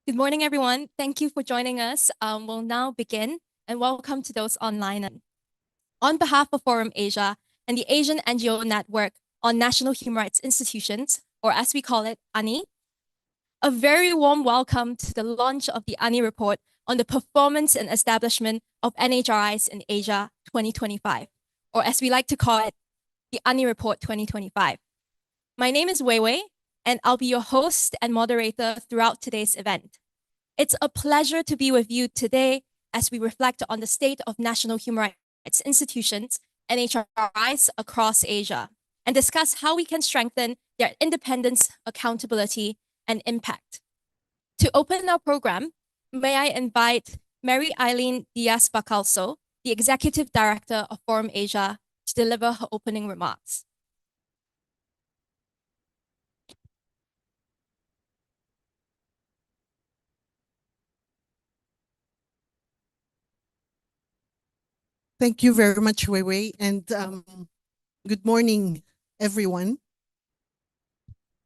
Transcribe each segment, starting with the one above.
Good morning, everyone. Thank you for joining us. We'll now begin, and welcome to those online. On behalf of Forum Asia and the Asian NGO Network on National Human Rights Institutions, or as we call it, ANNI, a very warm welcome to the launch of the ANNI Report on the performance and establishment of NHRIs in Asia 2025, or as we like to call it, the ANNI Report 2025. My name is Wei Wei, and I'll be your host and moderator throughout today's event. It's a pleasure to be with you today as we reflect on the state of national human rights institutions, NHRIs, across Asia, and discuss how we can strengthen their independence, accountability, and impact. To open our program, may I invite Mary Eileen Diaz-Bacalso, the Executive Director of Forum Asia, to deliver her opening remarks. Thank you very much, Wei Wei, and good morning, everyone.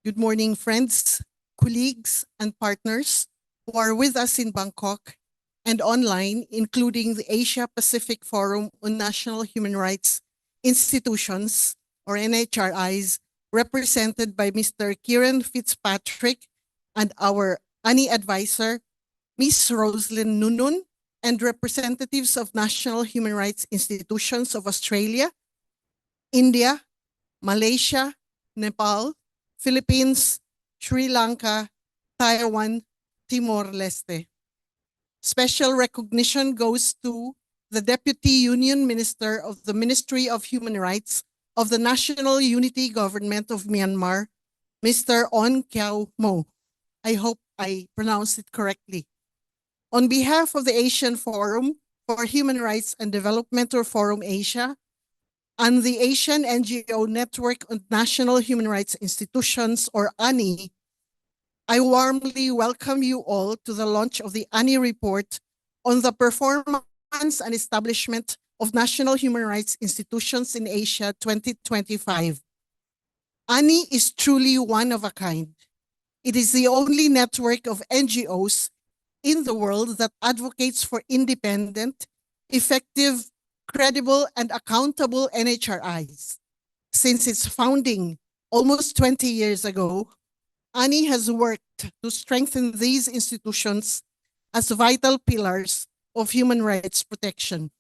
Good morning, friends, colleagues, and partners who are with us in Bangkok and online, including the Asia Pacific Forum on National Human Rights Institutions, or NHRIs, represented by Mr. Kieran Fitzpatrick and our ANNI advisor, Ms. Roslyn Nunun, and representatives of national human rights institutions of Australia, India, Malaysia, Nepal, Philippines, Sri Lanka, Taiwan, Timor-Leste. Special recognition goes to the Deputy Union Minister of the Ministry of Human Rights of the National Unity Government of Myanmar, Mr. On Kyaw Mo. I hope I pronounced it correctly. On behalf of the Asian Forum for Human Rights and Development, or Forum Asia, and the Asian NGO Network on National Human Rights Institutions, or ANNI, I warmly welcome you all to the launch of the ANNI Report on the performance and establishment of national human rights institutions in Asia 2025. ANNI is truly one of a kind. It is the only network of NGOs in the world that advocates for independent, effective, credible, and accountable NHRIs. Since its founding almost 20 years ago, ANNI has worked to strengthen these institutions as vital pillars of human rights protection.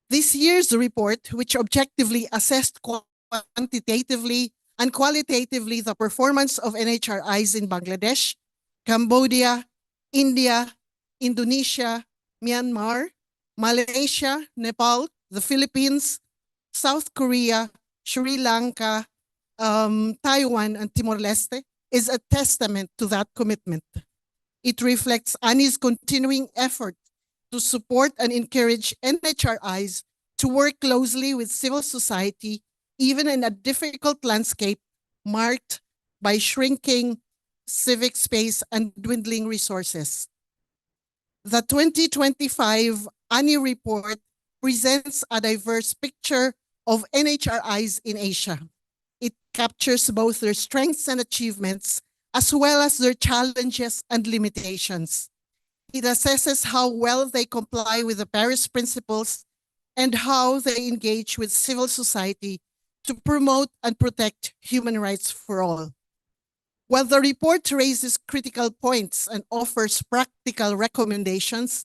This year's report, which objectively assessed quantitatively and qualitatively the performance of NHRIs in Bangladesh, Cambodia, India, Indonesia, Myanmar, Malaysia, Nepal, the Philippines, South Korea, Sri Lanka, Taiwan, and Timor-Leste, is a testament to that commitment. It reflects ANNI's continuing effort to support and encourage NHRIs to work closely with civil society, even in a difficult landscape marked by shrinking civic space and dwindling resources. The 2025 ANNI Report presents a diverse picture of NHRIs in Asia. It captures both their strengths and achievements, as well as their challenges and limitations. It assesses how well they comply with the Paris Principles and how they engage with civil society to promote and protect human rights for all. While the report raises critical points and offers practical recommendations,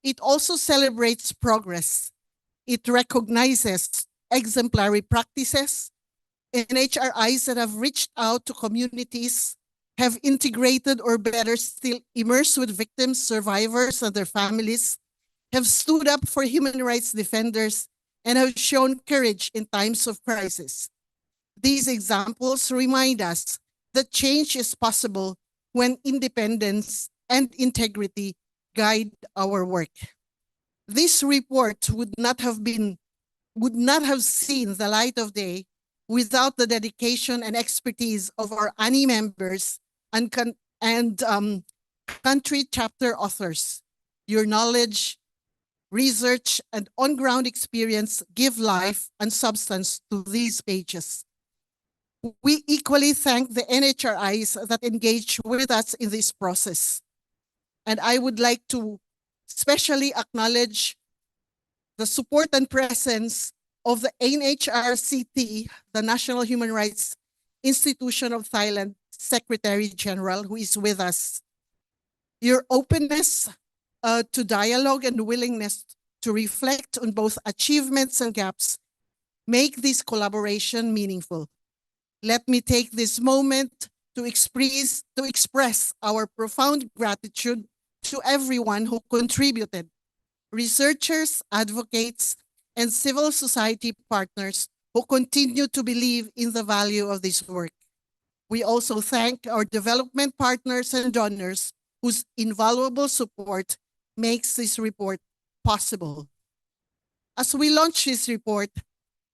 it also celebrates progress. It recognizes exemplary practices, NHRIs that have reached out to communities, have integrated, or better still, immersed with victims, survivors, and their families, have stood up for human rights defenders, and have shown courage in times of crisis. These examples remind us that change is possible when independence and integrity guide our work. This report would not have seen the light of day without the dedication and expertise of our ANNI members and country chapter authors. Your knowledge, research, and on-ground experience give life and substance to these pages. We equally thank the NHRIs that engage with us in this process. And I would like to especially acknowledge the support and presence of the NHRCT, the National Human Rights Institution of Thailand Secretary General, who is with us. Your openness to dialogue and willingness to reflect on both achievements and gaps make this collaboration meaningful. Let me take this moment to express our profound gratitude to everyone who contributed, researchers, advocates, and civil society partners who continue to believe in the value of this work. We also thank our development partners and donors whose invaluable support makes this report possible. As we launch this report,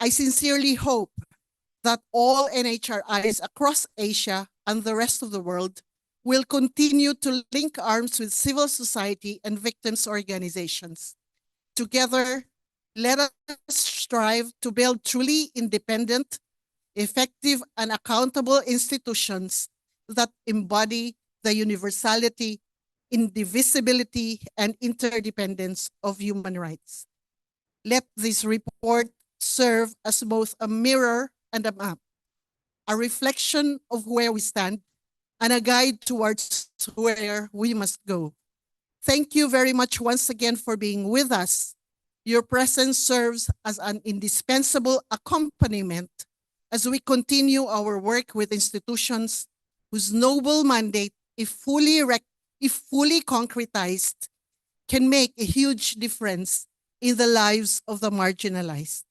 I sincerely hope that all NHRIs across Asia and the rest of the world will continue to link arms with civil society and victims' organizations. Together, let us strive to build truly independent, effective, and accountable institutions that embody the universality, indivisibility, and interdependence of human rights. Let this report serve as both a mirror and a map, a reflection of where we stand, and a guide towards where we must go. Thank you very much once again for being with us. Your presence serves as an indispensable accompaniment as we continue our work with institutions whose noble mandate, if fully concretized, can make a huge difference in the lives of the marginalized.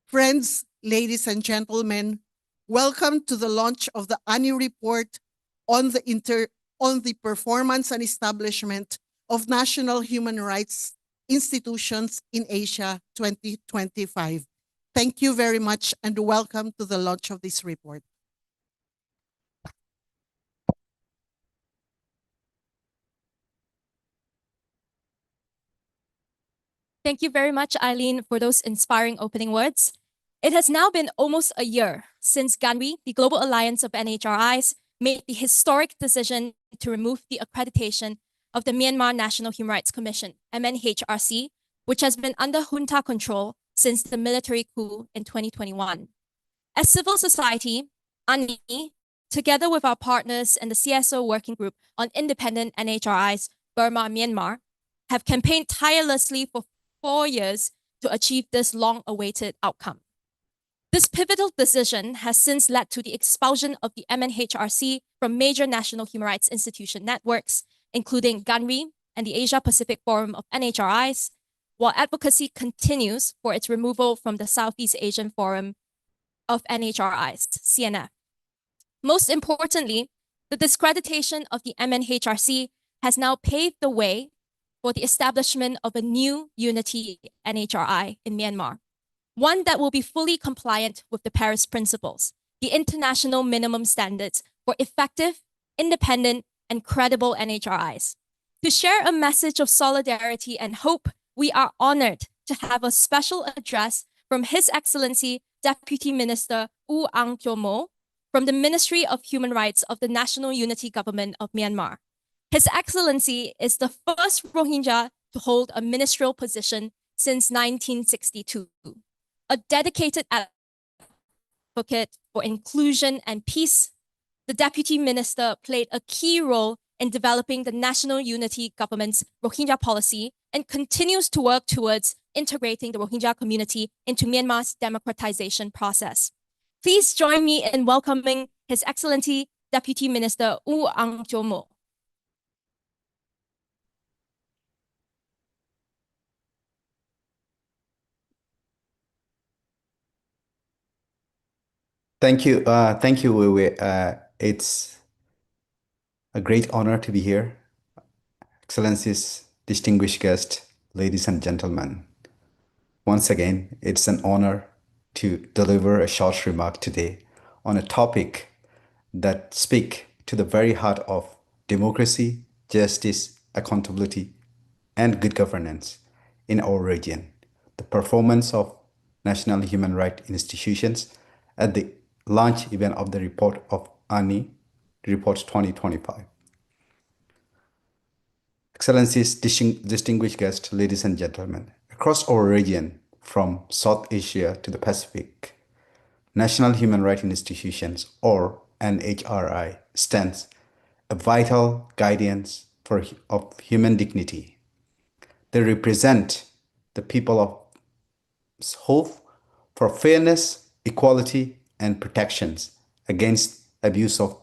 Friends, ladies and gentlemen, welcome to the launch of the ANNI Report on the performance and establishment of national human rights institutions in Asia 2025. Thank you very much and welcome to the launch of this report. Thank you very much, Eileen, for those inspiring opening words. It has now been almost a year since GANRI, the Global Alliance of NHRIs, made the historic decision to remove the accreditation of the Myanmar National Human Rights Commission, MNHRC, which has been under junta control since the military coup in 2021. As civil society, ANNI, together with our partners in the CSO Working Group on Independent NHRIs, Burma, Myanmar, have campaigned tirelessly for 4 years to achieve this long-awaited outcome. This pivotal decision has since led to the expulsion of the MNHRC from major national human rights institution networks, including GANRI and the Asia Pacific Forum of NHRIs, while advocacy continues for its removal from the Southeast Asian Forum of NHRIs, CNF. Most importantly, the discreditation of the MNHRC has now paved the way for the establishment of a new unity NHRI in Myanmar, one that will be fully compliant with the Paris Principles, the international minimum standards for effective, independent, and credible NHRIs. To share a message of solidarity and hope, we are honored to have a special address from His Excellency Deputy Minister U Ang Kyo from the Ministry of Human Rights of the National Unity Government of Myanmar. His Excellency is the first Rohingya to hold a ministerial position since 1962. A dedicated advocate for inclusion and peace, the Deputy Minister played a key role in developing the National Unity Government's Rohingya policy and continues to work towards integrating the Rohingya community into Myanmar's democratization process. Please join me in welcoming His Excellency Deputy Minister U Ang Kyo. Thank you. Thank you, Weiwei. It's a great honor to be here. Excellencies, distinguished guests, ladies and gentlemen. Once again, it's an honor to deliver a short remark today on a topic that speak to the very heart of democracy, justice, accountability, and good governance in our region. The performance of national human rights institutions at the launch event of the report of ANNI Report 2025. Excellencies, distinguished guests, ladies and gentlemen, across our region, from South Asia to the Pacific, National Human Rights Institutions, or NHRI, stands a vital guardians of human dignity. They represent the people of hope for fairness, equality, and protections against abuse of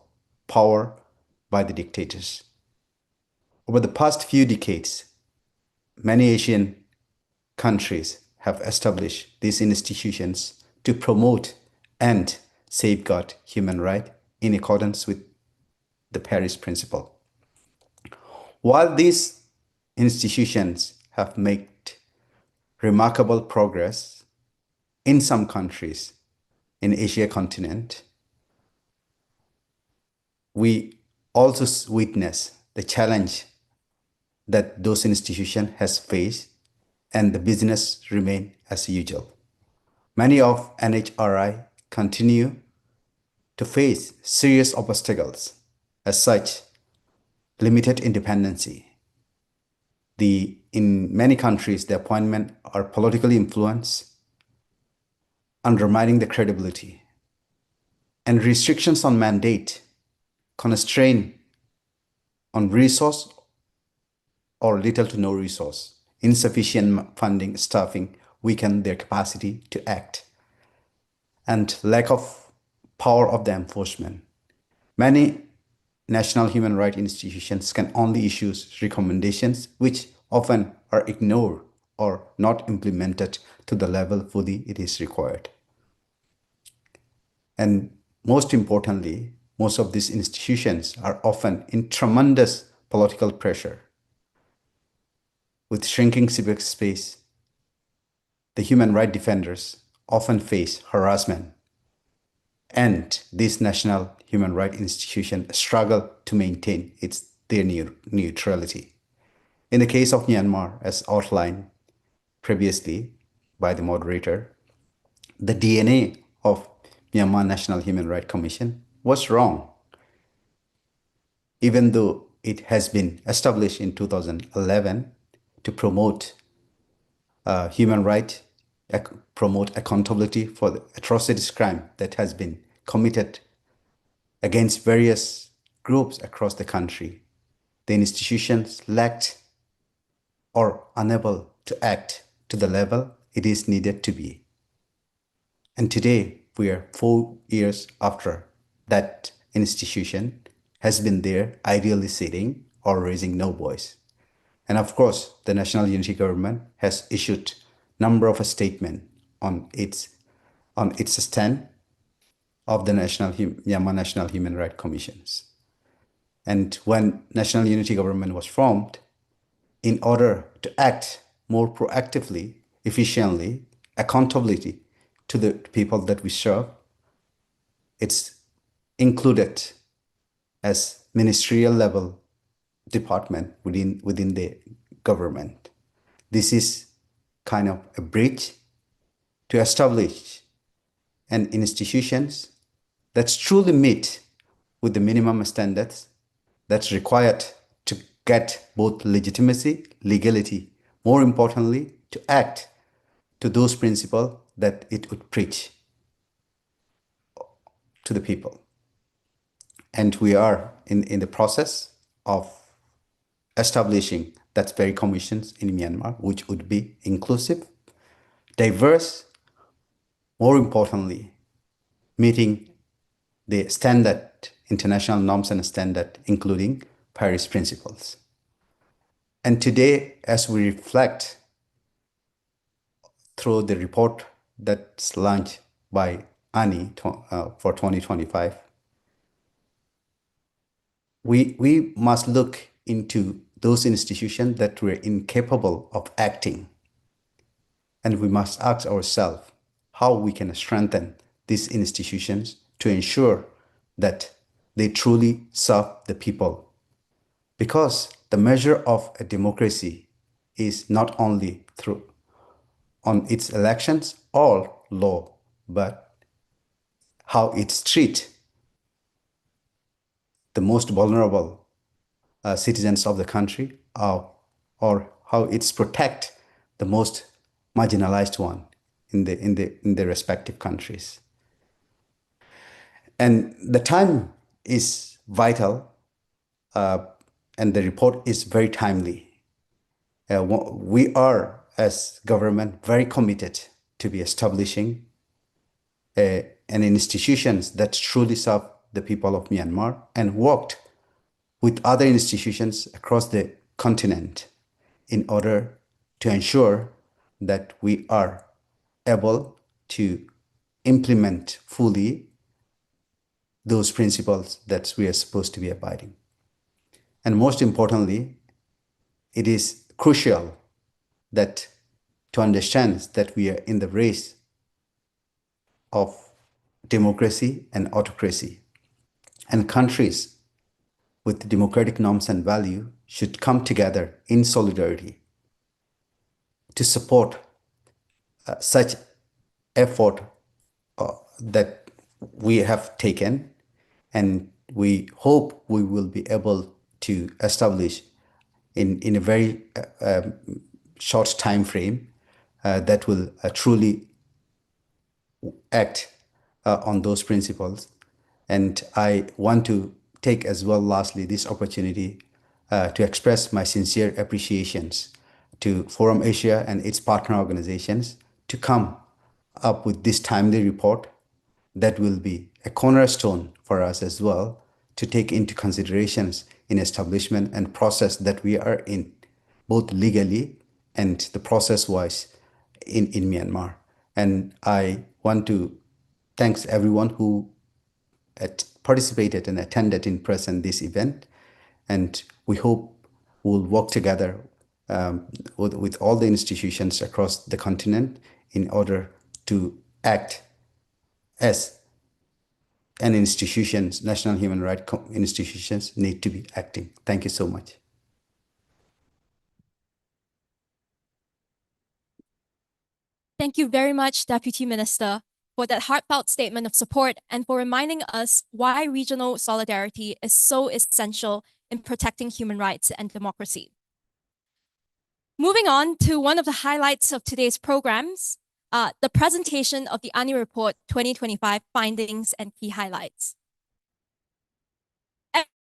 power by the dictators. Over the past few decades, many Asian countries have established these institutions to promote and safeguard human rights in accordance with the Paris Principle. While these institutions have made remarkable progress in some countries in Asia continent, we also witness the challenge that those institutions has faced, and the business remain as usual. Many of NHRI continue to face serious obstacles, as such limited independency. In many countries, the appointments are politically influenced, undermining the credibility, and restrictions on mandate, constraint on resource or little to no resource, insufficient funding, staffing weaken their capacity to act, and lack of power of the enforcement. Many national human rights institutions can only issue recommendations which often are ignored or not implemented to the level fully it is required. And most importantly, most of these institutions are often in tremendous political pressure. With shrinking civic space, the human rights defenders often face harassment, and these national human rights institutions struggle to maintain their neutrality. In the case of Myanmar, as outlined previously by the moderator, the DNA of Myanmar National Human Rights Commission was wrong. Even though it has been established in 2011 to promote human rights, promote accountability for the atrocities crime that has been committed against various groups across the country, the institutions lacked or unable to act to the level it is needed to be. And today, we are 4 years after that institution has been there ideally sitting or raising no voice. And of course, the National Unity Government has issued number of statements on its stand of the Myanmar National Human Rights Commissions. And when National Unity Government was formed, in order to act more proactively, efficiently, accountability to the people that we serve, it's included as ministerial level department within the government. This is kind of a bridge to establish an institutions that's truly meet with the minimum standards that's required to get both legitimacy, legality, more importantly, to act to those principles that it would preach to the people. And we are in the process of establishing that very commissions in Myanmar, which would be inclusive, diverse, more importantly, meeting the standard, international norms and standard, including Paris principles. And today, as we reflect through the report that's launched by ANNI for 2025, we must look into those institutions that were incapable of acting. And we must ask ourselves how we can strengthen these institutions to ensure that they truly serve the people. Because the measure of a democracy is not only through on its elections or law, but how it treats the most vulnerable citizens of the country or how it's protect the most marginalized one in the respective countries. And the time is vital, and the report is very timely. We are, as government, very committed to be establishing an institutions that truly serve the people of Myanmar and worked with other institutions across the continent in order to ensure that we are able to implement fully those principles that we are supposed to be abiding. And most importantly, it is crucial that to understand that we are in the race of democracy and autocracy, and countries with democratic norms and value should come together in solidarity to support such effort that we have taken, and we hope we will be able to establish in a very short time frame that will truly act on those principles. And I want to take as well, lastly, this opportunity to express my sincere appreciations to Forum Asia and its partner organizations to come up with this timely report that will be a cornerstone for us as well to take into considerations in establishment and process that we are in, both legally and the process-wise in Myanmar. And I want to thank everyone who participated and attended in person this event. And we hope we'll work together with all the institutions across the continent in order to act as an institutions, national human rights institutions need to be acting. Thank you so much. Thank you very much, Deputy Minister, for that heartfelt statement of support and for reminding us why regional solidarity is so essential in protecting human rights and democracy. Moving on to one of the highlights of today's programs, the presentation of the ANNI Report 2025 findings and key highlights.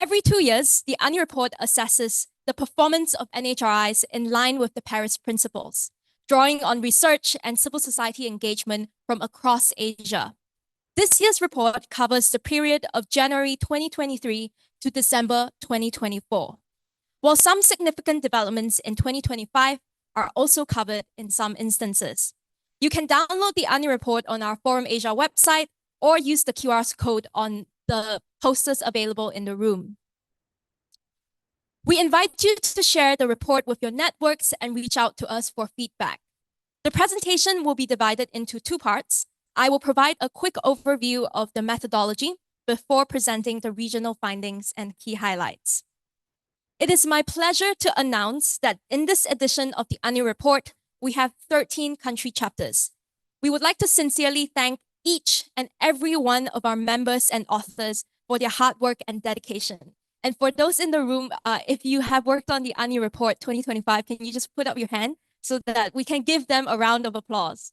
Every 2 years, the ANNI Report assesses the performance of NHRIs in line with the Paris Principles, drawing on research and civil society engagement from across Asia. This year's report covers the period of January 2023 to December 2024, while some significant developments in 2025 are also covered in some instances. You can download the ANNI Report on our Forum Asia website or use the QR code on the posters available in the room. We invite you to share the report with your networks and reach out to us for feedback. The presentation will be divided into 2 parts. I will provide a quick overview of the methodology before presenting the regional findings and key highlights. It is my pleasure to announce that in this edition of the ANNI Report, we have 13 country chapters. We would like to sincerely thank each and every one of our members and authors for their hard work and dedication. And for those in the room, if you have worked on the ANNI Report 2025, can you just put up your hand so that we can give them a round of applause?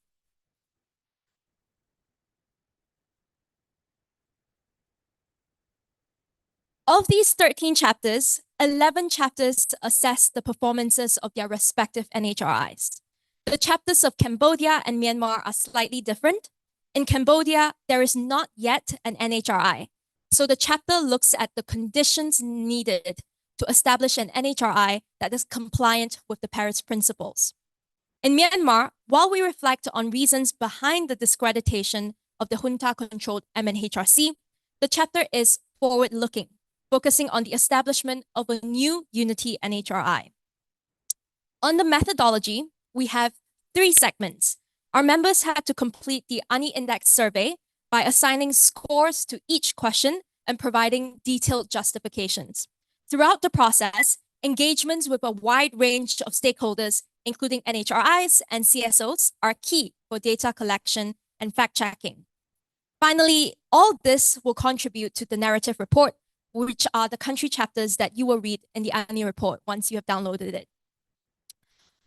Of these 13 chapters, 11 chapters assess the performances of their respective NHRIs. The chapters of Cambodia and Myanmar are slightly different. In Cambodia, there is not yet an NHRI, so the chapter looks at the conditions needed to establish an NHRI that is compliant with the Paris Principles. In Myanmar, while we reflect on reasons behind the discreditation of the junta-controlled MNHRC, the chapter is forward-looking, focusing on the establishment of a new unity NHRI. On the methodology, we have 3 segments. Our members had to complete the ANNI Index survey by assigning scores to each question and providing detailed justifications. Throughout the process, engagements with a wide range of stakeholders, including NHRIs and CSOs, are key for data collection and fact-checking. Finally, all this will contribute to the narrative report, which are the country chapters that you will read in the ANNI report once you have downloaded it.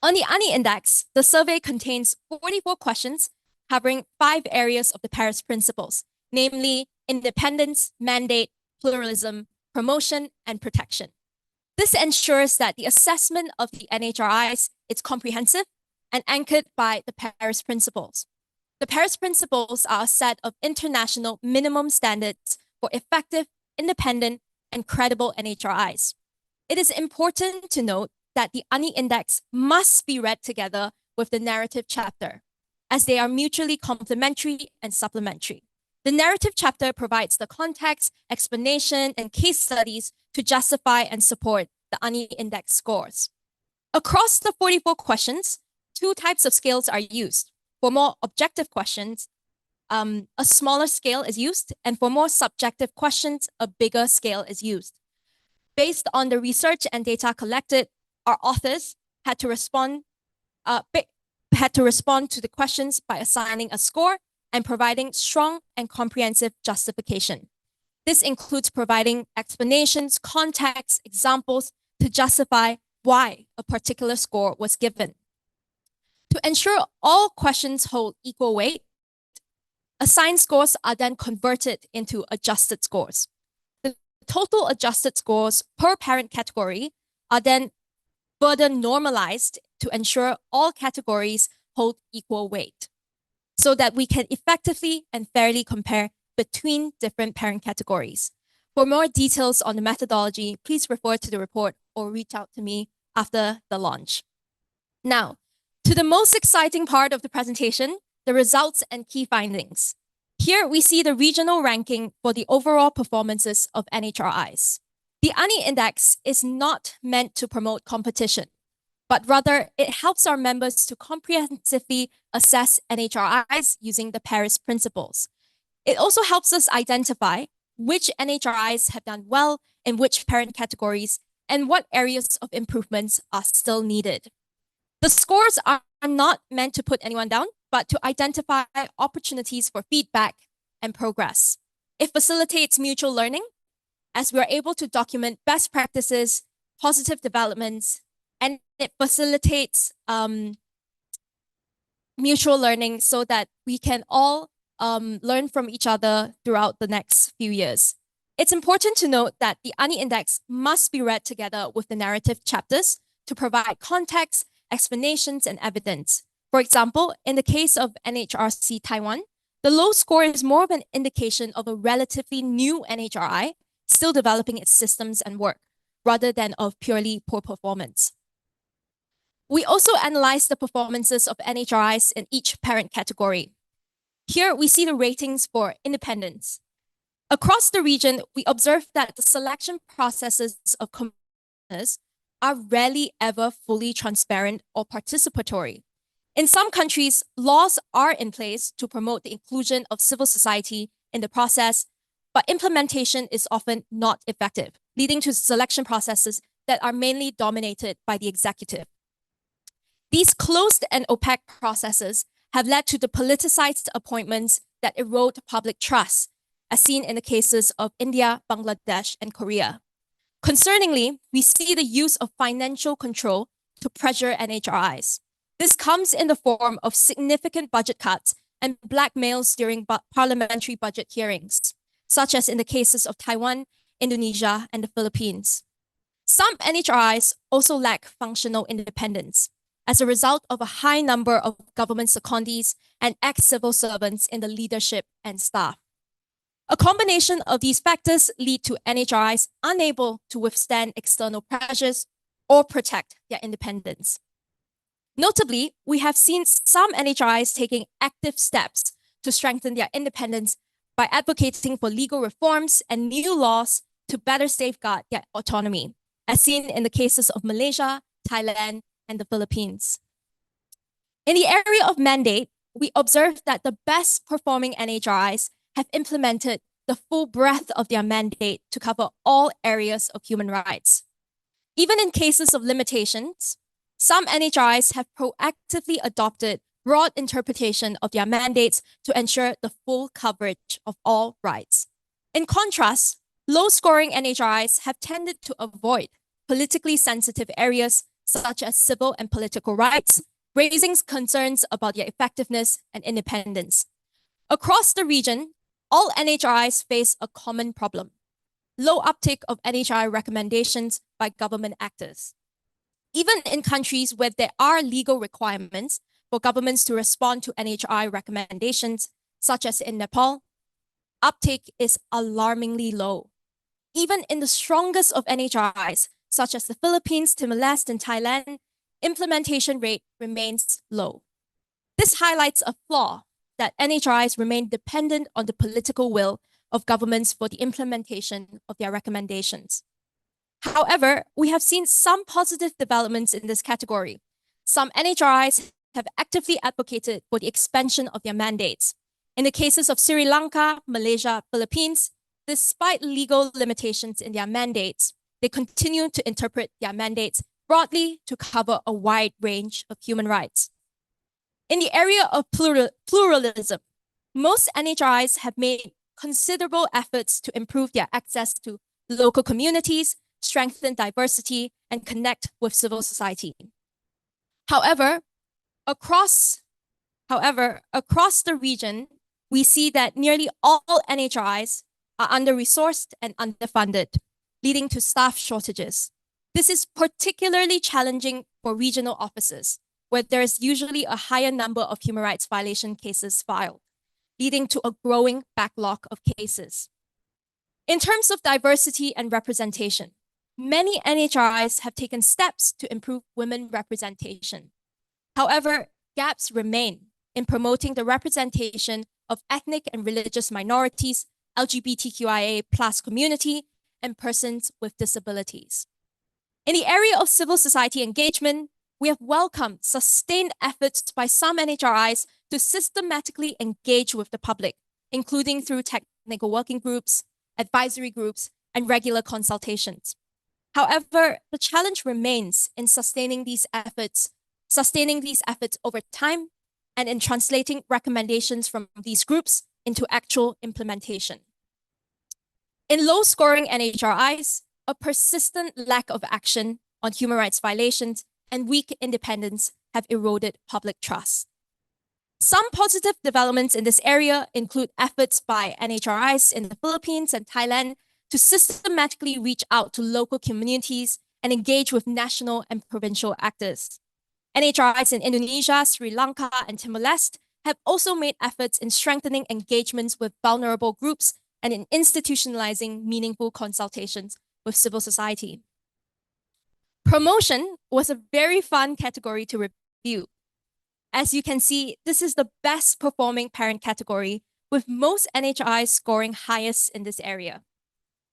On the ANNI Index, the survey contains 44 questions covering 5 areas of the Paris Principles, namely independence, mandate, pluralism, promotion, and protection. This ensures that the assessment of the NHRIs is comprehensive and anchored by the Paris Principles. The Paris Principles are a set of international minimum standards for effective, independent, and credible NHRIs. It is important to note that the ANNI Index must be read together with the narrative chapter, as they are mutually complementary and supplementary. The narrative chapter provides the context, explanation, and case studies to justify and support the ANNI Index scores. Across the 44 questions, 2 types of scales are used. For more objective questions, a smaller scale is used, and for more subjective questions, a bigger scale is used. Based on the research and data collected, our authors had to respond to the questions by assigning a score and providing strong and comprehensive justification. This includes providing explanations, context, examples to justify why a particular score was given. To ensure all questions hold equal weight, assigned scores are then converted into adjusted scores. The total adjusted scores per parent category are then further normalized to ensure all categories hold equal weight, so that we can effectively and fairly compare between different parent categories. For more details on the methodology, please refer to the report or reach out to me after the launch. Now, to the most exciting part of the presentation, the results and key findings. Here we see the regional ranking for the overall performances of NHRIs. The ANNI Index is not meant to promote competition, but rather it helps our members to comprehensively assess NHRIs using the Paris Principles. It also helps us identify which NHRIs have done well in which parent categories and what areas of improvements are still needed. The scores are not meant to put anyone down, but to identify opportunities for feedback and progress. It facilitates mutual learning, as we are able to document best practices, positive developments, and it facilitates mutual learning so that we can all learn from each other throughout the next few years. It's important to note that the ANNI Index must be read together with the narrative chapters to provide context, explanations, and evidence. For example, in the case of NHRC Taiwan, the low score is more of an indication of a relatively new NHRI still developing its systems and work, rather than of purely poor performance. We also analyzed the performances of NHRIs in each parent category. Here we see the ratings for independence. Across the region, we observed that the selection processes of commissioners are rarely ever fully transparent or participatory. In some countries, laws are in place to promote the inclusion of civil society in the process, but implementation is often not effective, leading to selection processes that are mainly dominated by the executive. These closed and opaque processes have led to the politicized appointments that erode public trust, as seen in the cases of India, Bangladesh, and Korea. Concerningly, we see the use of financial control to pressure NHRIs. This comes in the form of significant budget cuts and blackmails during parliamentary budget hearings, such as in the cases of Taiwan, Indonesia, and the Philippines. Some NHRIs also lack functional independence as a result of a high number of government secondees and ex-civil servants in the leadership and staff. A combination of these factors lead to NHRIs unable to withstand external pressures or protect their independence. Notably, we have seen some NHRIs taking active steps to strengthen their independence by advocating for legal reforms and new laws to better safeguard their autonomy, as seen in the cases of Malaysia, Thailand, and the Philippines. In the area of mandate, we observed that the best performing NHRIs have implemented the full breadth of their mandate to cover all areas of human rights. Even in cases of limitations, some NHRIs have proactively adopted broad interpretation of their mandates to ensure the full coverage of all rights. In contrast, low-scoring NHRIs have tended to avoid politically sensitive areas such as civil and political rights, raising concerns about their effectiveness and independence. Across the region, all NHRIs face a common problem: low uptake of NHRI recommendations by government actors. Even in countries where there are legal requirements for governments to respond to NHRI recommendations, such as in Nepal, uptake is alarmingly low. Even in the strongest of NHRIs, such as the Philippines, Timor-Leste, and Thailand, implementation rate remains low. This highlights a flaw that NHRIs remain dependent on the political will of governments for the implementation of their recommendations. However, we have seen some positive developments in this category. Some NHRIs have actively advocated for the expansion of their mandates. In the cases of Sri Lanka, Malaysia, Philippines, despite legal limitations in their mandates, they continue to interpret their mandates broadly to cover a wide range of human rights. In the area of pluralism, most NHRIs have made considerable efforts to improve their access to local communities, strengthen diversity, and connect with civil society. However, across the region, we see that nearly all NHRIs are under-resourced and underfunded, leading to staff shortages. This is particularly challenging for regional offices, where there is usually a higher number of human rights violation cases filed, leading to a growing backlog of cases. In terms of diversity and representation, many NHRIs have taken steps to improve women representation. However, gaps remain in promoting the representation of ethnic and religious minorities, LGBTQIA+ community, and persons with disabilities. In the area of civil society engagement, we have welcomed sustained efforts by some NHRIs to systematically engage with the public, including through technical working groups, advisory groups, and regular consultations. However, the challenge remains in sustaining these efforts over time and in translating recommendations from these groups into actual implementation. In low-scoring NHRIs, a persistent lack of action on human rights violations and weak independence have eroded public trust. Some positive developments in this area include efforts by NHRIs in the Philippines and Thailand to systematically reach out to local communities and engage with national and provincial actors. NHRIs in Indonesia, Sri Lanka, and Timor-Leste have also made efforts in strengthening engagements with vulnerable groups and in institutionalizing meaningful consultations with civil society. Promotion was a very fun category to review. As you can see, this is the best performing parent category, with most NHRIs scoring highest in this area.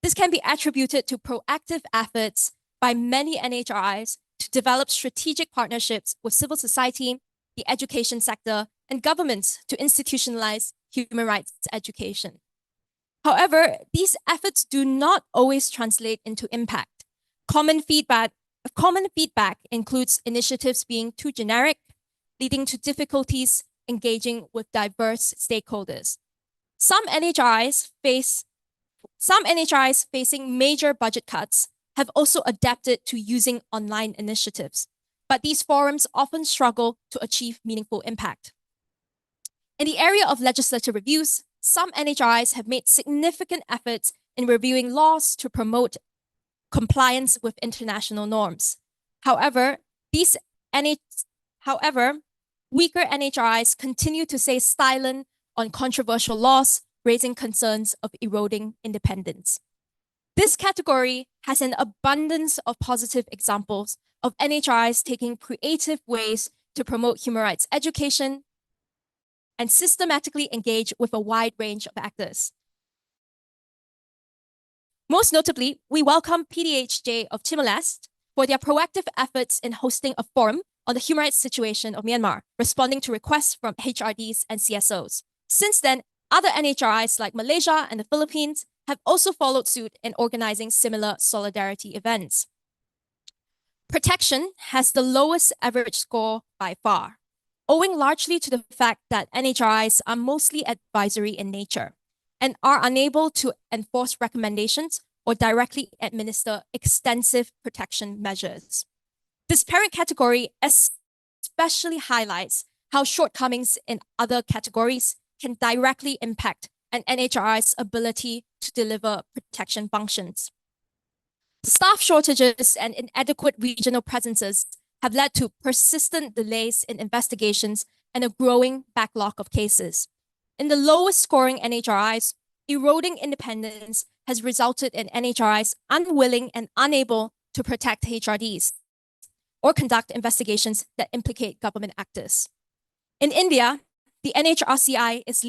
This can be attributed to proactive efforts by many NHRIs to develop strategic partnerships with civil society, the education sector, and governments to institutionalize human rights education. However, these efforts do not always translate into impact. Common feedback includes initiatives being too generic, leading to difficulties engaging with diverse stakeholders. Some NHRIs facing major budget cuts have also adapted to using online initiatives, but these forums often struggle to achieve meaningful impact. In the area of legislative reviews, some NHRIs have made significant efforts in reviewing laws to promote compliance with international norms. However, weaker NHRIs continue to stay silent on controversial laws, raising concerns of eroding independence. This category has an abundance of positive examples of NHRIs taking creative ways to promote human rights education and systematically engage with a wide range of actors. Most notably, we welcome PDHJ of Timor-Leste for their proactive efforts in hosting a forum on the human rights situation of Myanmar, responding to requests from HRDs and CSOs. Since then, other NHRIs like Malaysia and the Philippines have also followed suit in organizing similar solidarity events. Protection has the lowest average score by far, owing largely to the fact that NHRIs are mostly advisory in nature and are unable to enforce recommendations or directly administer extensive protection measures. This parent category especially highlights how shortcomings in other categories can directly impact an NHRI's ability to deliver protection functions. Staff shortages and inadequate regional presences have led to persistent delays in investigations and a growing backlog of cases. In the lowest scoring NHRIs, eroding independence has resulted in NHRIs unwilling and unable to protect HRDs or conduct investigations that implicate government actors. In India, the NHRCI is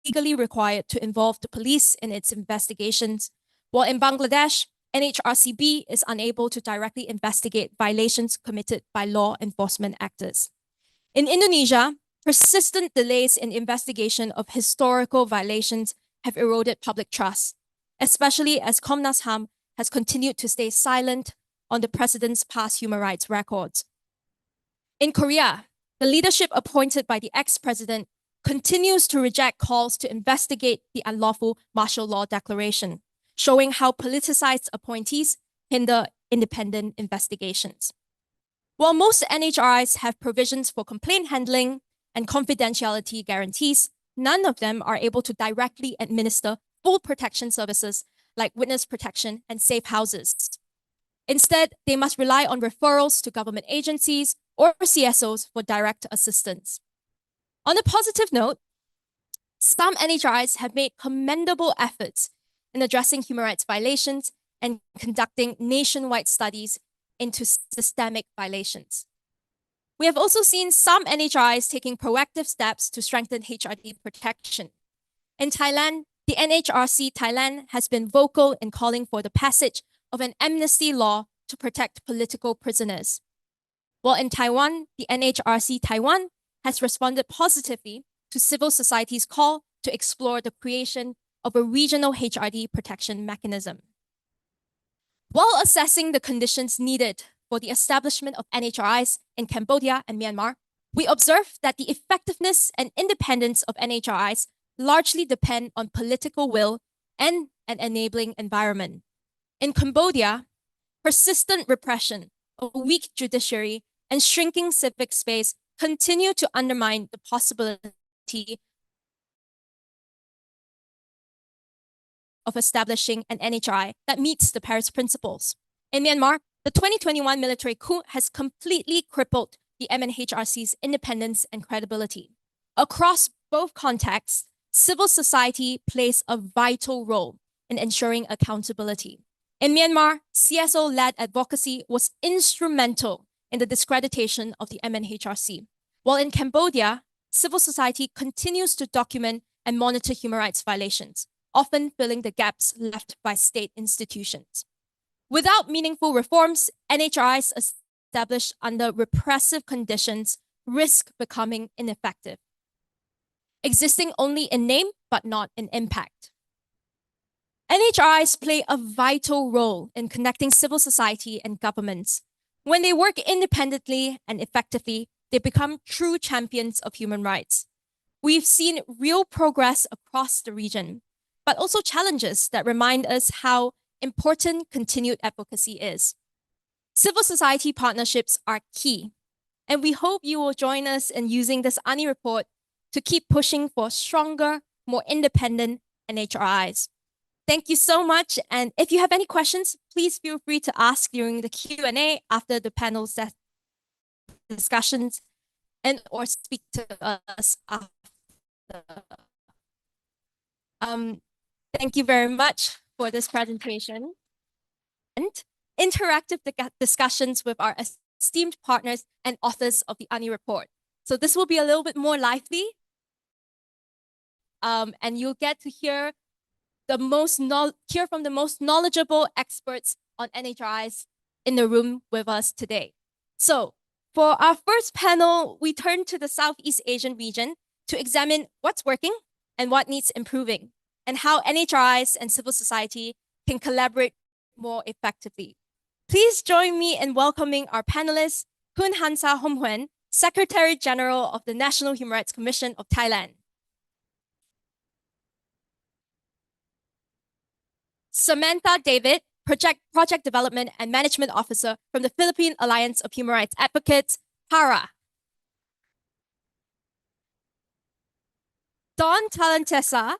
legally required to involve the police in its investigations, while in Bangladesh, NHRCB is unable to directly investigate violations committed by law enforcement actors. In Indonesia, persistent delays in investigation of historical violations have eroded public trust, especially as Komnas HAM has continued to stay silent on the president's past human rights records. In Korea, the leadership appointed by the ex-president continues to reject calls to investigate the unlawful martial law declaration, showing how politicized appointees hinder independent investigations. While most NHRIs have provisions for complaint handling and confidentiality guarantees, none of them are able to directly administer full protection services like witness protection and safe houses. Instead, they must rely on referrals to government agencies or CSOs for direct assistance. On a positive note, some NHRIs have made commendable efforts in addressing human rights violations and conducting nationwide studies into systemic violations. We have also seen some NHRIs taking proactive steps to strengthen HRD protection. In Thailand, the NHRC Thailand has been vocal in calling for the passage of an amnesty law to protect political prisoners. While in Taiwan, the NHRC Taiwan has responded positively to civil society's call to explore the creation of a regional HRD protection mechanism. While assessing the conditions needed for the establishment of NHRIs in Cambodia and Myanmar, we observe that the effectiveness and independence of NHRIs largely depend on political will and an enabling environment. In Cambodia, persistent repression, a weak judiciary, and shrinking civic space continue to undermine the possibility of establishing an NHRI that meets the Paris principles. In Myanmar, the 2021 military coup has completely crippled the MNHRC's independence and credibility. Across both contexts, civil society plays a vital role in ensuring accountability. In Myanmar, CSO-led advocacy was instrumental in the discreditation of the MNHRC, while in Cambodia, civil society continues to document and monitor human rights violations, often filling the gaps left by state institutions. Without meaningful reforms, NHRIs established under repressive conditions risk becoming ineffective, existing only in name but not in impact. NHRIs play a vital role in connecting civil society and governments. When they work independently and effectively, they become true champions of human rights. We've seen real progress across the region, but also challenges that remind us how important continued advocacy is. Civil society partnerships are key, and we hope you will join us in using this ANNI report to keep pushing for stronger, more independent NHRIs. Thank you so much, and if you have any questions, please feel free to ask during the Q&A after the panel discussions and or speak to us after. Thank you very much for this presentation. And interactive discussions with our esteemed partners and authors of the ANNI report. So this will be a little bit more lively. And you'll get to hear from the most knowledgeable experts on NHRIs in the room with us today. So for our first panel, we turn to the Southeast Asian region to examine what's working and what needs improving, and how NHRIs and civil society can collaborate more effectively. Please join me in welcoming our panelists, Kun Hansa Homhuen, Secretary General of the National Human Rights Commission of Thailand. Samantha David, Project Development and Management Officer from the Philippine Alliance of Human Rights Advocates, PARA. Dawn Talentesa,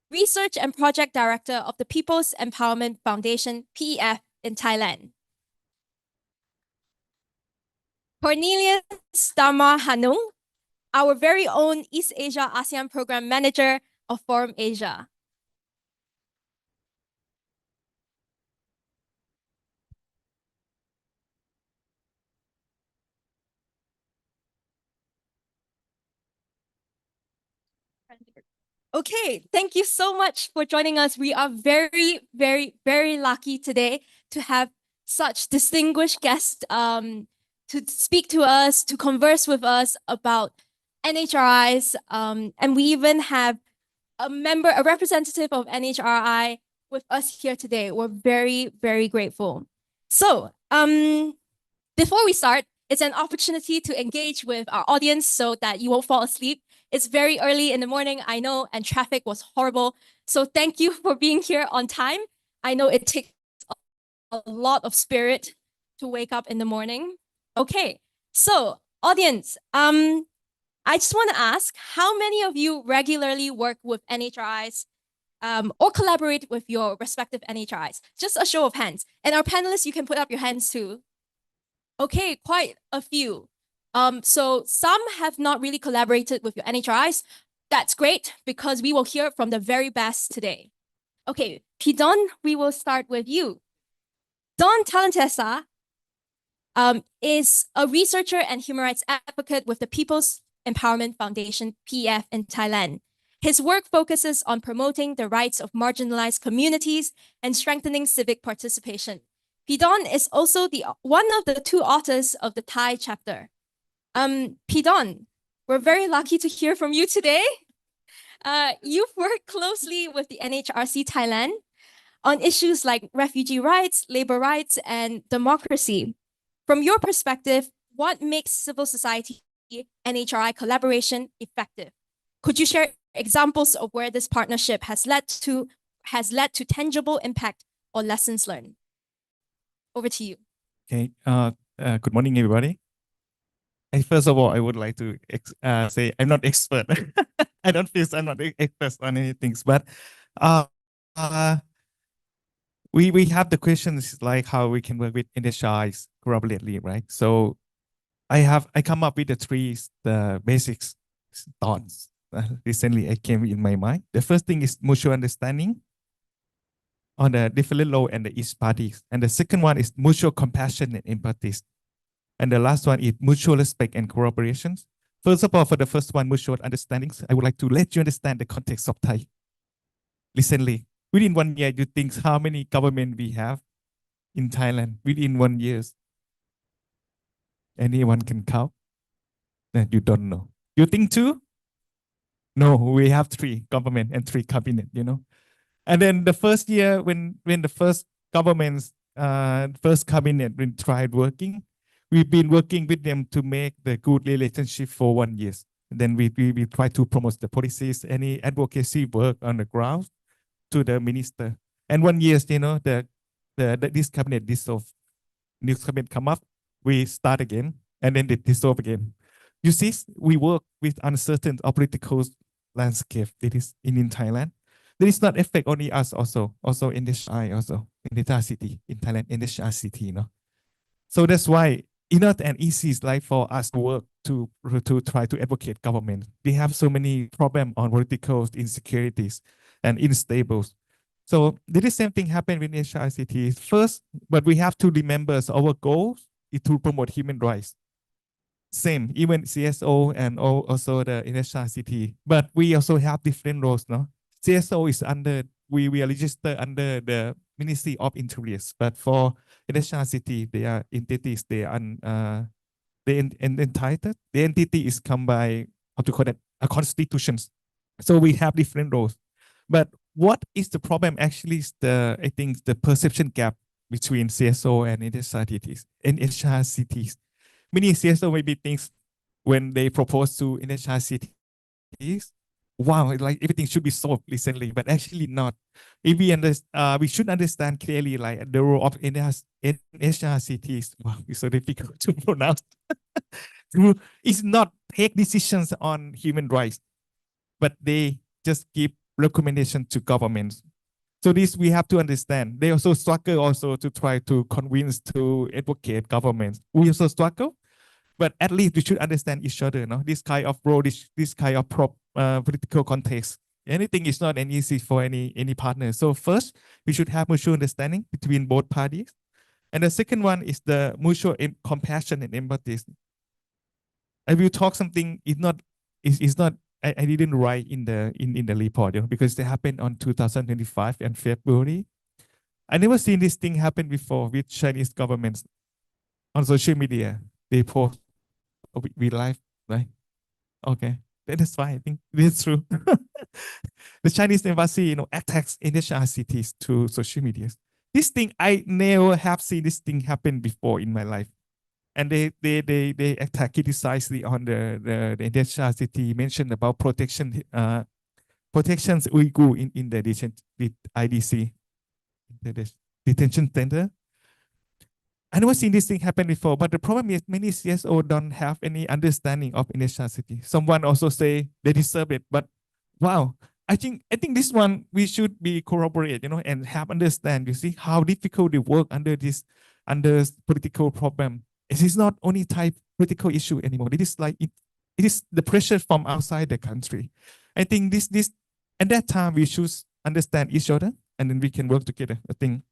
Research and Project Director of the People's Empowerment Foundation, PEF, in Thailand. Cornelius Dharma Hanung, our very own East Asia ASEAN Program Manager of Forum Asia. Okay, thank you so much for joining us. We are very, very, very lucky today to have such distinguished guests to speak to us, to converse with us about NHRIs. And we even have a representative of NHRI with us here today. We're very, very grateful. So, before we start, it's an opportunity to engage with our audience so that you won't fall asleep. It's very early in the morning, I know, and traffic was horrible. So thank you for being here on time. I know it takes a lot of spirit to wake up in the morning. Okay, so audience, I just want to ask, how many of you regularly work with NHRIs or collaborate with your respective NHRIs? Just a show of hands. And our panelists, you can put up your hands too. Okay, quite a few. So some have not really collaborated with your NHRIs. That's great because we will hear from the very best today. Okay, Pidon, we will start with you. Dawn Talentesa is a researcher and human rights advocate with the People's Empowerment Foundation, PEF, in Thailand. His work focuses on promoting the rights of marginalized communities and strengthening civic participation. Pidon is also one of the two authors of the Thai chapter. Pidon, we're very lucky to hear from you today. You've worked closely with the NHRC Thailand on issues like refugee rights, labor rights, and democracy. From your perspective, what makes civil society NHRI collaboration effective? Could you share examples of where this partnership has led to tangible impact or lessons learned? Over to you. Okay. Good morning, everybody. First of all, I would like to say I'm not expert. I don't feel I'm not expert on anything, but we have the questions like how we can work with NHRIs collaboratively, right? So I come up with the basics thoughts. Recently, I came in my mind. The first thing is mutual understanding on the different law and the each parties. And the second one is mutual compassion and empathy. And the last one is mutual respect and cooperation. First of all, for the first one, mutual understandings, I would like to let you understand the context of Thai. Recently, within 1 year, you think how many government we have in Thailand within 1 year? Anyone can count? You don't know. You think two? No, we have 3 government and 3 cabinet, you know. And then the first year when the first government's first cabinet when tried working, we've been working with them to make the good relationship for 1 year. And then we try to promote the policies, any advocacy work on the ground to the minister. And 1 year, you know, this cabinet dissolved, new cabinet come up, we start again, and then they dissolve again. You see, we work with uncertain political landscape that is in Thailand. There is not affect only us also in the NHRI, also in the entire city in Thailand, in the NHRCT, you know. So that's why it's not an easy life for us to work to try to advocate government. We have so many problems on political insecurities and instables. So the same thing happened with NHRCT. First, but we have to remember our goal is to promote human rights. Same, even CSO and also the NHRCT. But we also have different roles, no? CSO is under, we are registered under the Ministry of Interiors, but for NHRCT, they are entities, they are entitled. The entity is come by, how to call it, a constitution. So we have different roles. But what is the problem actually is I think the perception gap between CSO and NHRCTs. Many CSO maybe thinks when they propose to NHRCTs, wow, like everything should be solved recently, but actually not. If we should understand clearly like the role of NHRCTs. Wow, it's so difficult to pronounce. It's not take decisions on human rights, but they just give recommendation to governments. So this we have to understand. They also struggle also to try to convince to advocate governments. We also struggle, but at least we should understand each other. No, this kind of role, this kind of political context. Anything is not an easy for any partner. So first, we should have mutual understanding between both parties, and the second one is the mutual compassion and empathy. I will talk something. It's not. I didn't write in the report, because it happened on 2025 and February. I never seen this thing happen before with Chinese governments on social media. They post, we live, right? Okay, that's fine. I think that's true. The Chinese embassy, attacks NHRCTs to social media. This thing, I never have seen this thing happen before in my life. And they attack criticizedly on the NHRCT mentioned about protections Uyghur in the IDC, the detention center. I never seen this thing happen before, but the problem is many CSO don't have any understanding of NHRCT. Someone also say they deserve it, but wow, I think this one we should be corroborate, and have understand. You see how difficult they work under political problem. It is not only type political issue anymore. It is like it is the pressure from outside the country. I think this at that time we should understand each other, and then we can work together. I think.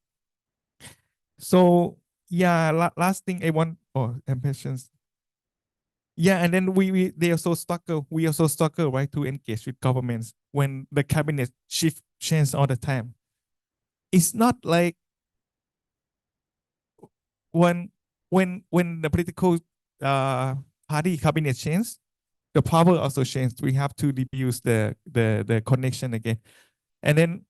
So yeah, last thing I want, ambitions. Yeah, and then they also struggle. We also struggle, right, to engage with governments when the cabinet change all the time. It's not like when the political party cabinet change, the power also changed. We have to reduce the connection again, and then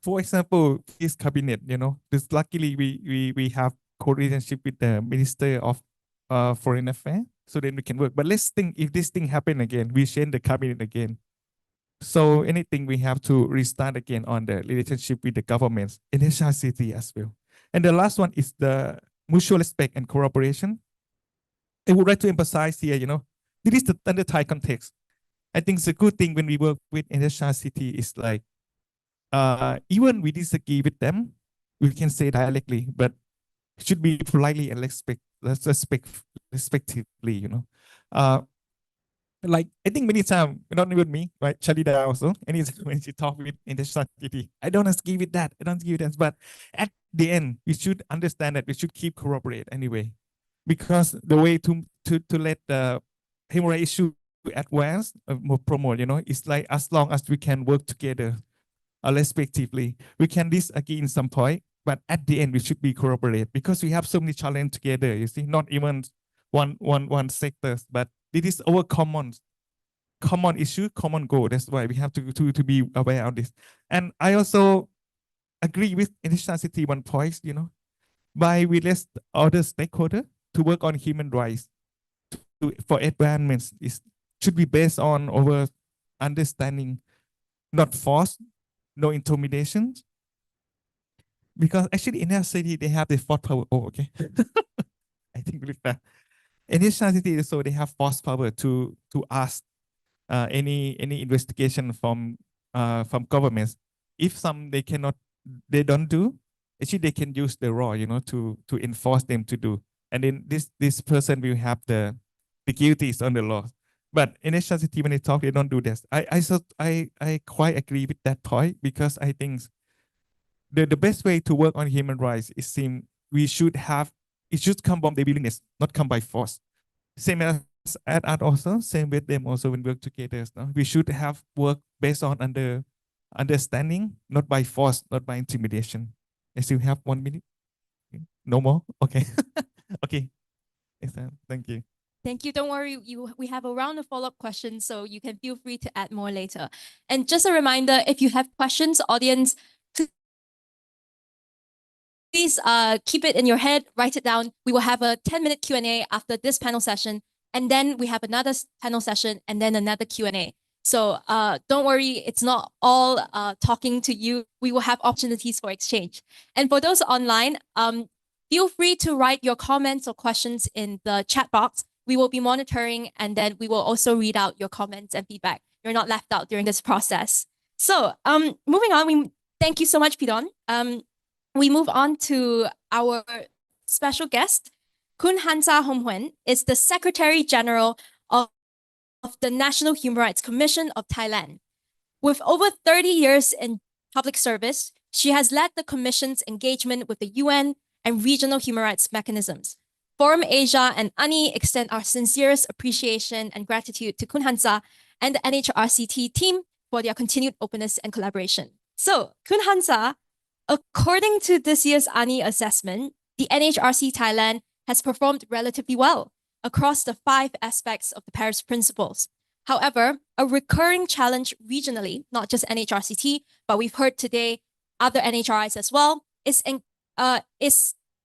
for example, this cabinet, this luckily we have co-relationship with the Minister of Foreign Affairs, so then we can work. But let's think if this thing happen again, we change the cabinet again. So anything we have to restart again on the relationship with the governments in NHRCT as well. And the last one is the mutual respect and cooperation. I would like to emphasize here, this is the under Thai context. I think it's a good thing when we work with NHRCT is like, even we disagree with them, we can say directly, but it should be politely and respectively, like I think many times, not even me, right? Chalida also, anytime when she talk with NHRCT, I don't agree with that. I don't agree with that. But at the end, we should understand that we should keep cooperate anyway, because the way to let the human rights issue advance, more promote, it's like as long as we can work together, respectively, we can disagree in some point, but at the end we should be cooperate because we have so many challenges together. You see, not even one sectors, but it is our common issue, common goal. That's why we have to be aware of this. And I also agree with NHRCT one point, by we let other stakeholders to work on human rights for advancements should be based on our understanding, not force, no intimidation. Because actually in NHRCT they have the force power. Oh, okay. I think with that. In NHRCT, so they have force power to ask any investigation from governments. If they don't do, actually they can use the law, to enforce them to do. And then this person will have the guilties on the law. But in NHRCT, when they talk, they don't do this. I quite agree with that point, because I think the best way to work on human rights is it should come from the willingness, not come by force. Same as at also, same with them also when we work together. No? We should have work based on understanding, not by force, not by intimidation. I still have 1 minute. No more? Okay. Okay. Thank you. Thank you. Don't worry, we have a round of follow-up questions, so you can feel free to add more later. And just a reminder, if you have questions, audience, please keep it in your head, write it down. We will have a 10-minute Q&A after this panel session. And then we have another panel session and then another Q&A. So don't worry, it's not all talking to you. We will have opportunities for exchange. And for those online, feel free to write your comments or questions in the chat box. We will be monitoring, and then we will also read out your comments and feedback. You're not left out during this process. So moving on, thank you so much, Pidon. We move on to our special guest. Kun Hansa Homhuen is the Secretary General of the National Human Rights Commission of Thailand. With over 30 years in public service, she has led the Commission's engagement with the UN and regional human rights mechanisms. Forum Asia and ANNI extend our sincerest appreciation and gratitude to Kun Hansa and the NHRCT team for their continued openness and collaboration. So, Kun Hansa, according to this year's ANNI assessment, the NHRC Thailand has performed relatively well across the 5 aspects of the Paris Principles. However, a recurring challenge regionally, not just NHRCT, but we've heard today other NHRIs as well, is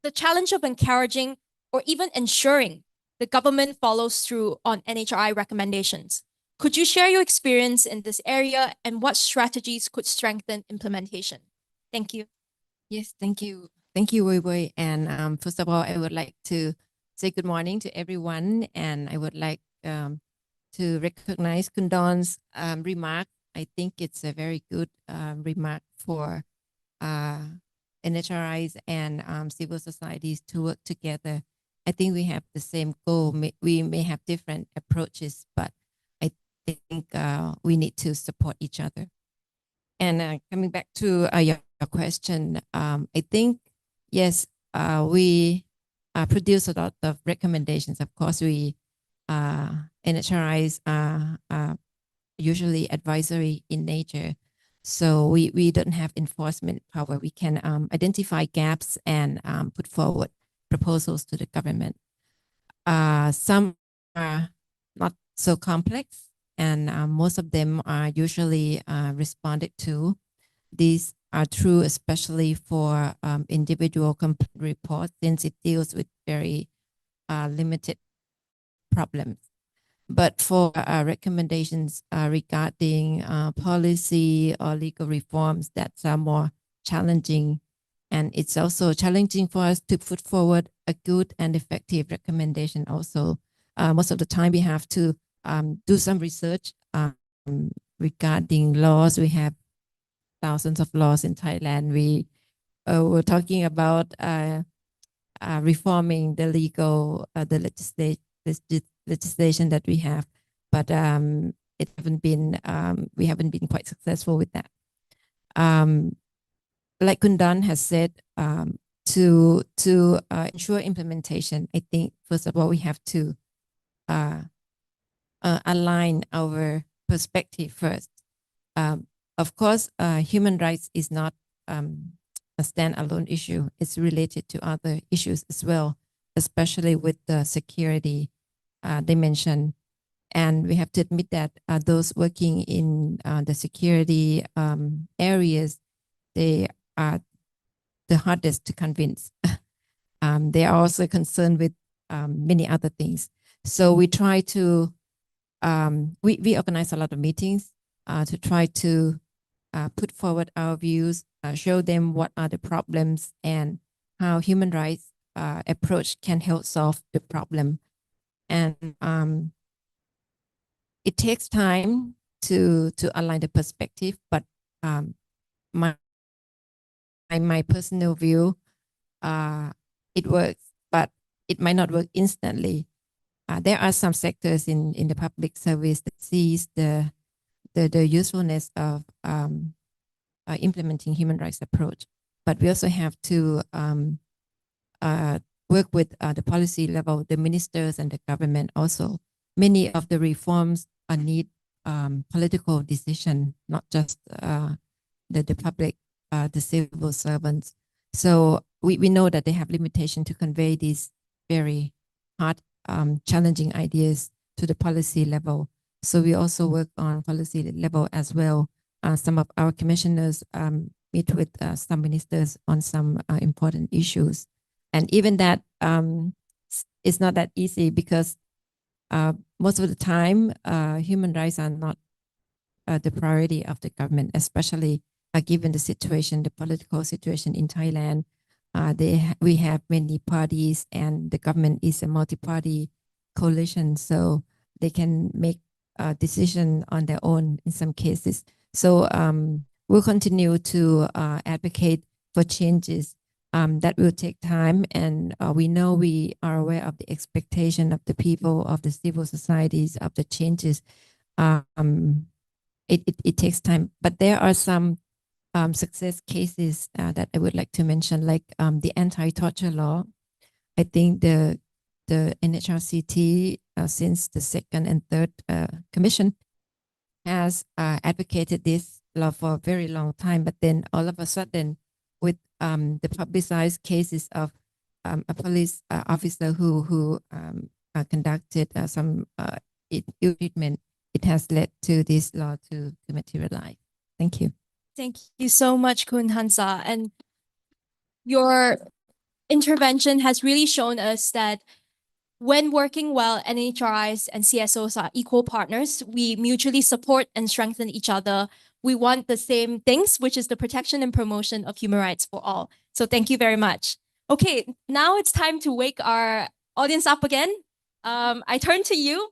the challenge of encouraging or even ensuring the government follows through on NHRI recommendations. Could you share your experience in this area and what strategies could strengthen implementation? Thank you. Yes, thank you. Thank you, Wei Wei. And first of all, I would like to say good morning to everyone. And I would like to recognize Kundon's remark. I think it's a very good remark for NHRIs and civil societies to work together. I think we have the same goal. We may have different approaches, but I think we need to support each other. And coming back to your question, I think, yes, we produce a lot of recommendations. Of course, NHRIs are usually advisory in nature. So we don't have enforcement power. We can identify gaps and put forward proposals to the government. Some are not so complex, and most of them are usually responded to. These are true especially for individual complaint reports, since it deals with very limited problems. But for recommendations regarding policy or legal reforms that are more challenging, and it's also challenging for us to put forward a good and effective recommendation also. Most of the time we have to do some research regarding laws. We have thousands of laws in Thailand. We were talking about reforming the legislation that we have, but we haven't been quite successful with that. Like Kundan has said, to ensure implementation, I think first of all we have to align our perspective first. Of course, human rights is not a standalone issue. It's related to other issues as well, especially with the security dimension. And we have to admit that those working in the security areas, they are the hardest to convince. They are also concerned with many other things. So we try to, we organize a lot of meetings to try to put forward our views, show them what are the problems and how human rights approach can help solve the problem. And it takes time to align the perspective, but my personal view, it works, but it might not work instantly. There are some sectors in the public service that sees the usefulness of implementing human rights approach, but we also have to work with the policy level, the ministers and the government also. Many of the reforms need political decision, not just the public, the civil servants. So we know that they have limitation to convey these very hard, challenging ideas to the policy level. So we also work on policy level as well. Some of our commissioners meet with some ministers on some important issues. And even that is not that easy, because most of the time, human rights are not the priority of the government, especially given the situation, the political situation in Thailand. We have many parties, and the government is a multi-party coalition, so they can make a decision on their own in some cases. So we'll continue to advocate for changes that will take time, and we know we are aware of the expectation of the people, of the civil societies, of the changes. It takes time, but there are some success cases that I would like to mention, like the anti-torture law. I think the NHRCT since the second and third commission has advocated this law for a very long time, but then all of a sudden, with the publicized cases of a police officer who conducted some ill treatment, it has led to this law to materialize. Thank you. Thank you so much, Kun Hansa. And your intervention has really shown us that when working well, NHRIs and CSOs are equal partners. We mutually support and strengthen each other. We want the same things, which is the protection and promotion of human rights for all. So thank you very much. Okay, now it's time to wake our audience up again. I turn to you.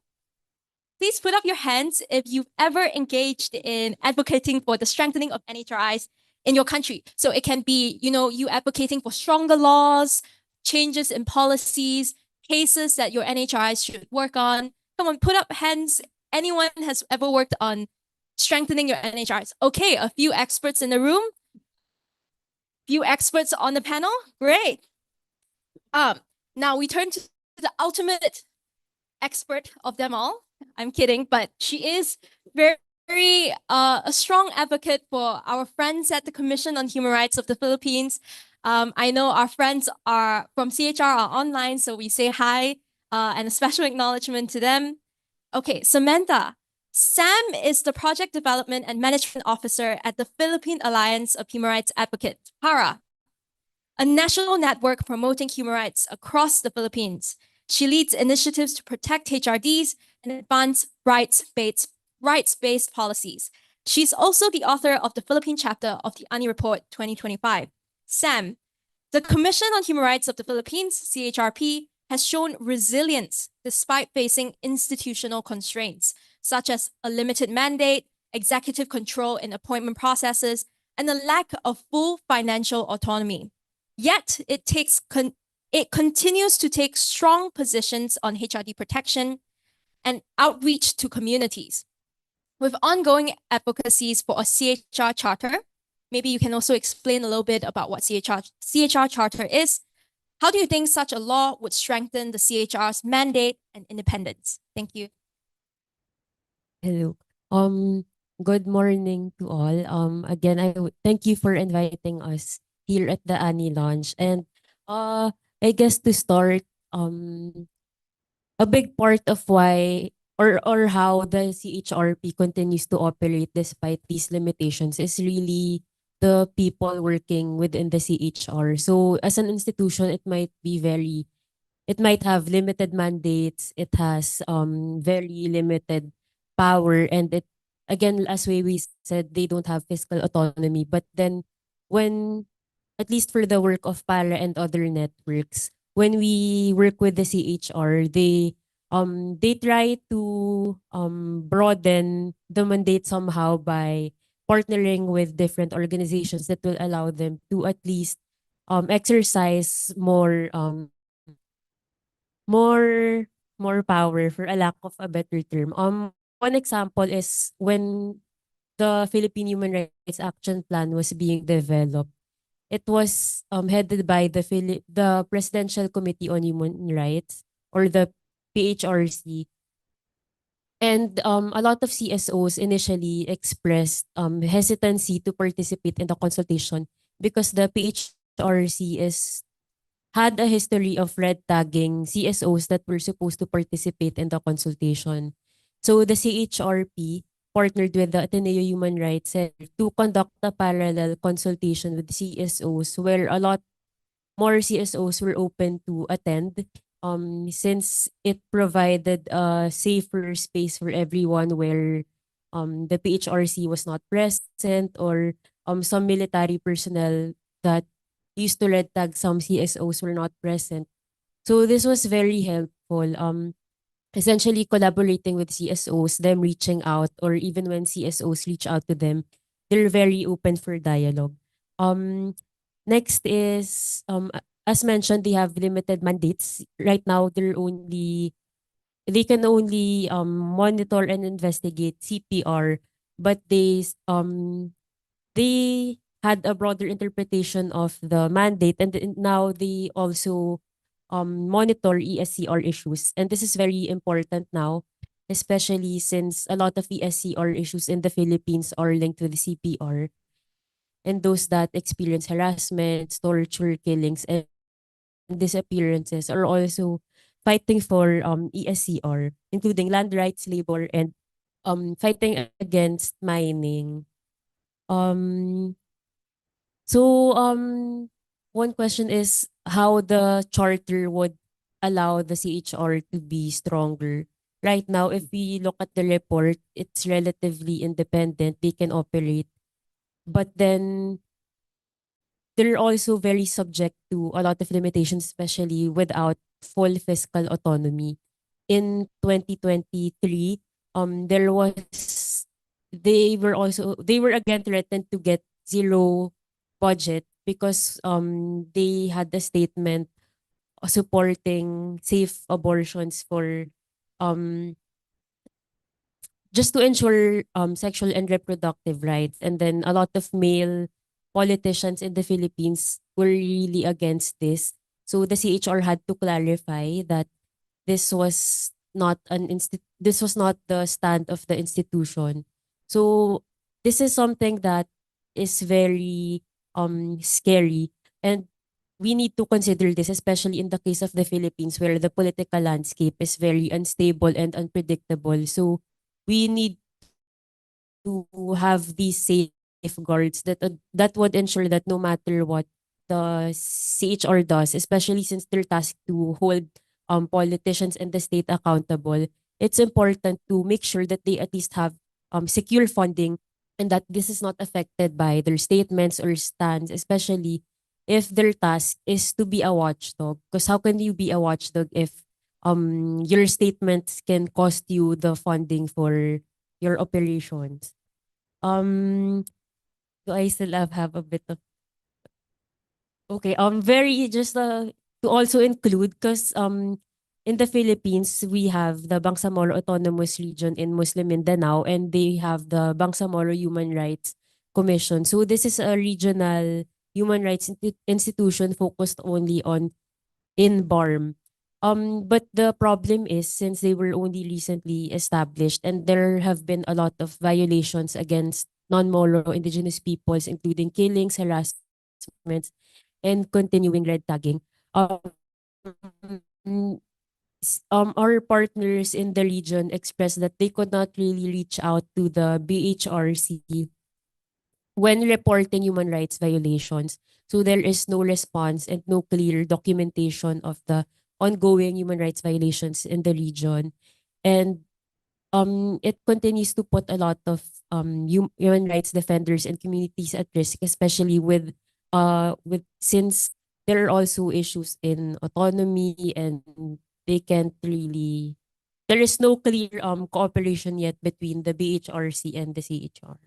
Please put up your hands if you've ever engaged in advocating for the strengthening of NHRIs in your country. So it can be, you advocating for stronger laws, changes in policies, cases that your NHRIs should work on. Come on, put up hands. Anyone has ever worked on strengthening your NHRIs? Okay, a few experts in the room. Few experts on the panel. Great. Now we turn to the ultimate expert of them all. I'm kidding, but she is very a strong advocate for our friends at the Commission on Human Rights of the Philippines. I know our friends are from CHR are online, so we say hi and a special acknowledgement to them. Okay, Samantha. Sam is the Project Development and Management Officer at the Philippine Alliance of Human Rights Advocates, PARA, a national network promoting human rights across the Philippines. She leads initiatives to protect HRDs and advance rights-based policies. She's also the author of the Philippine chapter of the ANNI Report 2025. Sam, the Commission on Human Rights of the Philippines, CHRP, has shown resilience despite facing institutional constraints, such as a limited mandate, executive control in appointment processes, and a lack of full financial autonomy. Yet, it continues to take strong positions on HRD protection and outreach to communities. With ongoing advocacies for a CHR charter, maybe you can also explain a little bit about what CHR charter is. How do you think such a law would strengthen the CHR's mandate and independence? Thank you. Hello. Good morning to all. Again, thank you for inviting us here at the ANNI launch. And I guess to start, a big part of why or how the CHRP continues to operate despite these limitations is really the people working within the CHR. So as an institution, it might have limited mandates, it has very limited power, and it, again, as we said, they don't have fiscal autonomy. But then when, at least for the work of PARA and other networks, when we work with the CHR, they try to broaden the mandate somehow by partnering with different organizations that will allow them to at least exercise more power, for a lack of a better term. One example is when the Philippine Human Rights Action Plan was being developed. It was headed by the Presidential Committee on Human Rights, or the PHRC. And a lot of CSOs initially expressed hesitancy to participate in the consultation because the PHRC had a history of red tagging CSOs that were supposed to participate in the consultation. So the CHRP partnered with the Ateneo Human Rights Center to conduct a parallel consultation with CSOs, where a lot more CSOs were open to attend. since it provided a safer space for everyone where the PHRC was not present, or some military personnel that used to red tag some CSOs were not present. So this was very helpful. Essentially collaborating with CSOs, them reaching out, or even when CSOs reach out to them, they're very open for dialogue. Next is, as mentioned, they have limited mandates. Right now, they can only monitor and investigate CPR, but they had a broader interpretation of the mandate, and now they also monitor ESCR issues. And this is very important now, especially since a lot of ESCR issues in the Philippines are linked with the CPR, and those that experience harassment, torture, killings, and disappearances are also fighting for ESCR, including land rights, labor, and fighting against mining. Um, so one question is how the charter would allow the CHR to be stronger. Right now, if we look at the report, it's relatively independent. They can operate. But then they're also very subject to a lot of limitations, especially without full fiscal autonomy. In 2023, there was they were again threatened to get zero budget because they had a statement supporting safe abortions for um just to ensure sexual and reproductive rights. And then a lot of male politicians in the Philippines were really against this. So the CHR had to clarify that this was not this was not the stand of the institution. So this is something that is very scary, and we need to consider this, especially in the case of the Philippines, where the political landscape is very unstable and unpredictable. So we need to have these safeguards that would ensure that no matter what the CHR does, especially since they're tasked to hold politicians and the state accountable, it's important to make sure that they at least have secure funding, and that this is not affected by their statements or stands, especially if their task is to be a watchdog. Because how can you be a watchdog if your statements can cost you the funding for your operations? Do I still have a bit of okay, very just to also include, because in the Philippines we have the Bangsamoro Autonomous Region in Muslim Mindanao, and they have the Bangsamoro Human Rights Commission. So this is a regional human rights institution focused only on in BARM. But the problem is, since they were only recently established, and there have been a lot of violations against non-Moro indigenous peoples, including killings, harassments, and continuing red tagging. Our partners in the region expressed that they could not really reach out to the BHRC when reporting human rights violations. So there is no response and no clear documentation of the ongoing human rights violations in the region. And it continues to put a lot of human rights defenders and communities at risk, especially with since there are also issues in autonomy, and they can't really there is no clear cooperation yet between the BHRC and the CHR.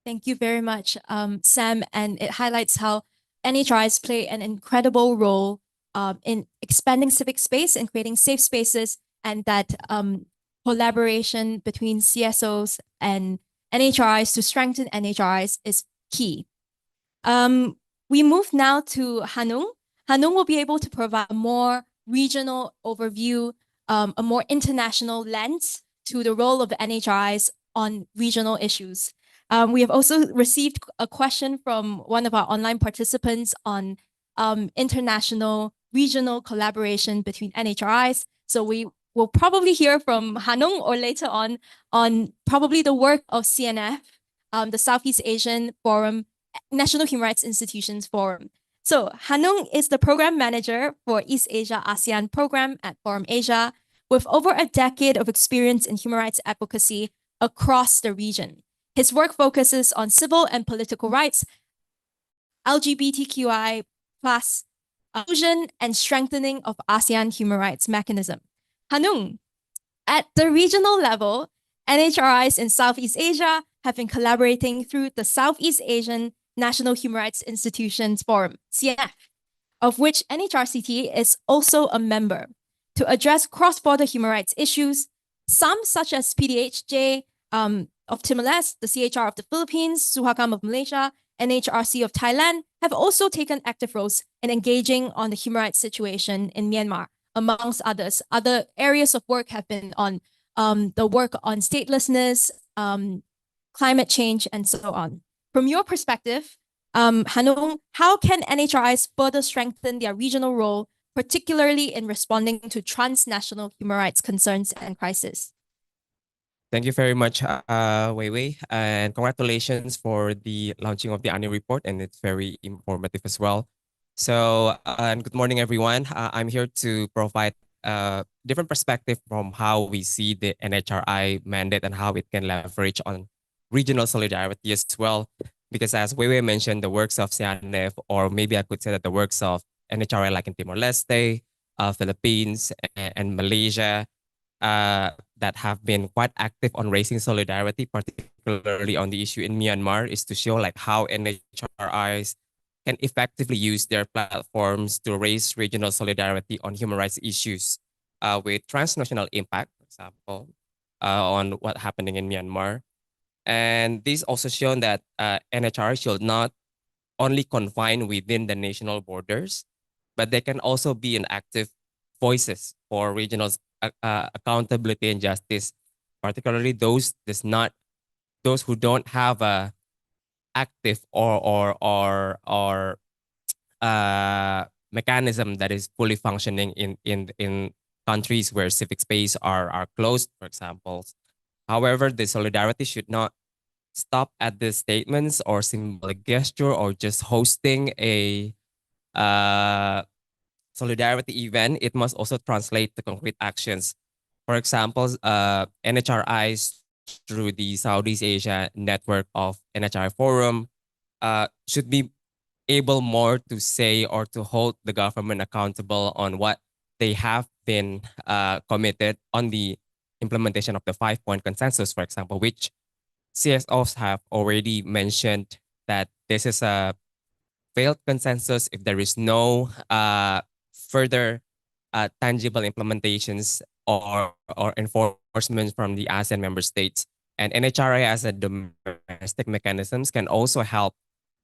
Thank you very much, Sam. And it highlights how NHRIs play an incredible role in expanding civic space and creating safe spaces, and that collaboration between CSOs and NHRIs to strengthen NHRIs is key. We move now to Hanung. Hanung will be able to provide a more regional overview, a more international lens to the role of the NHRIs on regional issues. We have also received a question from one of our online participants on international regional collaboration between NHRIs. So we will probably hear from Hanung or later on probably the work of CNF, the Southeast Asian Forum, National Human Rights Institutions Forum. So Hanung is the program manager for East Asia ASEAN program at Forum Asia, with over a decade of experience in human rights advocacy across the region. His work focuses on civil and political rights, LGBTQI plus inclusion, and strengthening of ASEAN human rights mechanism. Hanung, at the regional level, NHRIs in Southeast Asia have been collaborating through the Southeast Asian National Human Rights Institutions Forum, CNF, of which NHRCT is also a member, to address cross-border human rights issues, some such as PDHJ of Timor-Leste, the CHR of the Philippines, Suhakam of Malaysia, NHRC of Thailand, have also taken active roles in engaging on the human rights situation in Myanmar, amongst others. Other areas of work have been on the work on statelessness, climate change, and so on. From your perspective, Hanung, how can NHRIs further strengthen their regional role, particularly in responding to transnational human rights concerns and crises? Thank you very much, Wei Wei, and congratulations for the launching of the ANNI Report, and it's very informative as well. So, and good morning, everyone. I'm here to provide a different perspective from how we see the NHRI mandate and how it can leverage on regional solidarity as well. Because as Wei Wei mentioned, the works of CNF, or maybe I could say that the works of NHRI like in Timor-Leste, Philippines, and Malaysia, that have been quite active on raising solidarity, particularly on the issue in Myanmar, is to show like how NHRIs can effectively use their platforms to raise regional solidarity on human rights issues with transnational impact, for example, on what's happening in Myanmar. And this also shown that NHRI should not only confine within the national borders, but they can also be an active voices for regional accountability and justice, particularly those who don't have a active or mechanism that is fully functioning in countries where civic space are closed, for example. However, the solidarity should not stop at the statements or symbolic gesture or just hosting a solidarity event. It must also translate to concrete actions. For example, NHRIs through the Southeast Asia network of NHRI Forum should be able more to say or to hold the government accountable on what they have been committed on the implementation of the 5-point consensus, for example, which CSOs have already mentioned that this is a failed consensus if there is no further tangible implementations or enforcement from the ASEAN member states. And NHRI as a domestic mechanisms can also help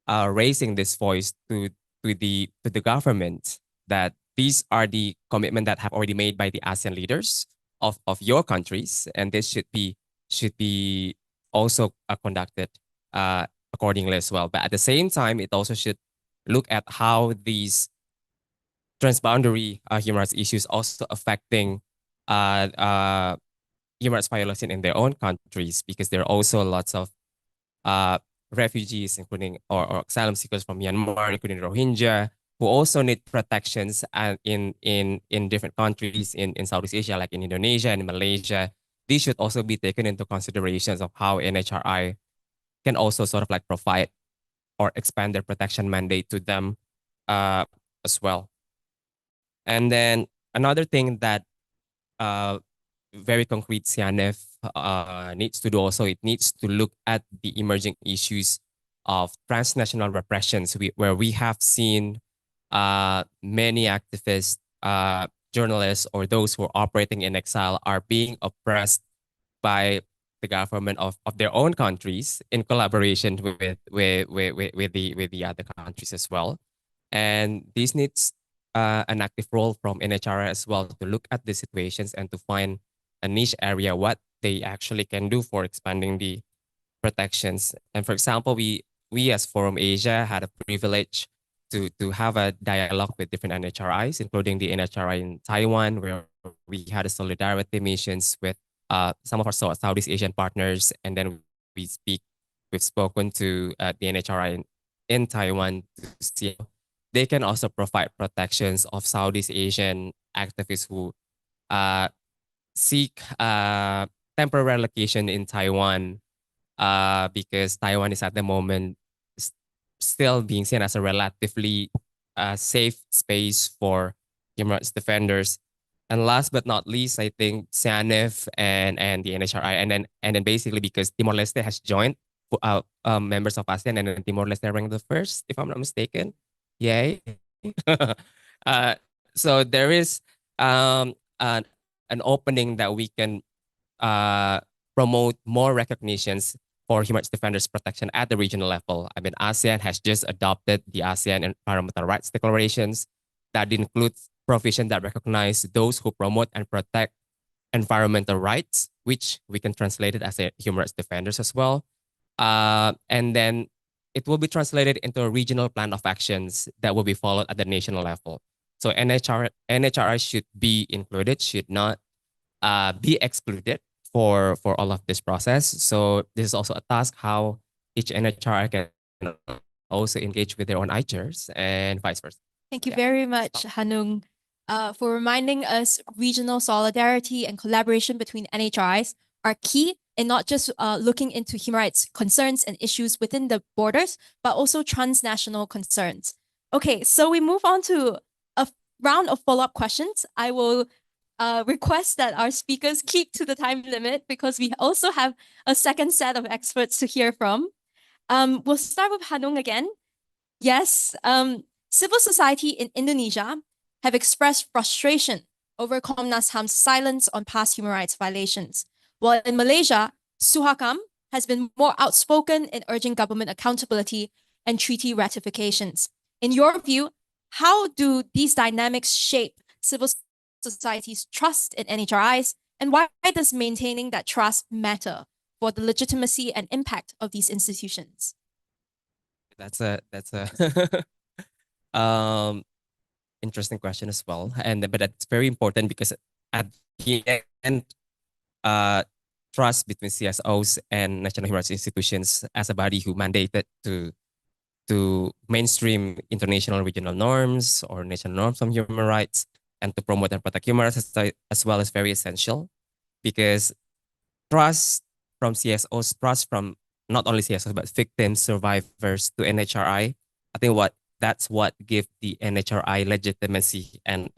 raising this voice to the government that these are the commitment that have already made by the ASEAN leaders of your countries, and this should be also conducted accordingly as well. But at the same time, it also should look at how these transboundary human rights issues also affecting human rights violation in their own countries, because there are also lots of refugees, including or asylum seekers from Myanmar, including Rohingya, who also need protections in different countries in Southeast Asia, like in Indonesia and Malaysia. These should also be taken into considerations of how NHRI can also sort of like provide or expand their protection mandate to them as well. And then another thing that very concrete CNF needs to do also, it needs to look at the emerging issues of transnational repressions, where we have seen many activists, journalists, or those who are operating in exile are being oppressed by the government of their own countries in collaboration with the other countries as well. And this needs an active role from NHRI as well to look at the situations and to find a niche area what they actually can do for expanding the protections. And for example, we as Forum Asia had a privilege to have a dialogue with different NHRIs, including the NHRI in Taiwan, where we had a solidarity missions with some of our Southeast Asian partners, and then we've spoken to the NHRI in Taiwan to see they can also provide protections of Southeast Asian activists who seek temporary location in Taiwan because Taiwan is at the moment still being seen as a relatively safe space for human rights defenders. And last but not least, I think SANEF and the NHRI, and then basically because Timor Leste has joined members of ASEAN, and then Timor Leste ranked the first, if I'm not mistaken. Yay! uh, so there is an opening that we can promote more recognitions for human rights defenders protection at the regional level. I mean, ASEAN has just adopted the ASEAN Environmental Rights Declarations that includes provision that recognize those who promote and protect environmental rights, which we can translate it as a human rights defenders as well. And then it will be translated into a regional plan of actions that will be followed at the national level. So NHRI should be included, should not be excluded for all of this process. So this is also a task how each NHRI can also engage with their own ICHRs and vice versa. Thank you Yeah. very much, Hanung, for reminding us regional solidarity and collaboration between NHRIs are key in not just looking into human rights concerns and issues within the borders, but also transnational concerns. Okay, so we move on to a round of follow-up questions. I will request that our speakers keep to the time limit because we also have a second set of experts to hear from. We'll start with Hanung again. Yes, civil society in Indonesia have expressed frustration over Komnas HAM's silence on past human rights violations, while in Malaysia, Suhakam has been more outspoken in urging government accountability and treaty ratifications. In your view, how do these dynamics shape civil society's trust in NHRIs, and why does maintaining that trust matter for the legitimacy and impact of these institutions? That's a interesting question as well, but that's very important because at the end, trust between CSOs and national human rights institutions as a body who mandated to mainstream international and regional norms or national norms on human rights and to promote and protect human rights as well is very essential, because trust from CSOs, trust from not only CSOs but victims, survivors to NHRI, I think that's what gives the NHRI legitimacy and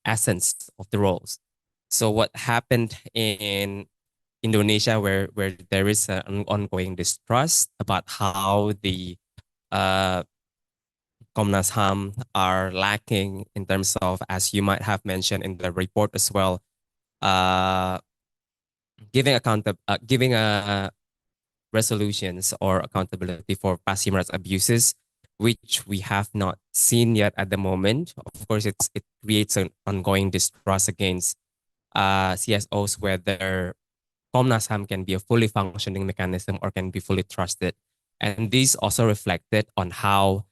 essence of the roles. So what happened in Indonesia, where there is an ongoing distrust about how the Komnas HAM are lacking in terms of, as you might have mentioned in the report as well, giving resolutions or accountability for past human rights abuses, which we have not seen yet at the moment. Of course, it creates an ongoing distrust against CSOs, whether Komnas HAM can be a fully functioning mechanism or can be fully trusted. And this also reflected on how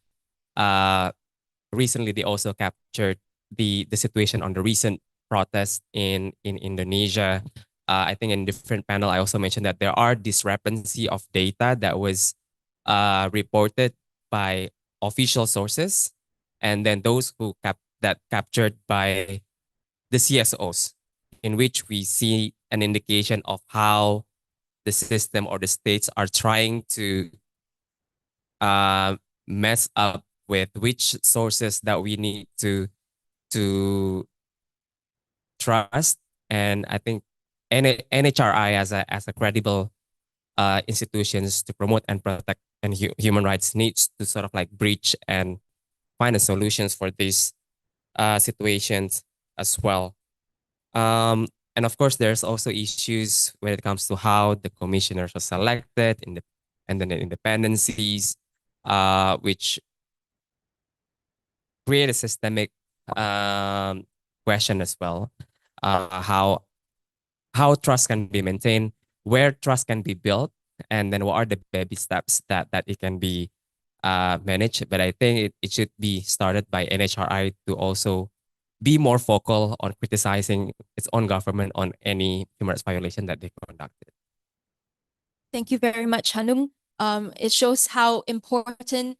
recently they also captured the situation on the recent protest in Indonesia. I think in different panel, I also mentioned that there are discrepancy of data that was reported by official sources, and then those who captured by the CSOs, in which we see an indication of how the system or the states are trying to mess up with which sources that we need to trust. And I think NHRI as a credible institutions to promote and protect and human rights needs to sort of like breach and find a solutions for these situations as well. And of course, there's also issues when it comes to how the commissioners are selected and then the independencies, which create a systemic question as well. How trust can be maintained, where trust can be built, and then what are the baby steps that it can be managed. But I think it should be started by NHRI to also be more focal on criticizing its own government on any human rights violation that they conducted. Thank you very much, Hanung. It shows how important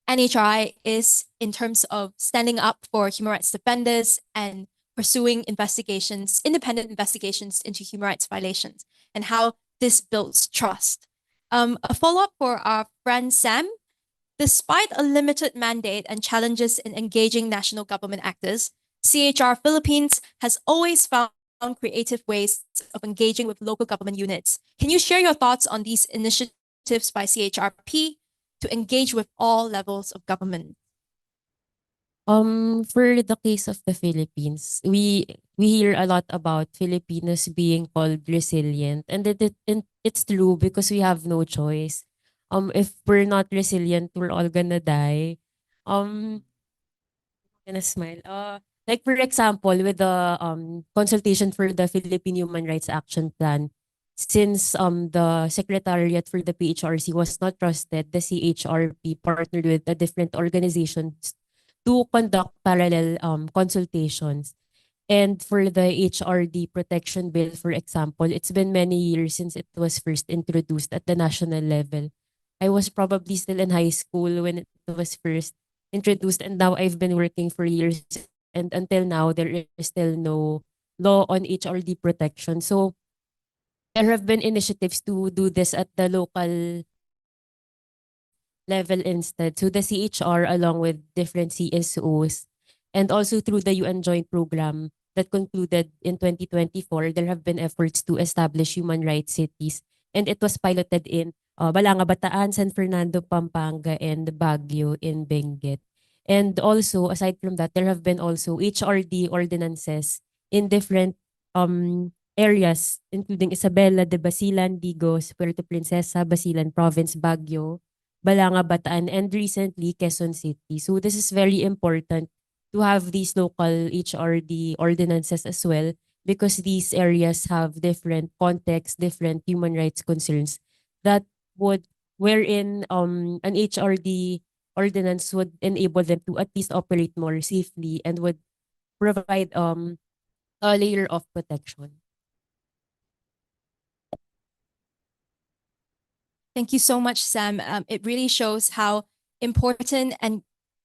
NHRI is in terms of standing up for human rights defenders and pursuing investigations, independent investigations into human rights violations, and how this builds trust. A follow-up for our friend Sam. Despite a limited mandate and challenges in engaging national government actors, CHR Philippines has always found creative ways of engaging with local government units. Can you share your thoughts on these initiatives by CHRP to engage with all levels of government? For the case of the Philippines, we hear a lot about Filipinos being called resilient, and it's true because we have no choice. If we're not resilient, we're all gonna die. Gonna smile. Like for example, with the consultation for the Philippine Human Rights Action Plan, since the Secretariat for the PHRC was not trusted, the CHRP partnered with the different organizations to conduct parallel consultations. And for the HRD protection bill, for example, it's been many years since it was first introduced at the national level. I was probably still in high school when it was first introduced, and now I've been working for years. And until now, there is still no law on HRD protection. So there have been initiatives to do this at the local level instead. So the CHR, along with different CSOs, and also through the UN Joint Program that concluded in 2024, there have been efforts to establish human rights cities. And it was piloted in Balanga, Bataan, San Fernando, Pampanga, and Baguio in Benguet. And also, aside from that, there have been also HRD ordinances in different areas, including Isabela de Basilan, Digos, Puerto Princesa, Basilan Province, Baguio, Balanga, Bataan, and recently Quezon City. So this is very important to have these local HRD ordinances as well, because these areas have different contexts, different human rights concerns that would, wherein an HRD ordinance would enable them to at least operate more safely and would provide a layer of protection. Thank you so much, Sam. It really shows how important and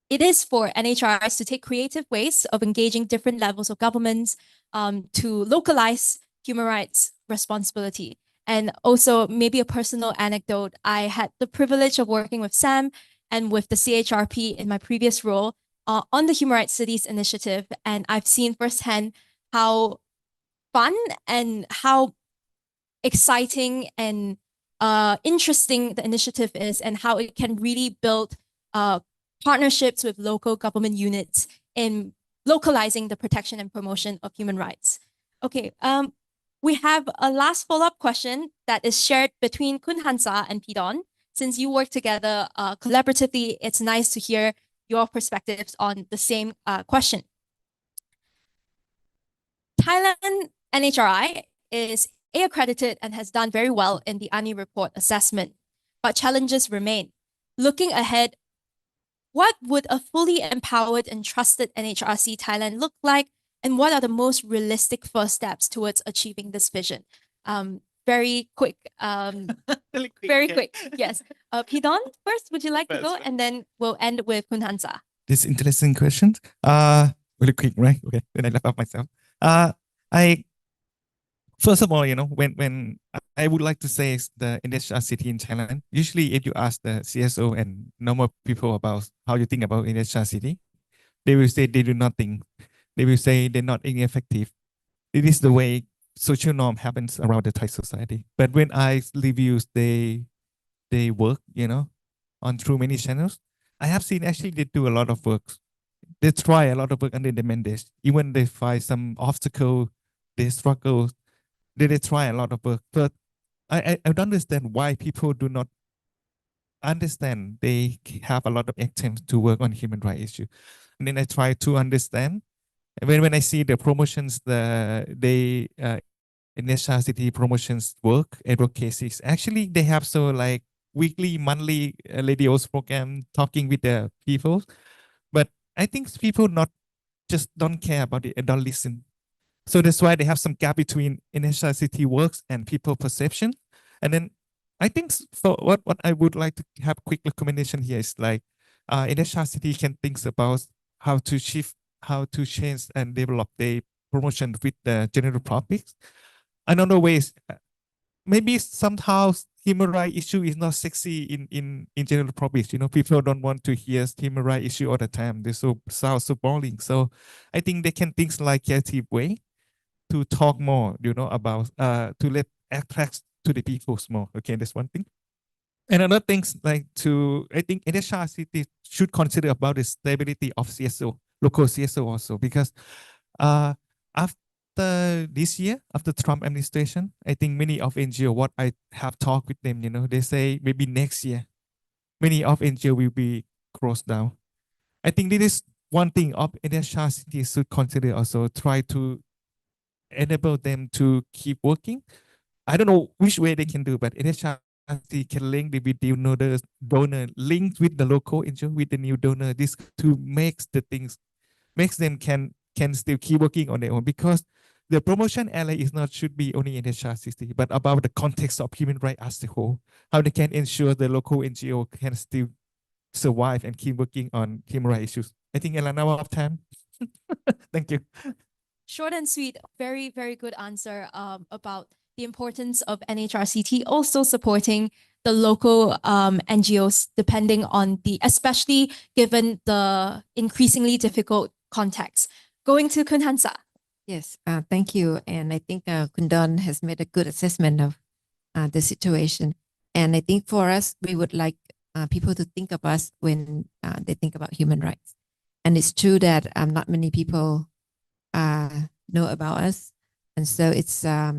it is for NHRIs to take creative ways of engaging different levels of governments to localize human rights responsibility. And also maybe a personal anecdote. I had the privilege of working with Sam and with the CHRP in my previous role on the Human Rights Cities initiative. And I've seen firsthand how fun and how exciting and interesting the initiative is, and how it can really build partnerships with local government units in localizing the protection and promotion of human rights. Okay, we have a last follow-up question that is shared between Kun Hansa and Pidon. Since you work together collaboratively, it's nice to hear your perspectives on the same question. Thailand NHRI is A accredited and has done very well in the ANNI Report assessment, but challenges remain. Looking ahead, what would a fully empowered and trusted NHRC Thailand look like, and what are the most realistic first steps towards achieving this vision? Very quick. Very quick. Yes. Pidon, first, would you like to go? And then we'll end with Kun Hansa. This interesting question. Really quick, right? Okay, then I left off myself. First of all, when I would like to say is the NHRCT in Thailand, usually if you ask the CSO and normal people about how you think about NHRCT, they will say they do nothing. They will say they're not ineffective. It is the way social norm happens around the Thai society. But when I reviews they work, on through many channels, I have seen actually they do a lot of work. They try a lot of work under the mandate. Even they find some obstacle, they struggle, they try a lot of work. But I don't understand why people do not understand they have a lot of attempts to work on human rights issue. And then I try to understand. When I see the promotions, initial city promotions work, advocacies, actually they have so like weekly, monthly radios program talking with the people. But I think people not just don't care about it and don't listen. So that's why they have some gap between initial city works and people perception. And then I think for what I would like to have quick recommendation here is like NHRCT can think about how to shift, how to change and develop the promotion with the general public. Another ways, maybe somehow human rights issue is not sexy in general public. You know, people don't want to hear human rights issue all the time. They sound so boring. So I think they can think like creative way to talk more, you know, about to let attract to the people more. Okay, that's one thing. And another things like I think NHRCT should consider about the stability of CSO, local CSO also, because after this year, after Trump administration, I think many of NGO, what I have talked with them, you know, they say maybe next year, many of NGO will be closed down. I think this is one thing of NHRCT should consider also, try to enable them to keep working. I don't know which way they can do, but NHRC can link the with the donor linked with the local NGO with the new donor. This to makes the things makes them can still keep working on their own, because the promotion ally is not should be only NHRC, but about the context of human rights as a whole. How they can ensure the local NGO can still survive and keep working on human rights issues. I think Elena, out of time. Thank you. Short and sweet, very, very good answer about the importance of NHRCT also supporting the local NGOs, depending on especially given the increasingly difficult context. Going to Kun Hansa. Yes, thank you. And I think Kundon has made a good assessment of the situation. And I think for us, we would like people to think of us when they think about human rights. And it's true that not many people know about us. And so it's a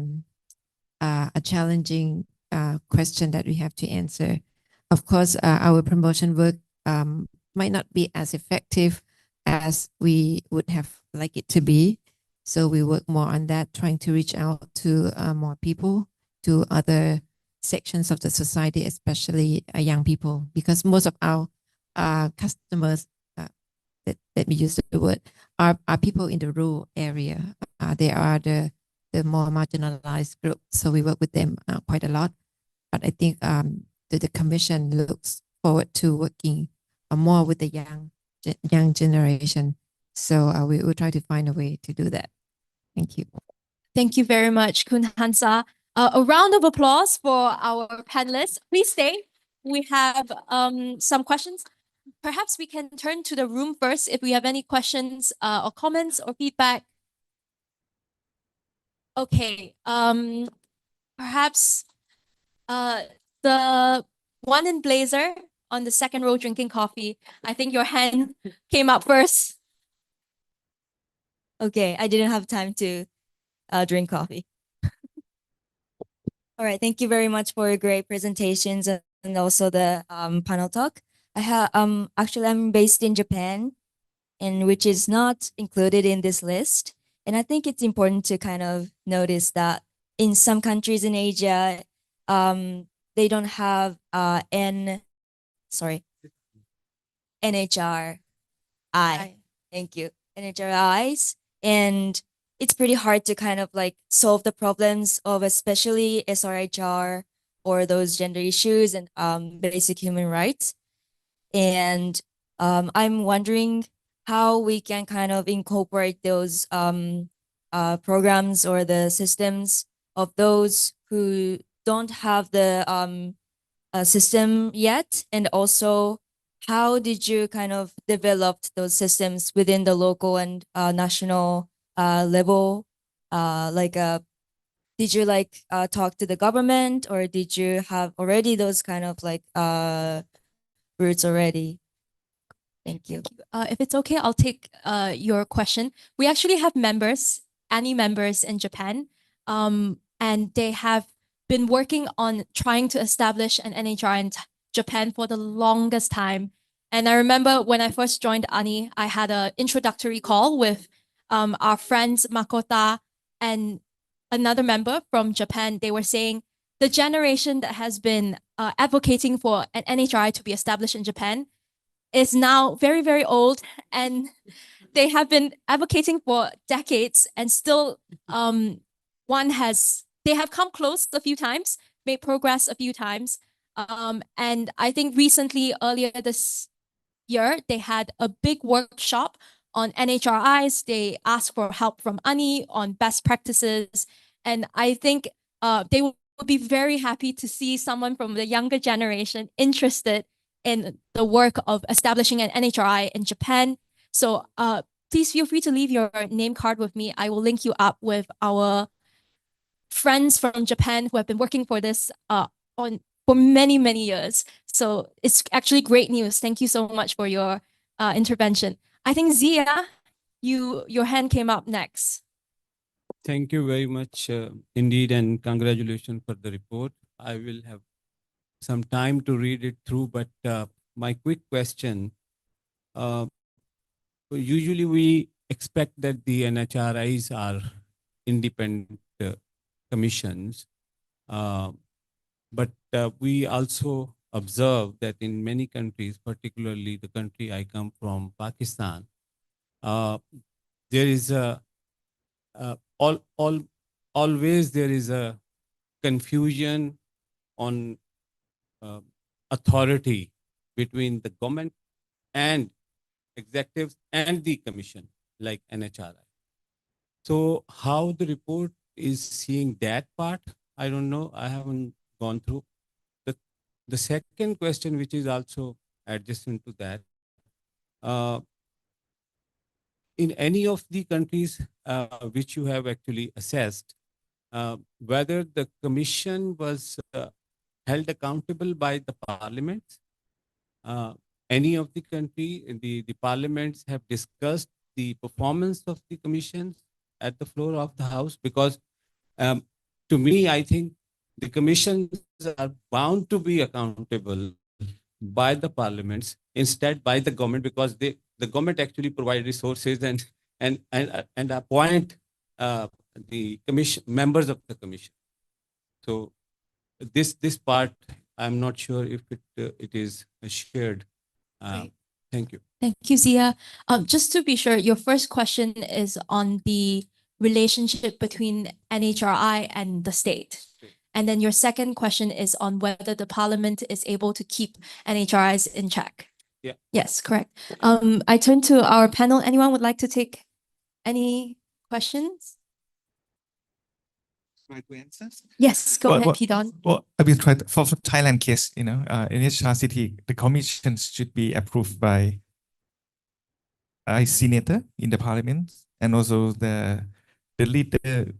challenging question that we have to answer. Of course, our promotion work might not be as effective as we would have liked it to be. So we work more on that, trying to reach out to more people, to other sections of the society, especially young people, because most of our customers, let me use the word, are people in the rural area. They are the more marginalized group. So we work with them quite a lot. But I think the commission looks forward to working more with the young generation. So we will try to find a way to do that. Thank you. Thank you very much, Kun Hansa. A round of applause for our panelists. Please stay. We have some questions. Perhaps we can turn to the room first if we have any questions or comments or feedback. Okay. Perhaps the one in blazer on the second row drinking coffee. I think your hand came up first. Okay, I didn't have time to drink coffee. All right, thank you very much for your great presentations and also the panel talk. Actually I'm based in Japan, and which is not included in this list. And I think it's important to kind of notice that in some countries in Asia, they don't have NHRI. Thank you. NHRIs. And it's pretty hard to kind of like solve the problems of especially SRHR or those gender issues and basic human rights. And I'm wondering how we can kind of incorporate those programs or the systems of those who don't have the system yet, and also how did you kind of develop those systems within the local and national level? Did you talk to the government, or did you have already those kind of roots already? Thank you. If it's okay, I'll take your question. We actually have members, ANNI members in Japan, and they have been working on trying to establish an NHR in Japan for the longest time. And I remember when I first joined ANNI, I had an introductory call with our friends Makota and another member from Japan. They were saying the generation that has been advocating for an NHRI to be established in Japan is now very, very old, and they have been advocating for decades, and still they have come close a few times, made progress a few times. And I think recently, earlier this year, they had a big workshop on NHRIs. They asked for help from ANNI on best practices. And I think they will be very happy to see someone from the younger generation interested in the work of establishing an NHRI in Japan. So please feel free to leave your name card with me. I will link you up with our friends from Japan who have been working for this for many, many years. So it's actually great news. Thank you so much for your intervention. I think Zia, your hand came up next. Thank you very much indeed, and congratulations for the report. I will have some time to read it through, but my quick question, usually we expect that the NHRIs are independent commissions, but we also observe that in many countries, particularly the country I come from, Pakistan, there is a always there is a confusion on authority between the government and executives and the commission, like NHRI. So how the report is seeing that part, I don't know. I haven't gone through. The second question, which is also adjacent to that, in any of the countries which you have actually assessed, whether the commission was held accountable by the parliaments, any of the country, the parliaments have discussed the performance of the commissions at the floor of the house, because to me, I think the commissions are bound to be accountable by the parliaments instead by the government, because the government actually provide resources and appoint the commission members of the commission. So this part, I'm not sure if it is shared. Thank you. Thank you, Zia. Just to be sure, your first question is on the relationship between NHRI and the state. And then your second question is on whether the parliament is able to keep NHRIs in check. Yeah. Yes, correct. I turn to our panel. Anyone would like to take any questions? Try to answer. Yes, go ahead, Pidon. Well, I will try for Thailand case, NHRCT, the commission should be approved by a senator in the parliament, and also the leader,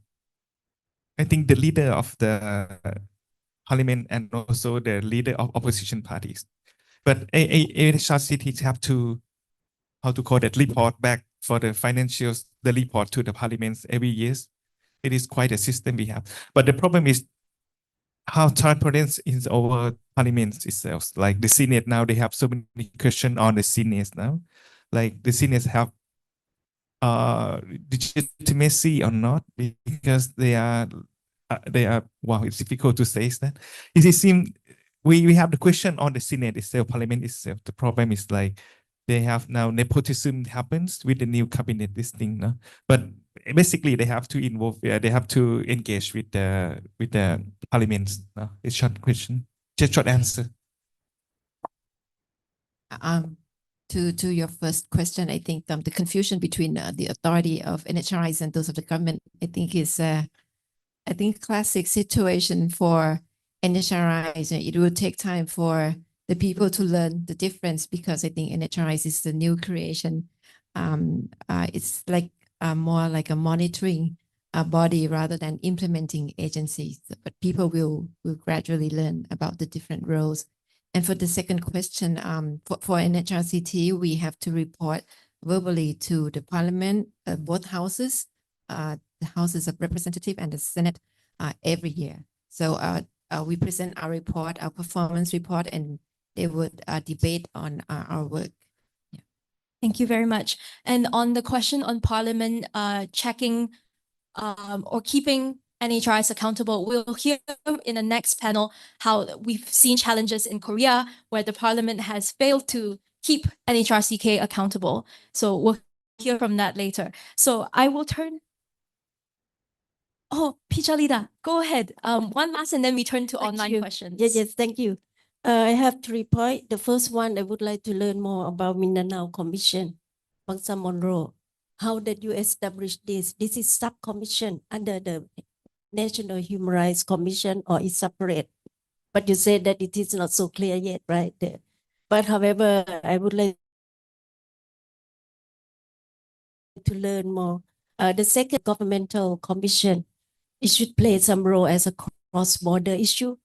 I think the leader of the parliament, and also the leader of opposition parties. But NHRCT have to, how to call that, report back for the financials, the report to the parliaments every year. It is quite a system we have. But the problem is how transparent is our parliament itself. Like the Senate now, they have so many questions on the Senate now. Like the Senate have legitimacy or not, because they are wow, it's difficult to say that. It seems we have the question on the Senate itself, parliament itself. The problem is like they have now nepotism happens with the new cabinet, this thing, no? But basically they have to involve, they have to engage with the parliaments. No? It's short question, just short answer. To your first question, I think the confusion between the authority of NHRIs and those of the government, I think is classic situation for NHRIs. It will take time for the people to learn the difference, because I think NHRIs is the new creation. It's like more like a monitoring body rather than implementing agencies, but people will gradually learn about the different roles. And for the second question, for NHRCT, we have to report verbally to the parliament, both houses, the houses of representative and the Senate every year. So we present our report, our performance report, and they would debate on our work. Yeah. Thank you very much. And on the question on parliament checking or keeping NHRIs accountable, we'll hear in the next panel how we've seen challenges in Korea where the parliament has failed to keep NHRCK accountable. So we'll hear from that later. So I will turn. Oh, Pichalida, go ahead. One last, and then we turn to online questions. Yes, thank you. I have 3 points. The first one, I would like to learn more about Mindanao Commission, Bangsamoro. How did you establish this? This is sub-commission under the National Human Rights Commission, or is separate? But you said that it is not so clear yet, right? But however, I would like to learn more. The second governmental commission, it should play some role as a cross-border issue,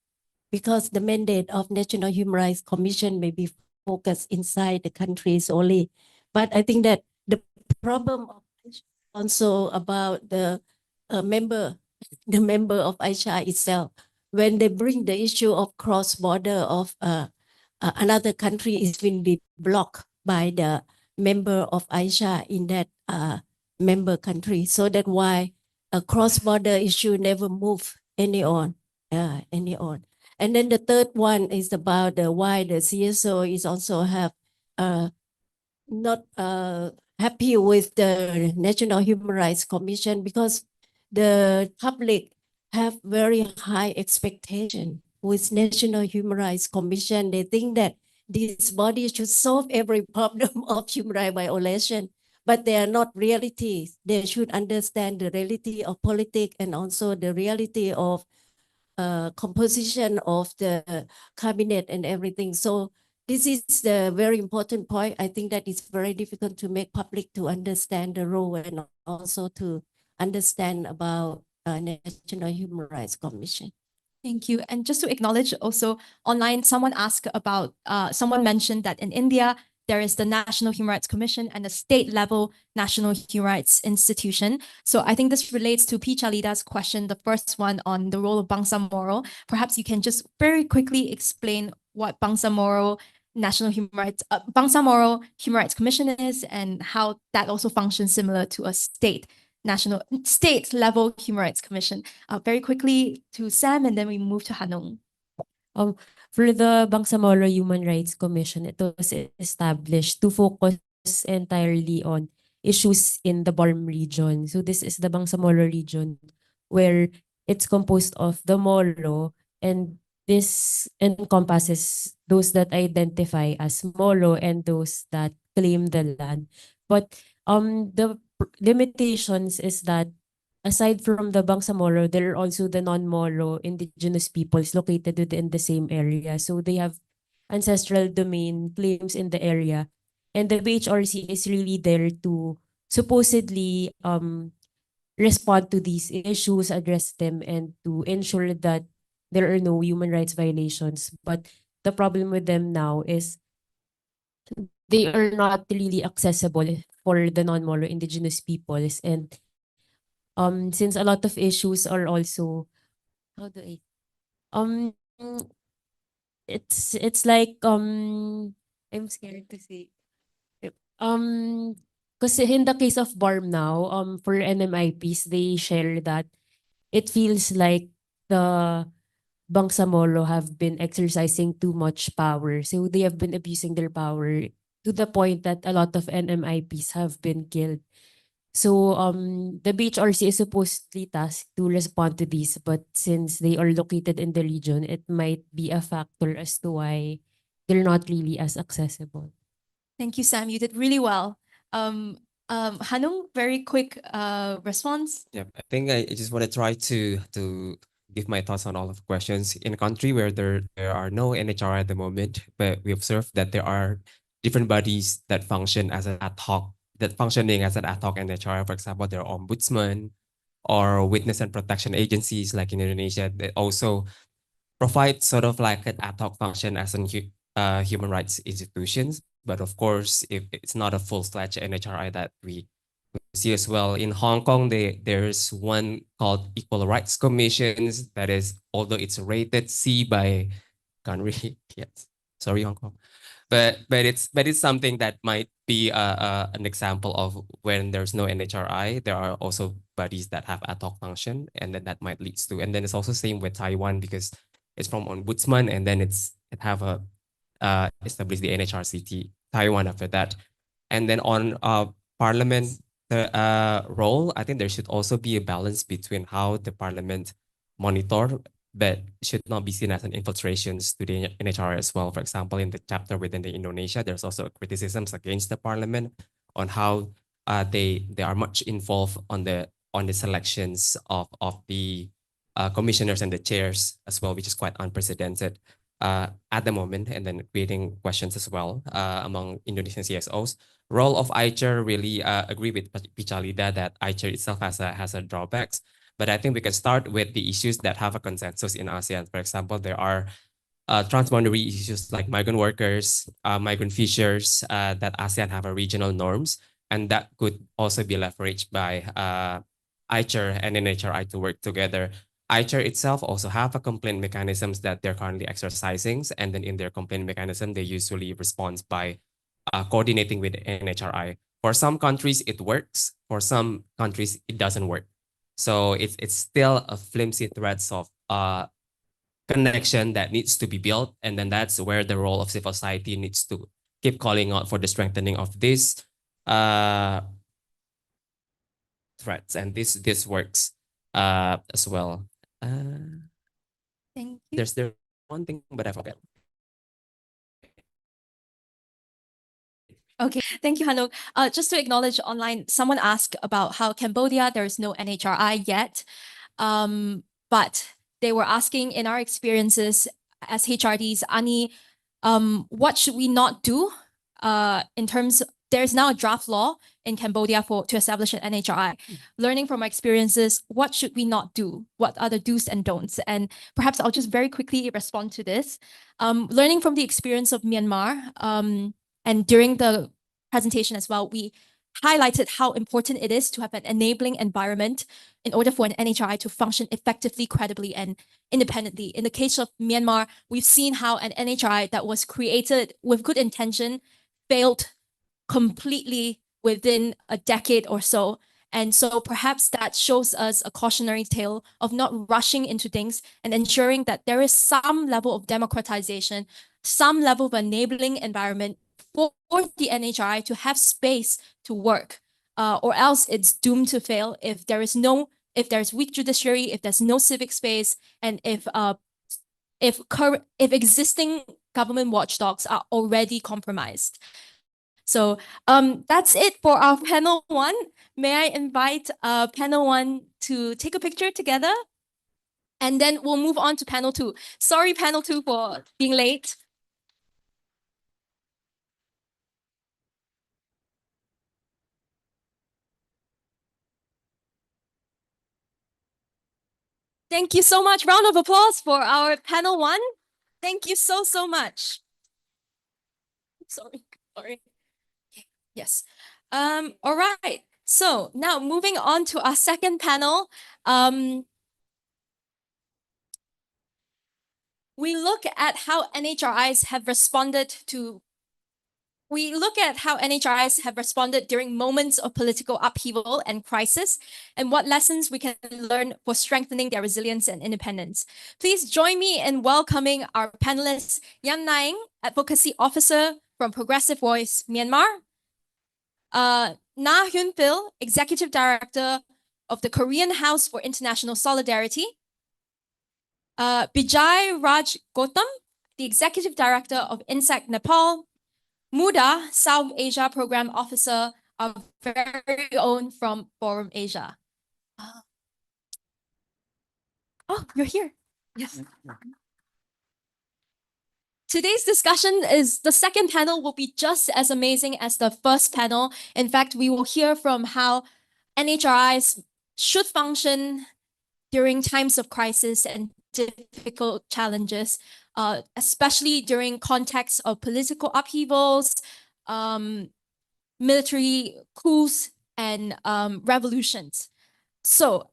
because the mandate of National Human Rights Commission may be focused inside the countries only. But I think that the problem of also about the member of Aisha itself, when they bring the issue of cross-border of another country, is been be blocked by the member of Aisha in that member country. So that why a cross-border issue never move any on. And then the third one is about why the CSO is also have not happy with the National Human Rights Commission, because the public have very high expectation with National Human Rights Commission. They think that this body should solve every problem of human rights violation, but they are not realities. They should understand the reality of politics and also the reality of composition of the cabinet and everything. So this is the very important point. I think that it's very difficult to make public to understand the role and also to understand about National Human Rights Commission. Thank you. And just to acknowledge also online, someone asked about, someone mentioned that in India, there is the National Human Rights Commission and the state level National Human Rights Institution. So I think this relates to P. Chalida's question, the first one on the role of Bangsamoro. Perhaps you can just very quickly explain what Bangsamoro Bangsamoro Human Rights Commission is, and how that also functions similar to a state level Human Rights Commission. Very quickly to Sam, and then we move to Hanung. For the Bangsamoro Human Rights Commission, it was established to focus entirely on issues in the Barm region. So this is the Bangsamoro region, where it's composed of the Molo, and this encompasses those that identify as Molo and those that claim the land. But the limitations is that aside from the Bangsamoro, there are also the non-Molo indigenous peoples located within the same area. So they have ancestral domain claims in the area. And the BHRC is really there to supposedly respond to these issues, address them, and to ensure that there are no human rights violations. But the problem with them now is they are not really accessible for the non-Molo indigenous peoples. And since a lot of issues are also, how do I it's like I'm scared to say because in the case of Barm now, for NMIPs, they share that it feels like the Bangsamoro have been exercising too much power. So they have been abusing their power to the point that a lot of NMIPs have been killed. So the BHRC is supposedly tasked to respond to these, but since they are located in the region, it might be a factor as to why they're not really as accessible. Thank you, Sam. You did really well. Hanung, very quick response. Yeah, I think I just want to try to give my thoughts on all of the questions. In a country where there are no NHRI at the moment, but we observe that there are different bodies that function as an ad hoc, functioning as an ad hoc NHRI. For example, there are ombudsman or witness and protection agencies like in Indonesia that also provide sort of like an ad hoc function as an human rights institutions. But of course, if it's not a full-fledged NHRI that we see as well. In Hong Kong, there's one called Equal Rights Commissions that is, although it's rated C by, can't read, yes, sorry, Hong Kong. But it's something that might be an example of when there's no NHRI, there are also bodies that have ad hoc function, and then that might lead to, and then it's also same with Taiwan because it's from ombudsman, and then it have a established the NHRCT Taiwan after that. And then on parliament role, I think there should also be a balance between how the parliament monitor but should not be seen as an infiltrations to the NHR as well. For example, in the chapter within the Indonesia, there's also criticisms against the parliament on how they are much involved on the selections of the commissioners and the chairs as well, which is quite unprecedented at the moment, and then creating questions as well among Indonesian CSOs. Role of ICHR, really agree with Pichalida that ICHR itself has a drawbacks, but I think we can start with the issues that have a consensus in ASEAN. For example, there are transboundary issues like migrant workers, migrant fishers that ASEAN have a regional norms, and that could also be leveraged by ICHR and NHRI to work together. ICHR itself also have a complaint mechanisms that they're currently exercising, and then in their complaint mechanism, they usually respond by coordinating with NHRI. For some countries, it works. For some countries, it doesn't work. So it's still a flimsy threads of connection that needs to be built. And then that's where the role of civil society needs to keep calling out for the strengthening of this threats. And this works as well. Thank you. There's one thing, but I forgot. Okay, thank you, Hanok. Just to acknowledge online, someone asked about how Cambodia, there is no NHRI yet. But they were asking in our experiences as HRDs, ANNI, what should we not do in terms, there's now a draft law in Cambodia to establish an NHRI. Learning from our experiences, what should we not do? What are the do's and don'ts? And perhaps I'll just very quickly respond to this. Learning from the experience of Myanmar, and during the presentation as well, we highlighted how important it is to have an enabling environment in order for an NHRI to function effectively, credibly, and independently. In the case of Myanmar, we've seen how an NHRI that was created with good intention failed completely within a decade or so. And so perhaps that shows us a cautionary tale of not rushing into things and ensuring that there is some level of democratization, some level of enabling environment for the NHRI to have space to work, or else it's doomed to fail if there's weak judiciary, if there's no civic space, and if existing government watchdogs are already compromised. So that's it for our panel one. May I invite panel one to take a picture together? And then we'll move on to panel two. Sorry, panel two, for being late. Thank you so much. Round of applause for our panel one. Thank you so much. Sorry. Yes. All right. So now moving on to our second panel. We look at how NHRIs have responded during moments of political upheaval and crisis, and what lessons we can learn for strengthening their resilience and independence. Please join me in welcoming our panelists, Yan Naing, Advocacy Officer from Progressive Voice, Myanmar, Na Hyun Phil, Executive Director of the Korean House for International Solidarity, Bijay Raj Gautam, the Executive Director of INSEC Nepal, Muda, South Asia Program Officer, our very own from Forum Asia. Oh, you're here. Yes. Today's discussion the second panel will be just as amazing as the first panel. In fact, we will hear from how NHRIs should function during times of crisis and difficult challenges, especially during contexts of political upheavals, military coups, and revolutions. So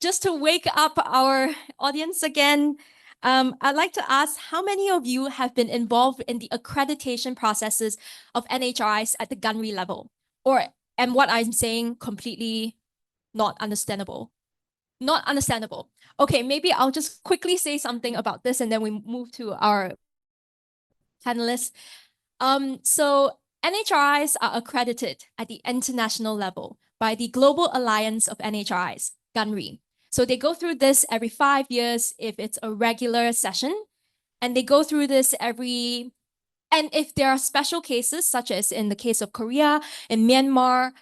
just to wake up our audience again, I'd like to ask how many of you have been involved in the accreditation processes of NHRIs at the gunnery level? And what I'm saying completely not understandable. Not understandable. Okay, maybe I'll just quickly say something about this and then we move to our panelists. So NHRIs are accredited at the international level by the Global Alliance of NHRIs, GUNRI. So they go through this every 5 years if it's a regular session, and they go through this and if there are special cases, such as in the case of Korea, in Myanmar,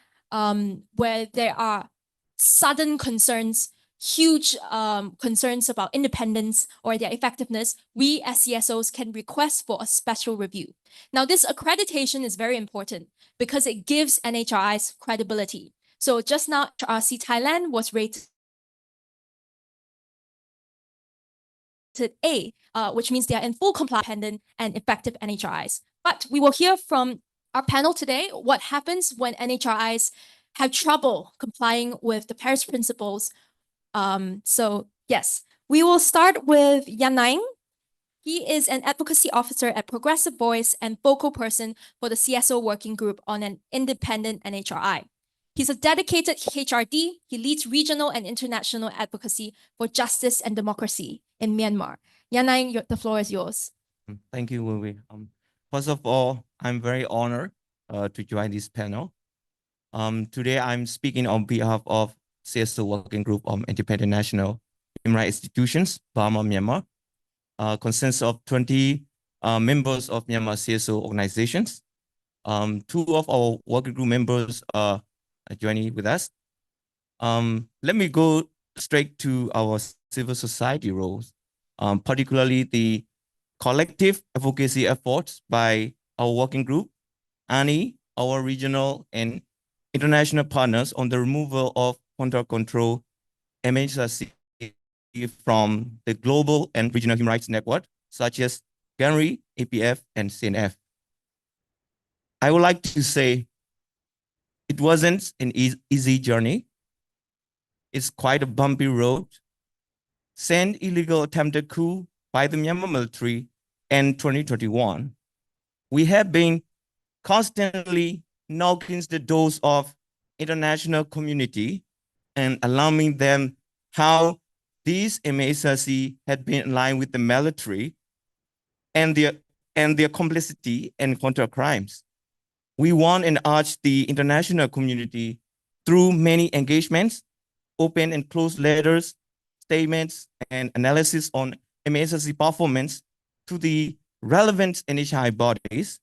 where there are sudden concerns, huge concerns about independence or their effectiveness, we as CSOs can request for a special review. Now, this accreditation is very important because it gives NHRIs credibility. So just now, HRC Thailand was rated A, which means they are in full compliance and effective NHRIs. But we will hear from our panel today what happens when NHRIs have trouble complying with the Paris principles. So yes, we will start with Yanang. He is an advocacy officer at Progressive Voice and focal person for the CSO working group on an independent NHRI. He's a dedicated HRD. He leads regional and international advocacy for justice and democracy in Myanmar. Yanang, the floor is yours. Thank you, Wiwi. First of all, I'm very honored to join this panel. Today, I'm speaking on behalf of CSO Working Group of Independent National Human Rights Institutions, Burma, Myanmar, consists of 20 members of Myanmar CSO organizations. 2 of our working group members are joining with us. Let me go straight to our civil society roles, particularly the collective advocacy efforts by our working group, ANNI, our regional and international partners on the removal of control MHRC from the global and regional human rights network, such as ANNI, APF, and CNF. I would like to say it wasn't an easy journey. It's quite a bumpy road. Send illegal attempted coup by the Myanmar military in 2021. We have been constantly knocking the doors of international community and alarming them how these MHRC had been in line with the military and their complicity in counter crimes. We want and urge the international community through many engagements, open and closed letters, statements, and analysis on MHRC performance to the relevant NHRI bodies,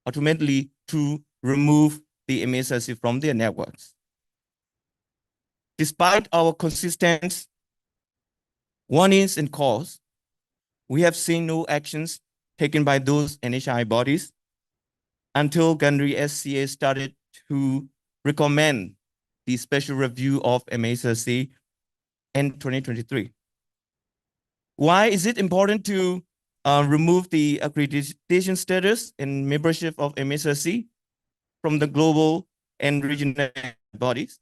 ultimately to remove the MHRC from their networks. Despite our consistent warnings and calls, we have seen no actions taken by those NHRI bodies until Gandhi SCA started to recommend the special review of MHRC in 2023. Why is it important to remove the accreditation status and membership of MHRC from the global and regional bodies?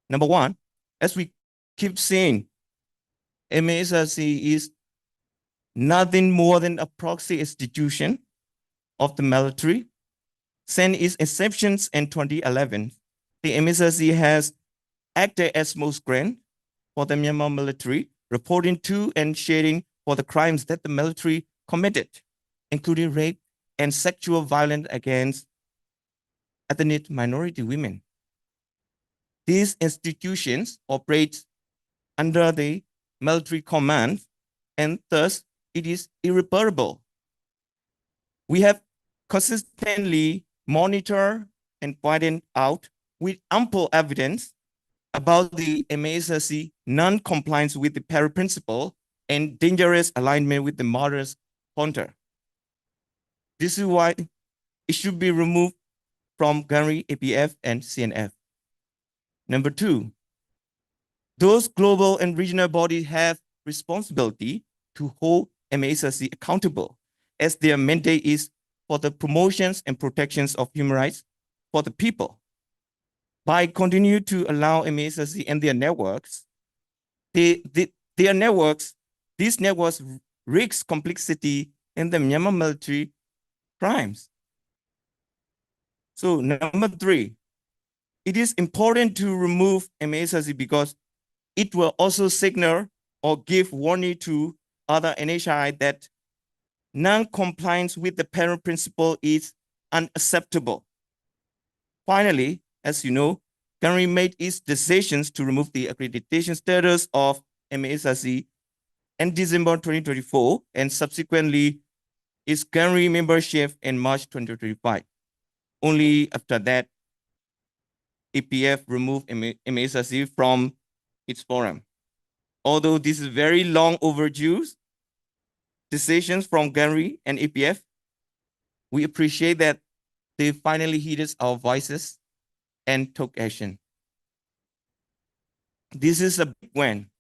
Number one, as we keep saying, MHRC is nothing more than a proxy institution of the military. Since its exceptions in 2011, the MHRC has acted as most grant for the Myanmar military, reporting to and sharing for the crimes that the military committed, including rape and sexual violence against ethnic minority women. These institutions operate under the military command, and thus it is irreparable. We have consistently monitored and pointed out with ample evidence about the MHRC non-compliance with the Paris principle and dangerous alignment with the murderous counter. This is why it should be removed from GANRI, APF, and CNF. Number 2, those global and regional bodies have responsibility to hold MHRC accountable, as their mandate is for the promotions and protections of human rights for the people. By continuing to allow MHRC and their networks, these networks risk complexity in the Myanmar military crimes. So number 3, it is important to remove MHRC because it will also signal or give warning to other NHRI that non-compliance with the Paris principle is unacceptable. Finally, as you know, GANRI made its decisions to remove the accreditation status of MASRC in December 2024 and subsequently its GANRI membership in March 2025. Only after that, APF removed MASRC from its forum. Although this is very long overdue decisions from GANRI and APF, we appreciate that they finally heeded our voices and took action. This is a big win,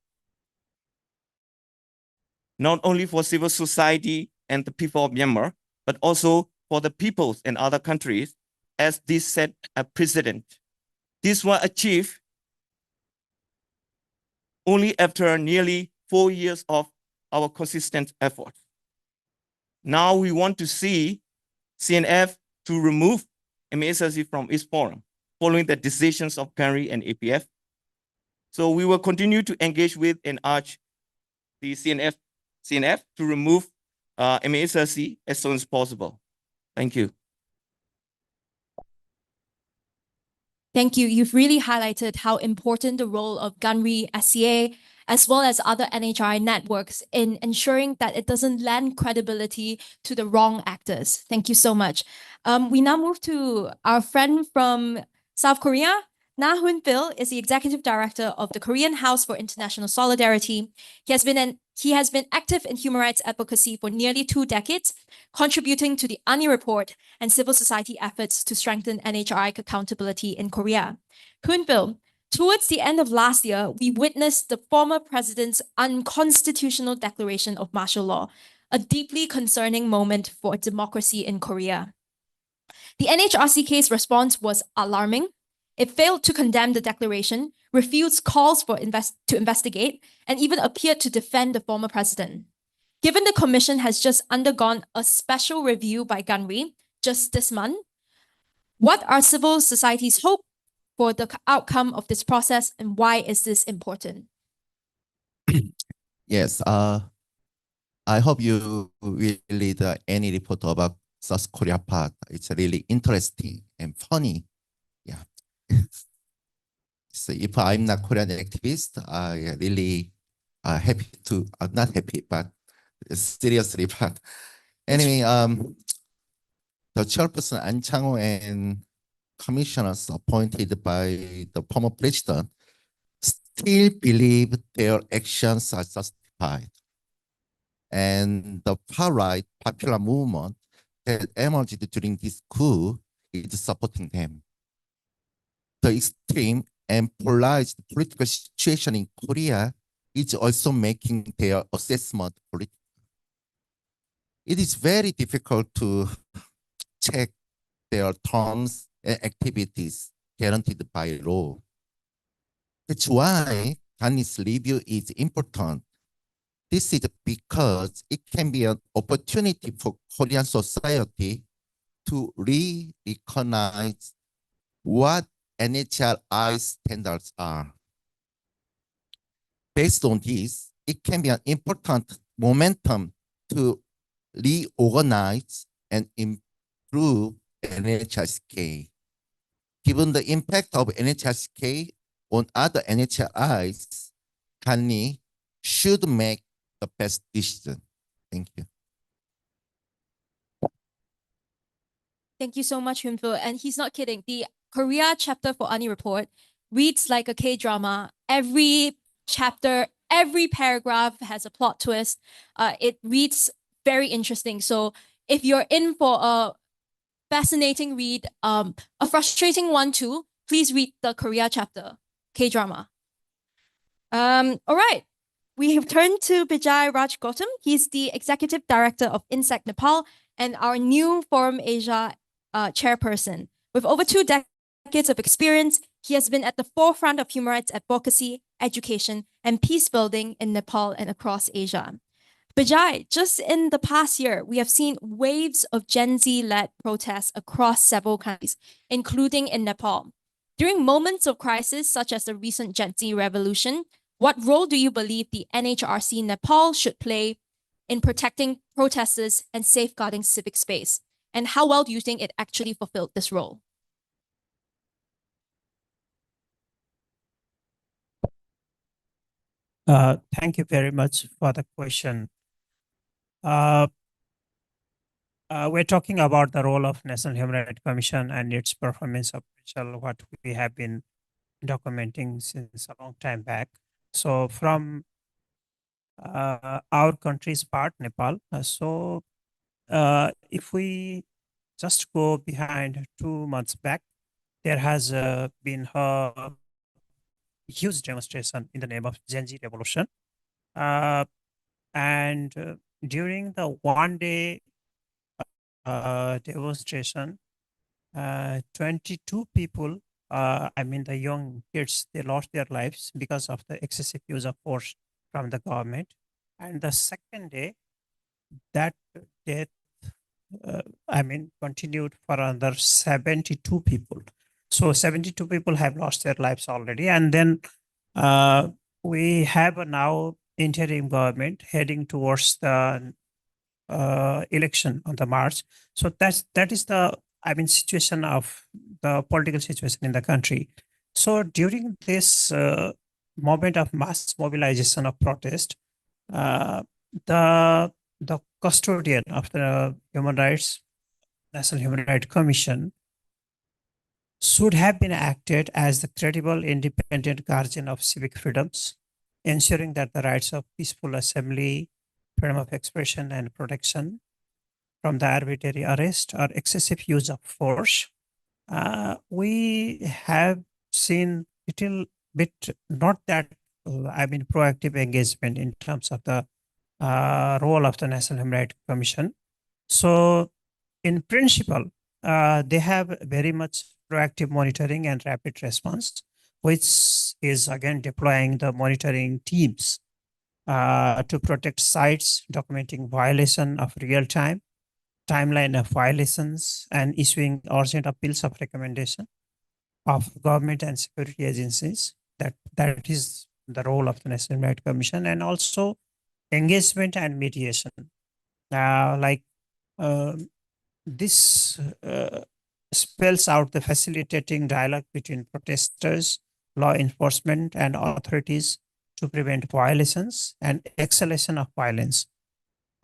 not only for civil society and the people of Myanmar, but also for the peoples in other countries, as this set a precedent. This was achieved only after nearly 4 years of our consistent efforts. Now we want to see CNF to remove MASRC from its forum, following the decisions of GANRI and APF. So we will continue to engage with and urge the CNF to remove MASRC as soon as possible. Thank you. Thank you. You've really highlighted how important the role of GANRI, SCA, as well as other NHRI networks in ensuring that it doesn't lend credibility to the wrong actors. Thank you so much. We now move to our friend from South Korea. Na Hoon-pil is the Executive Director of the Korean House for International Solidarity. He has been active in human rights advocacy for nearly 2 decades, contributing to the ANNI Report and civil society efforts to strengthen NHRI accountability in Korea. Hoon-pil, towards the end of last year, we witnessed the former president's unconstitutional declaration of martial law, a deeply concerning moment for democracy in Korea. The NHRCK's response was alarming. It failed to condemn the declaration, refused calls to investigate, and even appeared to defend the former president. Given the commission has just undergone a special review by GANRI just this month, what are civil society's hope for the outcome of this process, and why is this important? Yes, I hope you will read the ANNI report about South Korea part. It's really interesting and funny. Yeah. So if I'm not Korean activist, I really happy to, not happy, but seriously, but anyway, the chairperson An Chang-ho and commissioners appointed by the former president still believe their actions are justified. And the far-right popular movement that emerged during this coup is supporting them. The extreme and polarized political situation in Korea is also making their assessment political. It is very difficult to check their terms and activities guaranteed by law. That's why GANRI's review is important. This is because it can be an opportunity for Korean society to recognize what NHRI standards are. Based on this, it can be an important momentum to reorganize and improve NHRSK. Given the impact of NHRSK on other NHRIs, GANRI should make the best decision. Thank you. Thank you so much, Hoon-pil. And he's not kidding. The Korea chapter for ANNI Report reads like a K-drama. Every chapter, every paragraph has a plot twist. It reads very interesting. So if you're in for a fascinating read, a frustrating one too, please read the Korea chapter, K-drama. All right. We have turned to Bijay Raj Gautam. He's the Executive Director of INSEC Nepal and our new Forum Asia chairperson. With over 2 decades of experience, he has been at the forefront of human rights advocacy, education, and peace building in Nepal and across Asia. Bijay, just in the past year, we have seen waves of Gen Z-led protests across several countries, including in Nepal. During moments of crisis, such as the recent Gen Z revolution, what role do you believe the NHRC Nepal should play in protecting protesters and safeguarding civic space? And how well do you think it actually fulfilled this role? Thank you very much for the question. We're talking about the role of National Human Rights Commission and its performance appraisal, what we have been documenting since a long time back. So from our country's part, Nepal. If we just go behind 2 months back, there has been a huge demonstration in the name of Gen Z revolution. And during the 1 day demonstration, 22 people, I mean the young kids, they lost their lives because of the excessive use of force from the government. And the second day, that death, continued for another 72 people. So 72 people have lost their lives already. And then we have a now interim government heading towards the election on the March. So that is the situation of the political situation in the country. So during this moment of mass mobilization of protest, the custodian of the human rights, National Human Rights Commission, should have been acted as the credible, independent guardian of civic freedoms, ensuring that the rights of peaceful assembly, freedom of expression, and protection from the arbitrary arrest or excessive use of force. We have seen little bit not that proactive engagement in terms of the role of the National Human Rights Commission. So in principle, they have very much proactive monitoring and rapid response, which is again deploying the monitoring teams to protect sites, documenting violation of real time, timeline of violations, and issuing urgent appeals of recommendation of government and security agencies. That is the role of the National Human Rights Commission, and also engagement and mediation. This spells out the facilitating dialogue between protesters, law enforcement, and authorities to prevent violations and escalation of violence,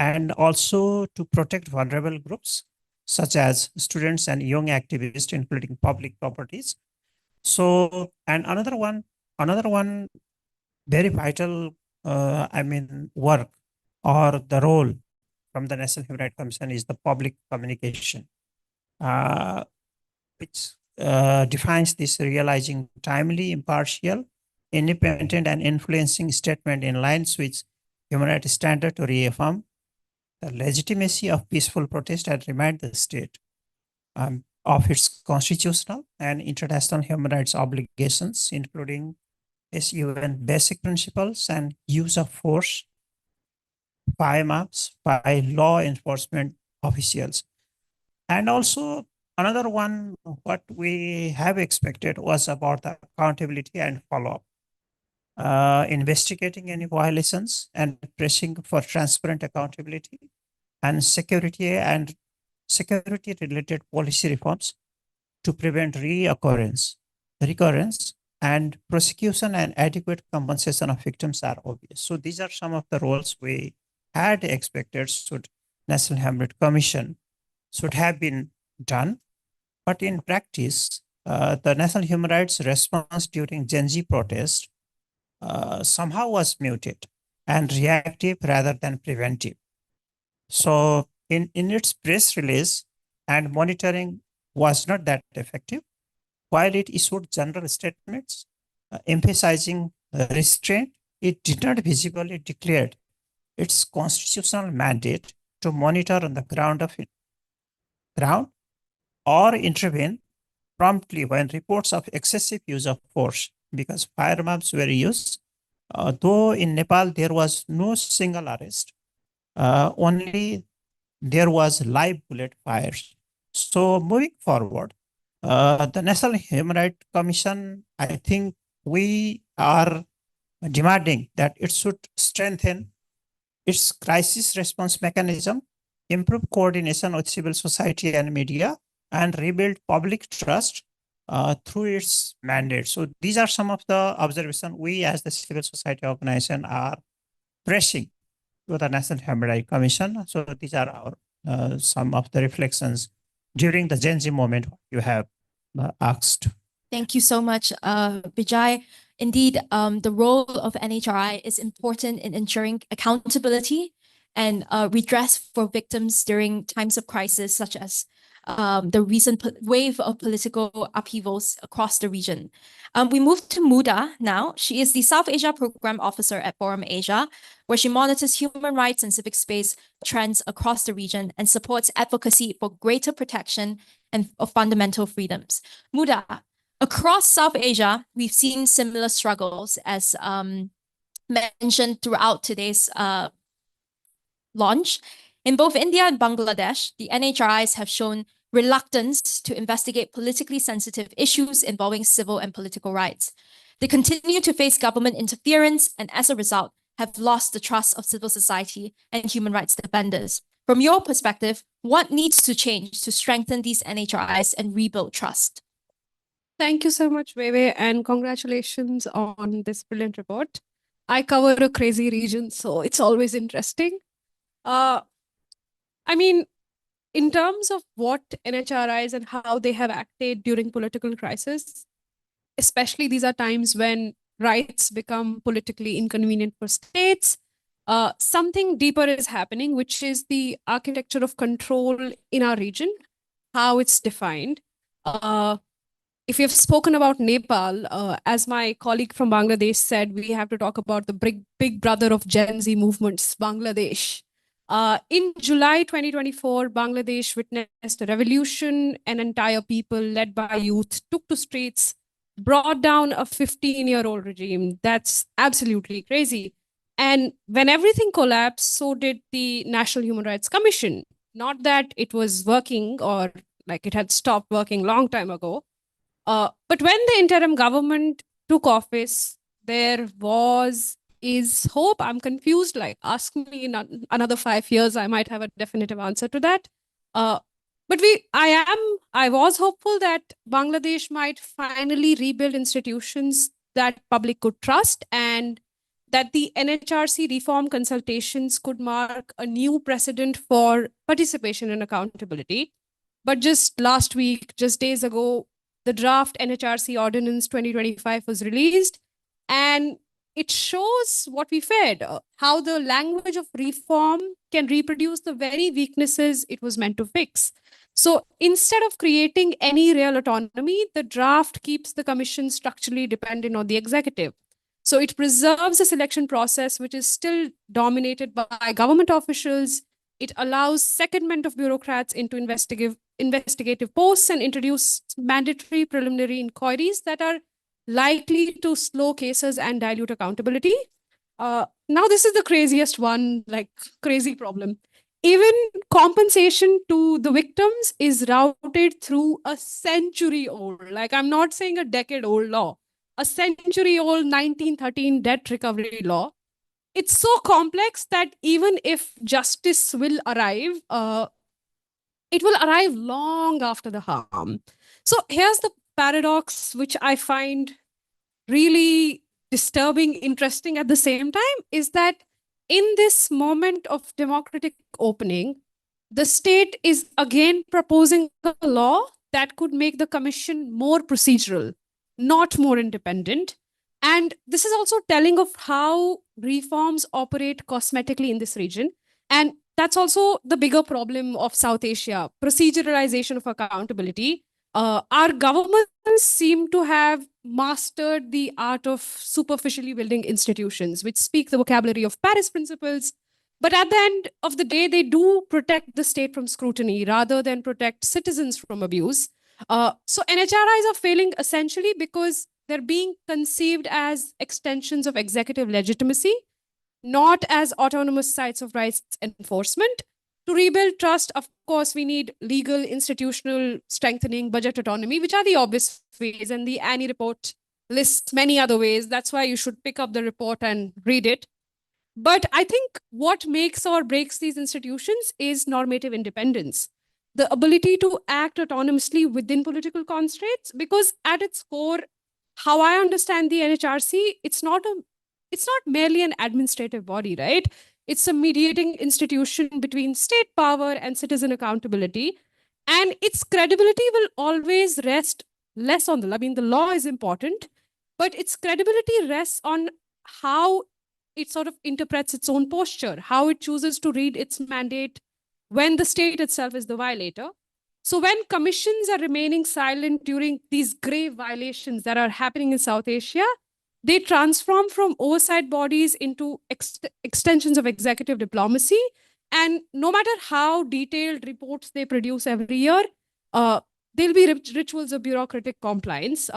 and also to protect vulnerable groups such as students and young activists, including public properties. So, and another one very vital, work or the role from the National Human Rights Commission is the public communication, which defines this realizing timely, impartial, independent, and influencing statement in lines with human rights standard to reaffirm the legitimacy of peaceful protest and remind the state of its constitutional and international human rights obligations, including its UN basic principles and use of force, firearms by law enforcement officials. And also another one, what we have expected was about the accountability and follow-up. Investigating any violations and pressing for transparent accountability and security-related policy reforms to prevent recurrence, and prosecution and adequate compensation of victims are obvious. So these are some of the roles we had expected should National Human Rights Commission should have been done. But in practice, the National Human Rights response during Gen Z protest somehow was muted and reactive rather than preventive. So in its press release, and monitoring was not that effective. While it issued general statements emphasizing restraint, it did not visibly declare its constitutional mandate to monitor on the ground or intervene promptly when reports of excessive use of force, because firearms were used. Though in Nepal there was no single arrest, only there was live bullet fires. So moving forward, the National Human Rights Commission, I think we are demanding that it should strengthen its crisis response mechanism, improve coordination with civil society and media, and rebuild public trust through its mandate. So these are some of the observations we as the civil society organization are pressing to the National Human Rights Commission. So these are our some of the reflections during the Gen Z moment you have asked. Thank you so much, Vijay. Indeed, the role of NHRI is important in ensuring accountability and redress for victims during times of crisis, such as the recent wave of political upheavals across the region. We move to Muda now. She is the South Asia Program Officer at Forum Asia, where she monitors human rights and civic space trends across the region and supports advocacy for greater protection and of fundamental freedoms. Muda, across South Asia, we've seen similar struggles as mentioned throughout today's launch. In both India and Bangladesh, the NHRIs have shown reluctance to investigate politically sensitive issues involving civil and political rights. They continue to face government interference and as a result have lost the trust of civil society and human rights defenders. From your perspective, what needs to change to strengthen these NHRIs and rebuild trust? Thank you so much, Wewe, and congratulations on this brilliant report. I cover a crazy region, so it's always interesting. I mean, in terms of what NHRIs and how they have acted during political crisis, especially these are times when rights become politically inconvenient for states, something deeper is happening, which is the architecture of control in our region, how it's defined. If you've spoken about Nepal, as my colleague from Bangladesh said, we have to talk about the big brother of Gen Z movements, Bangladesh. In July 2024, Bangladesh witnessed a revolution. An entire people led by youth took to streets, brought down a 15-year-old regime. That's absolutely crazy. And when everything collapsed, so did the National Human Rights Commission. Not that it was working or like it had stopped working long time ago. But when the interim government took office, there is hope. I'm confused. Like, ask me in another 5 years, I might have a definitive answer to that. But I was hopeful that Bangladesh might finally rebuild institutions that public could trust and that the NHRC reform consultations could mark a new precedent for participation and accountability. But just last week, just days ago, the draft NHRC Ordinance 2025 was released, and it shows what we feared, how the language of reform can reproduce the very weaknesses it was meant to fix. So instead of creating any real autonomy, the draft keeps the commission structurally dependent on the executive. So it preserves the selection process, which is still dominated by government officials. It allows secondment of bureaucrats into investigative posts and introduce mandatory preliminary inquiries that are likely to slow cases and dilute accountability. Now, this is the craziest one, like crazy problem. Even compensation to the victims is routed through a century-old, like I'm not saying a decade-old law, a century-old 1913 debt recovery law. It's so complex that even if justice will arrive, it will arrive long after the harm. So here's the paradox, which I find really disturbing, interesting at the same time, is that in this moment of democratic opening, the state is again proposing a law that could make the commission more procedural, not more independent. And this is also telling of how reforms operate cosmetically in this region. And that's also the bigger problem of South Asia, proceduralization of accountability. Our governments seem to have mastered the art of superficially building institutions, which speak the vocabulary of Paris principles. But at the end of the day, they do protect the state from scrutiny rather than protect citizens from abuse. So NHRIs are failing essentially because they're being conceived as extensions of executive legitimacy, not as autonomous sites of rights enforcement. To rebuild trust, of course, we need legal, institutional strengthening, budget autonomy, which are the obvious ways. And the ANNI report lists many other ways. That's why you should pick up the report and read it. But I think what makes or breaks these institutions is normative independence. the ability to act autonomously within political constraints, because at its core, how I understand the NHRC, it's not merely an administrative body, right? It's a mediating institution between state power and citizen accountability. And its credibility will always rest less on the law is important, but its credibility rests on how it sort of interprets its own posture, how it chooses to read its mandate when the state itself is the violator. So when commissions are remaining silent during these grave violations that are happening in South Asia, they transform from oversight bodies into extensions of executive diplomacy. And no matter how detailed reports they produce every year, there'll be rituals of bureaucratic compliance.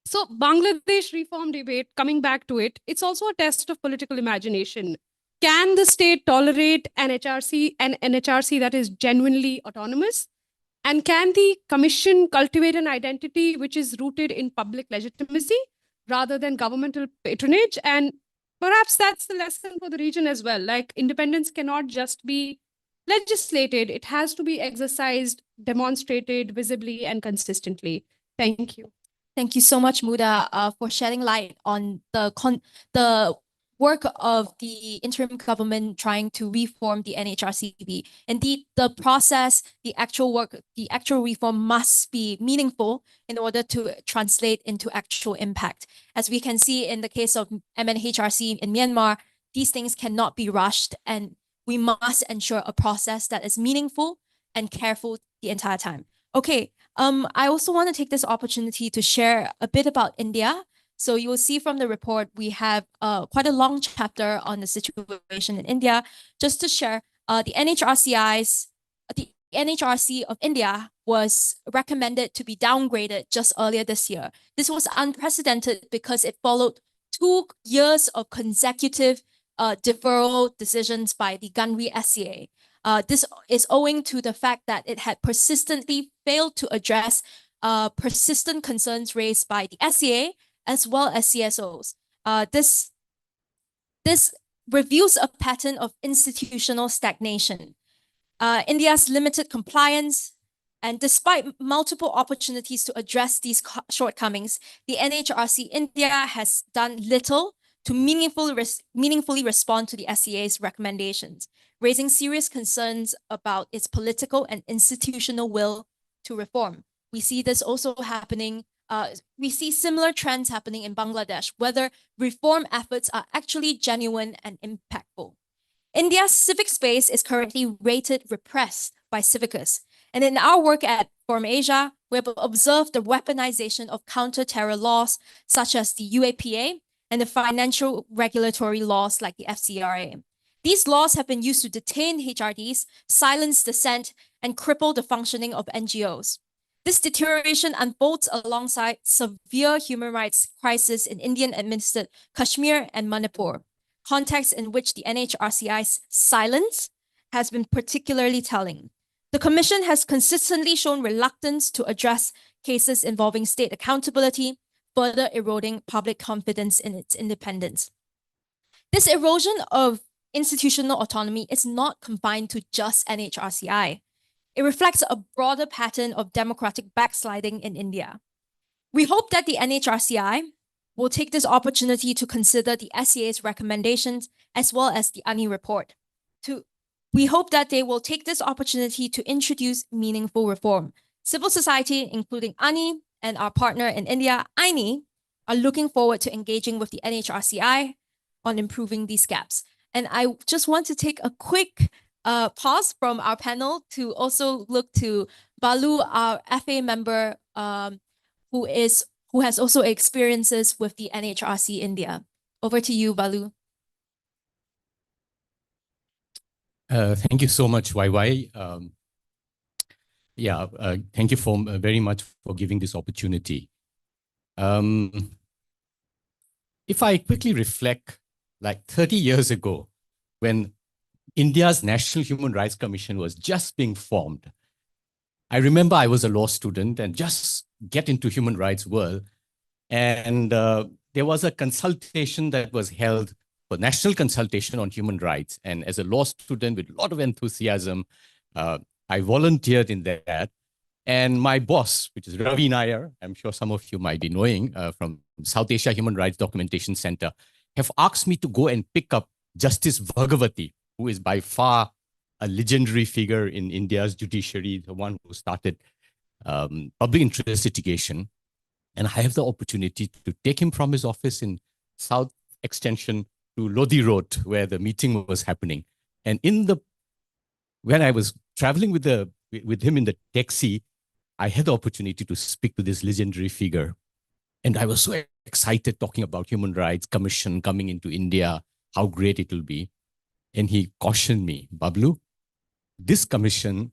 So Bangladesh reform debate, coming back to it, it's also a test of political imagination. Can the state tolerate an NHRC that is genuinely autonomous? And can the commission cultivate an identity which is rooted in public legitimacy rather than governmental patronage? And perhaps that's the lesson for the region as well. Like, independence cannot just be legislated, it has to be exercised, demonstrated visibly and consistently. Thank you. Thank you so much, Muda, for shedding light on the work of the interim government trying to reform the NHRCB. Indeed, the process, the actual work, the actual reform must be meaningful in order to translate into actual impact. As we can see in the case of MNHRC in Myanmar, these things cannot be rushed, and we must ensure a process that is meaningful and careful the entire time. Okay, I also want to take this opportunity to share a bit about India. So you will see from the report, we have quite a long chapter on the situation in India. Just to share, the NHRC of India was recommended to be downgraded just earlier this year. This was unprecedented because it followed 2 years of consecutive deferral decisions by the Ganri SCA. This is owing to the fact that it had persistently failed to address persistent concerns raised by the SCA as well as CSOs. This reveals a pattern of institutional stagnation. India's limited compliance, and despite multiple opportunities to address these shortcomings, the NHRC India has done little to meaningfully respond to the SCA's recommendations, raising serious concerns about its political and institutional will to reform. We see this also happening. We see similar trends happening in Bangladesh, whether reform efforts are actually genuine and impactful. India's civic space is currently rated repressed by Civicus. And in our work at Forum Asia, we have observed the weaponization of counter-terror laws, such as the UAPA and the financial regulatory laws like the FCRA. These laws have been used to detain HRDs, silence dissent, and cripple the functioning of NGOs. This deterioration unfolds alongside severe human rights crisis in Indian-administered Kashmir and Manipur, contexts in which the NHRCI's silence has been particularly telling. The Commission has consistently shown reluctance to address cases involving state accountability, further eroding public confidence in its independence. This erosion of institutional autonomy is not confined to just NHRCI. It reflects a broader pattern of democratic backsliding in India. We hope that the NHRCI will take this opportunity to consider the SCA's recommendations as well as the ANNI report. We hope that they will take this opportunity to introduce meaningful reform. Civil society, including ANNI and our partner in India, ANNI, are looking forward to engaging with the NHRCI on improving these gaps. And I just want to take a quick pause from our panel to also look to Balu, our FA member, who has also experiences with the NHRC India. Over to you, Balu. Thank you so much, YY. Thank you very much for giving this opportunity. If I quickly reflect, like 30 years ago, when India's National Human Rights Commission was just being formed, I remember I was a law student and just get into human rights world. And there was a consultation that was held, for national consultation on human rights. And as a law student with a lot of enthusiasm, I volunteered in that. And my boss, which is Ravi Nair, I'm sure some of you might be knowing from South Asia Human Rights Documentation Center, have asked me to go and pick up Justice Bhagavati, who is by far a legendary figure in India's judiciary, the one who started public interest litigation. And I have the opportunity to take him from his office in South Extension to Lodi Road, where the meeting was happening. And when I was traveling with him in the taxi, I had the opportunity to speak to this legendary figure. And I was so excited talking about Human Rights Commission coming into India, how great it will be. And he cautioned me, Bablu, this commission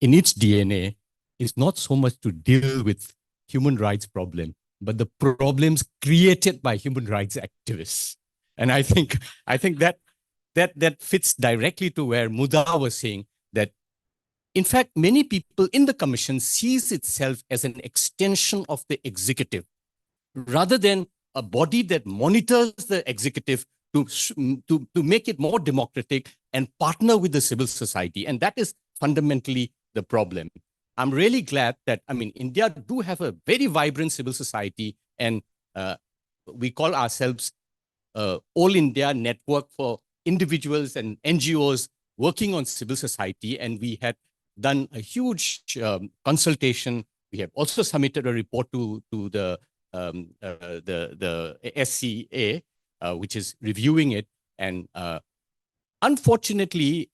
in its DNA is not so much to deal with human rights problem, but the problems created by human rights activists. And I think that fits directly to where Muda was saying that, in fact, many people in the commission sees itself as an extension of the executive, rather than a body that monitors the executive to make it more democratic and partner with the civil society. And that is fundamentally the problem. I'm really glad that, India do have a very vibrant civil society, and we call ourselves All India Network for individuals and NGOs working on civil society. And we had done a huge consultation. We have also submitted a report to the SCA, which is reviewing it. And unfortunately,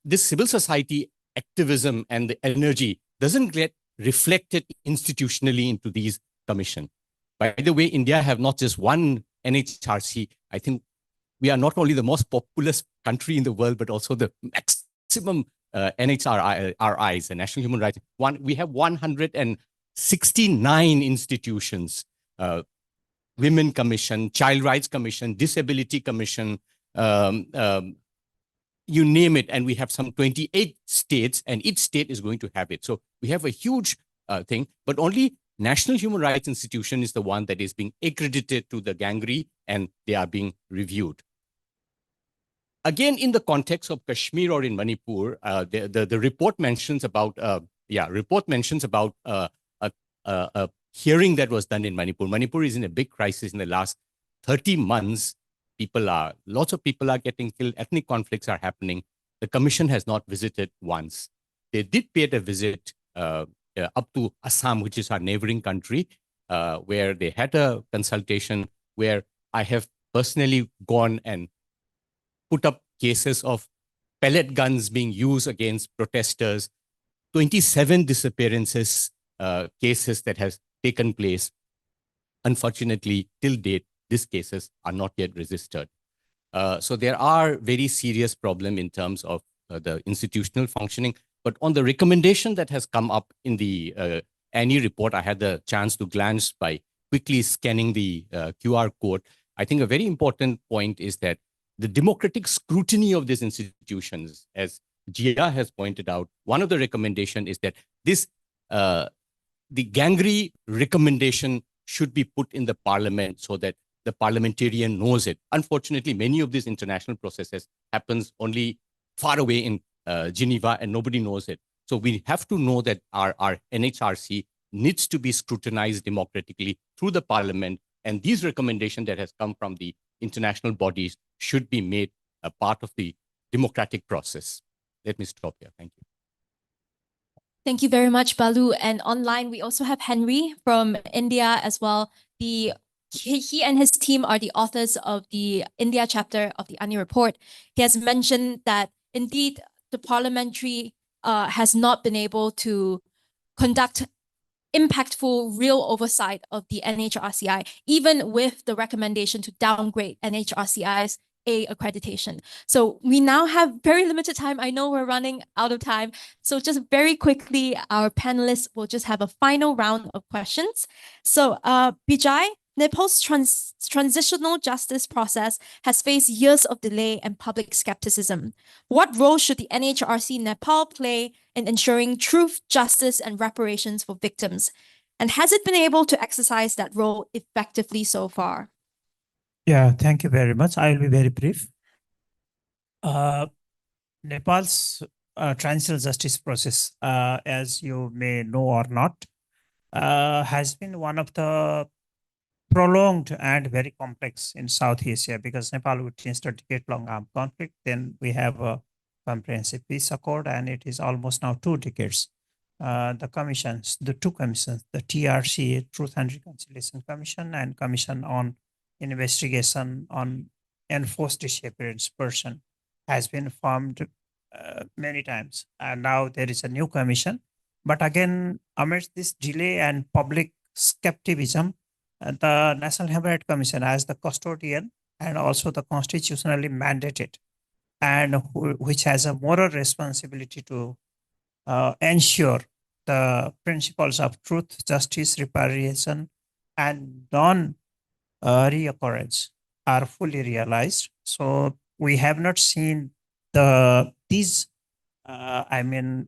this civil society activism and the energy doesn't get reflected institutionally into these commission. By the way, India have not just one NHRC. I think we are not only the most populous country in the world, but also the maximum NHRIs, the National Human Rights. We have 169 institutions, Women Commission, Child Rights Commission, Disability Commission, you name it. And we have some 28 states, and each state is going to have it. So we have a huge thing, but only National Human Rights Institution is the one that is being accredited to the GANGRI, and they are being reviewed. Again, in the context of Kashmir or in Manipur, the report mentions about a hearing that was done in Manipur. Manipur is in a big crisis in the last 30 months. Lots of people are getting killed. Ethnic conflicts are happening. The commission has not visited once. They did pay a visit up to Assam, which is our neighboring country, where they had a consultation where I have personally gone and put up cases of pellet guns being used against protesters, 27 disappearances cases that has taken place. Unfortunately, till date, these cases are not yet registered. So there are very serious problems in terms of the institutional functioning. But on the recommendation that has come up in the ANNI report, I had the chance to glance by quickly scanning the QR code. I think a very important point is that the democratic scrutiny of these institutions, as Jia has pointed out, one of the recommendations is that this, the GANGRI recommendation should be put in the parliament so that the parliamentarian knows it. Unfortunately, many of these international processes happens only far away in Geneva, and nobody knows it. So we have to know that our NHRC needs to be scrutinized democratically through the parliament, and these recommendations that has come from the international bodies should be made a part of the democratic process. Let me stop here. Thank you. Thank you very much, Balu. And online, we also have Henry from India as well. He and his team are the authors of the India chapter of the ANNI Report. He has mentioned that indeed the parliamentary has not been able to conduct impactful, real oversight of the NHRCI, even with the recommendation to downgrade NHRCI's A accreditation. So we now have very limited time. I know we're running out of time. So just very quickly, our panelists will just have a final round of questions. So Bijay, Nepal's transitional justice process has faced years of delay and public skepticism. What role should the NHRC Nepal play in ensuring truth, justice, and reparations for victims? And has it been able to exercise that role effectively so far? Yeah, thank you very much. I will be very brief. Nepal's transitional justice process, as you may know or not, has been one of the prolonged and very complex in South Asia, because Nepal witnessed a decade-long armed conflict. Then we have a comprehensive peace accord, and it is almost now 2 decades. The commissions, the 2 commissions, the TRC, Truth and Reconciliation Commission, and Commission on Investigation on Enforced Disappearance Person, has been formed many times. And now there is a new commission. But again, amidst this delay and public skepticism, the National Human Rights Commission, as the custodian and also the constitutionally mandated, and which has a moral responsibility to ensure the principles of truth, justice, reparation, and non-reoccurrence are fully realized. So we have not seen these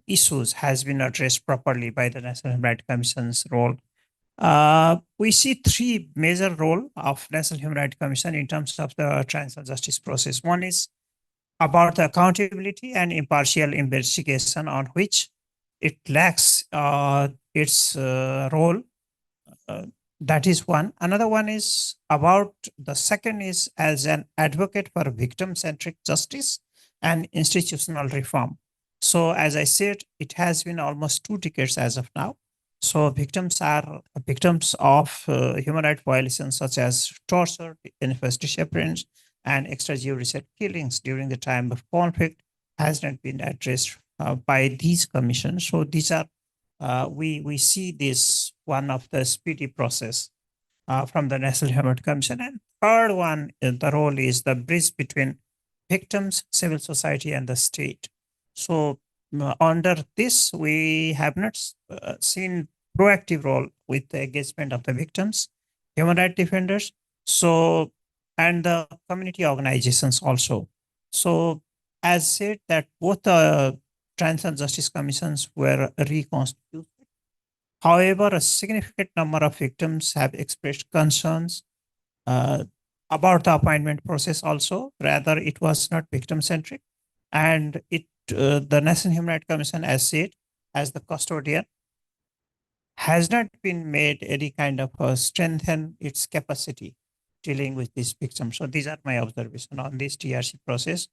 issues has been addressed properly by the National Human Rights Commission's role. We see 3 major role of National Human Rights Commission in terms of the transitional justice process. One is about the accountability and impartial investigation, on which it lacks its role. That is one. Another one is about, the second is as an advocate for victim-centric justice and institutional reform. So as I said, it has been almost 2 decades as of now. So victims are victims of human rights violations such as torture, enforced disappearance, and extrajudicial killings during the time of conflict has not been addressed by these commissions. So these are, we see this one of the speedy process from the National Human Rights Commission. And third one, the role is the bridge between victims, civil society, and the state. So under this, we have not seen proactive role with the engagement of the victims, human rights defenders, so, and the community organizations also. So as said, that both the Transitional Justice Commissions were reconstituted. However, a significant number of victims have expressed concerns about the appointment process also. Rather, it was not victim-centric. And the National Human Rights Commission, as said, as the custodian, has not been made any kind of strengthen its capacity dealing with these victims. So these are my observations on this TRC process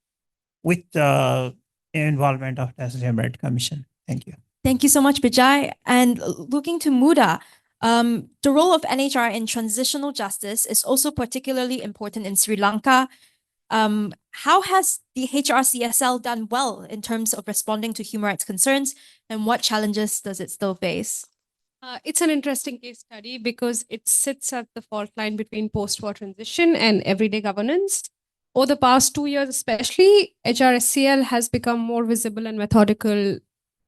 with the involvement of National Human Rights Commission. Thank you. Thank you so much, Bijay. And looking to Muda, the role of NHR in transitional justice is also particularly important in Sri Lanka. How has the HRCSL done well in terms of responding to human rights concerns, and what challenges does it still face? It's an interesting case study because it sits at the fault line between post-war transition and everyday governance. Over the past 2 years especially, HRSCL has become more visible and methodical.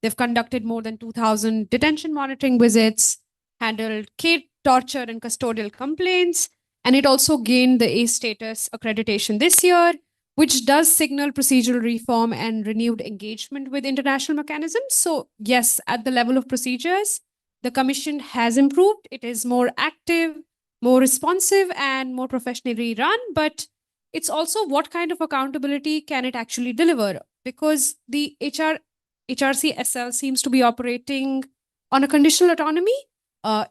They've conducted more than 2,000 detention monitoring visits, handled kid torture and custodial complaints, and it also gained the A status accreditation this year, which does signal procedural reform and renewed engagement with international mechanisms. So yes, at the level of procedures, the Commission has improved. It is more active, more responsive, and more professionally run. But it's also what kind of accountability can it actually deliver? Because the HRCSL seems to be operating on a conditional autonomy.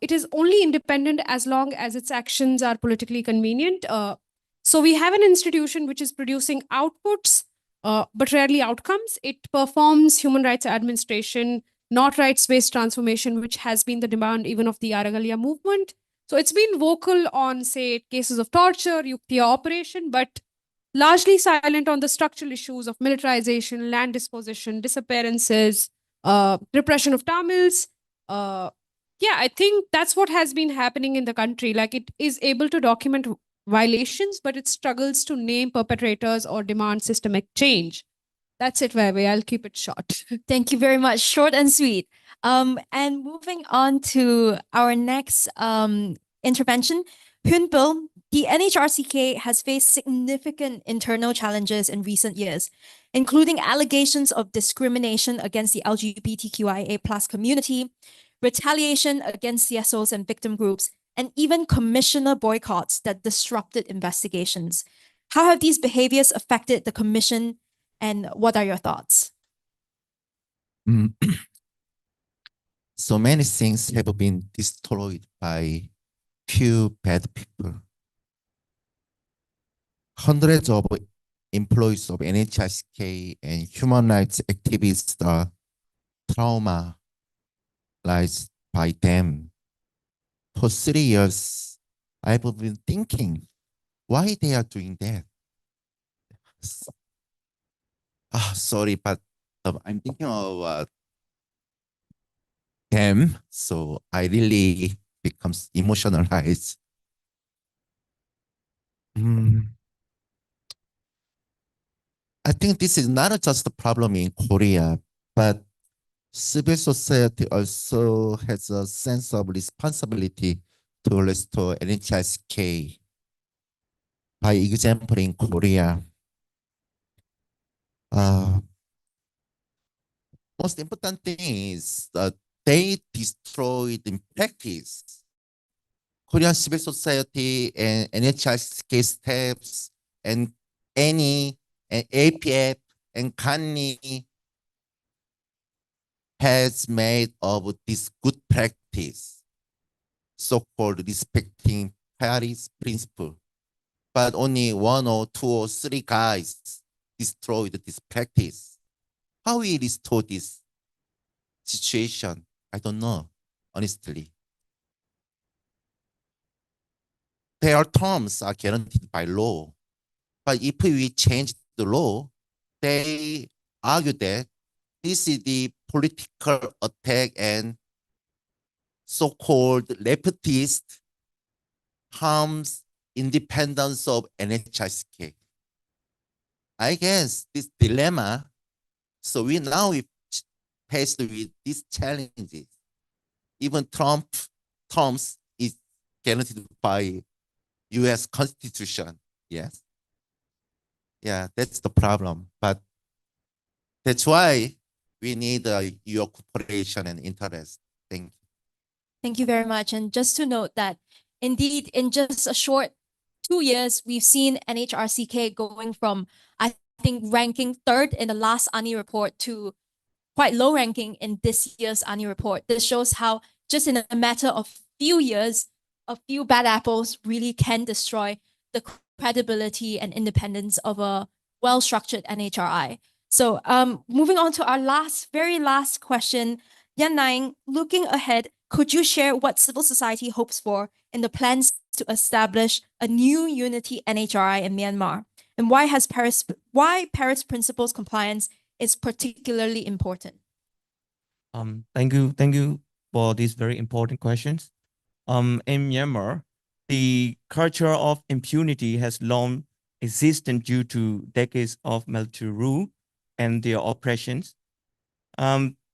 It is only independent as long as its actions are politically convenient. So we have an institution which is producing outputs, but rarely outcomes. It performs human rights administration, not rights-based transformation, which has been the demand even of the Aragalia movement. So it's been vocal on, say, cases of torture, Yuktiya operation, but largely silent on the structural issues of militarization, land disposition, disappearances, repression of Tamils. Yeah, I think that's what has been happening in the country. Like, it is able to document violations, but it struggles to name perpetrators or demand systemic change. That's it, Vaivai. I'll keep it short. Thank you very much. Short and sweet. And moving on to our next intervention, Hyunpil, the NHRCK has faced significant internal challenges in recent years, including allegations of discrimination against the LGBTQIA+ community, retaliation against CSOs and victim groups, and even commissioner boycotts that disrupted investigations. How have these behaviors affected the Commission, and what are your thoughts? Mm. So many things have been destroyed by few bad people. Hundreds of employees of NHRIs and human rights activists are traumatized by them. For 3 years, I've been thinking why they are doing that. Sorry, but I'm thinking of them, so I really becomes emotionalized. I think this is not just a problem in Korea, but civil society also has a sense of responsibility to restore NHRIs. By example, in Korea, most important thing is that they destroyed in practice Korean civil society and NHRIs steps and ANNI and APF and ANNI has made of this good practice, so-called respecting Paris principle. But only 1 or 2 or 3 guys destroyed this practice. How we restore this situation? I don't know, honestly. Their terms are guaranteed by law. But if we change the law, they argue that this is the political attack and so-called leftist harms independence of NHRIs. I guess this dilemma, so we faced with these challenges. Even Trump terms is guaranteed by US Constitution. Yes. Yeah, that's the problem. But that's why we need your cooperation and interest. Thank you. Thank you very much. And just to note that indeed, in just a short 2 years, we've seen NHRCK going from, I think, ranking 3rd in the last ANNI report to quite low ranking in this year's ANNI report. This shows how just in a matter of few years, a few bad apples really can destroy the credibility and independence of a well-structured NHRI. So moving on to our very last question, Yan Nang, looking ahead, could you share what civil society hopes for in the plans to establish a new unity NHRI in Myanmar? And why Paris Principles compliance is particularly important? Thank you for these very important questions. In Myanmar, the culture of impunity has long existed due to decades of military rule and their oppressions.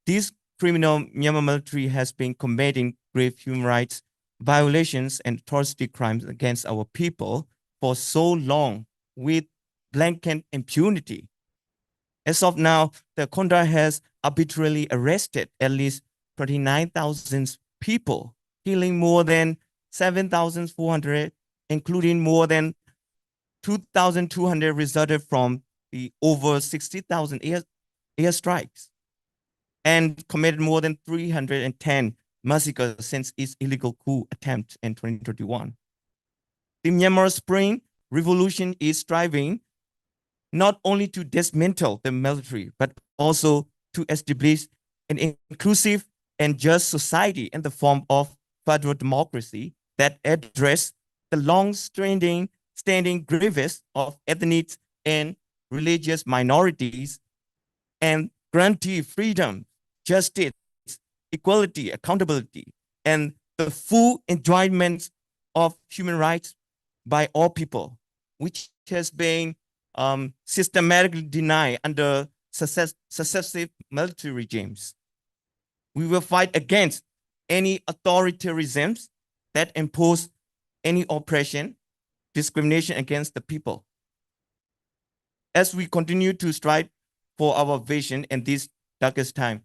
This criminal Myanmar military has been committing grave human rights violations and atrocity crimes against our people for so long with blanket impunity. As of now, the junta has arbitrarily arrested at least 29,000 people, killing more than 7,400, including more than 2,200 resulted from the over 60,000 airstrikes, and committed more than 310 massacres since its illegal coup attempt in 2021. The Myanmar Spring Revolution is striving not only to dismantle the military, but also to establish an inclusive and just society in the form of federal democracy that address the long-standing grievance of ethnic and religious minorities and guarantee freedom, justice, equality, accountability, and the full enjoyment of human rights by all people, which has been systematically denied under successive military regimes. We will fight against any authoritarianisms that impose any oppression, discrimination against the people. As we continue to strive for our vision in this darkest time,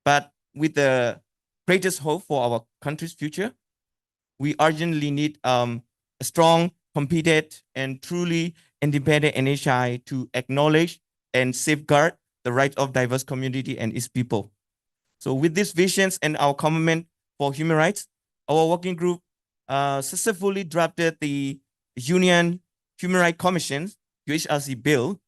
but with the greatest hope for our country's future, we urgently need a strong, competent, and truly independent NHI to acknowledge and safeguard the rights of diverse community and its people. So with these visions and our commitment for human rights, our working group successfully drafted the Union Human Rights Commission, UHRC bill,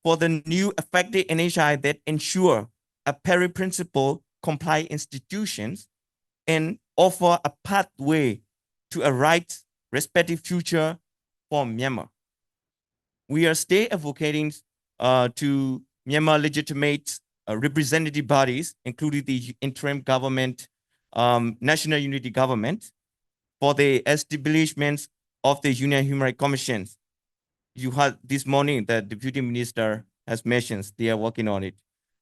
for the new effective NHRI that ensure a peri-principle compliant institutions and offer a pathway to a right respective future for Myanmar. We are still advocating to Myanmar legitimate representative bodies, including the interim government, National Unity Government, for the establishment of the Union Human Rights Commissions. You heard this morning that the Deputy Minister has mentioned they are working on it.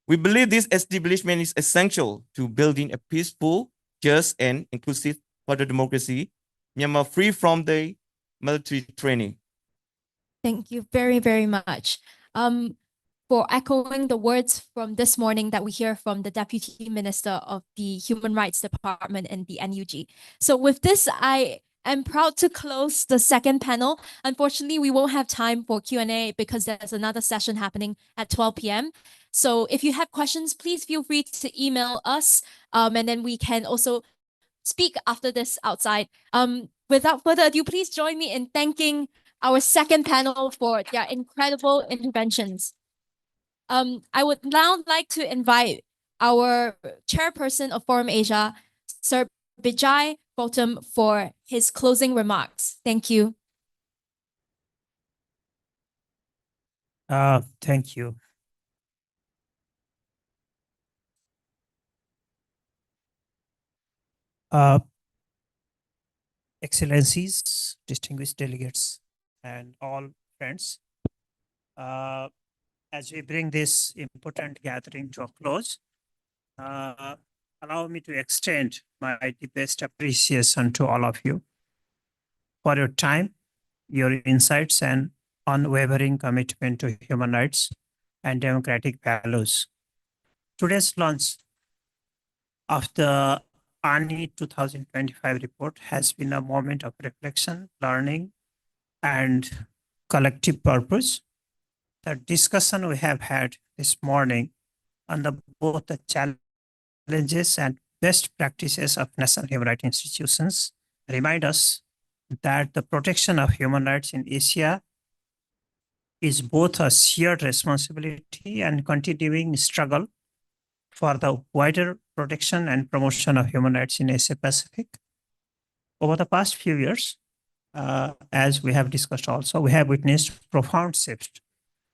We believe this establishment is essential to building a peaceful, just, and inclusive further democracy, Myanmar free from the military training. Thank you very, very much for echoing the words from this morning that we hear from the Deputy Minister of the Human Rights Department in the NUG. So with this, I am proud to close the second panel. Unfortunately, we won't have time for Q&A because there's another session happening at 12 p.m. So if you have questions, please feel free to email us, and then we can also speak after this outside. Without further ado, please join me in thanking our second panel for their incredible interventions. I would now like to invite our chairperson of Forum Asia, Sir Bijay Gautam, for his closing remarks. Thank you. Thank you. Excellencies, distinguished delegates, and all friends, as we bring this important gathering to a close, allow me to extend my deepest appreciation to all of you for your time, your insights, and unwavering commitment to human rights and democratic values. Today's launch of the ANNI 2025 report has been a moment of reflection, learning, and collective purpose. The discussion we have had this morning on both the challenges and best practices of national human rights institutions remind us that the protection of human rights in Asia is both a shared responsibility and continuing struggle for the wider protection and promotion of human rights in Asia Pacific. Over the past few years, as we have discussed also, we have witnessed profound shifts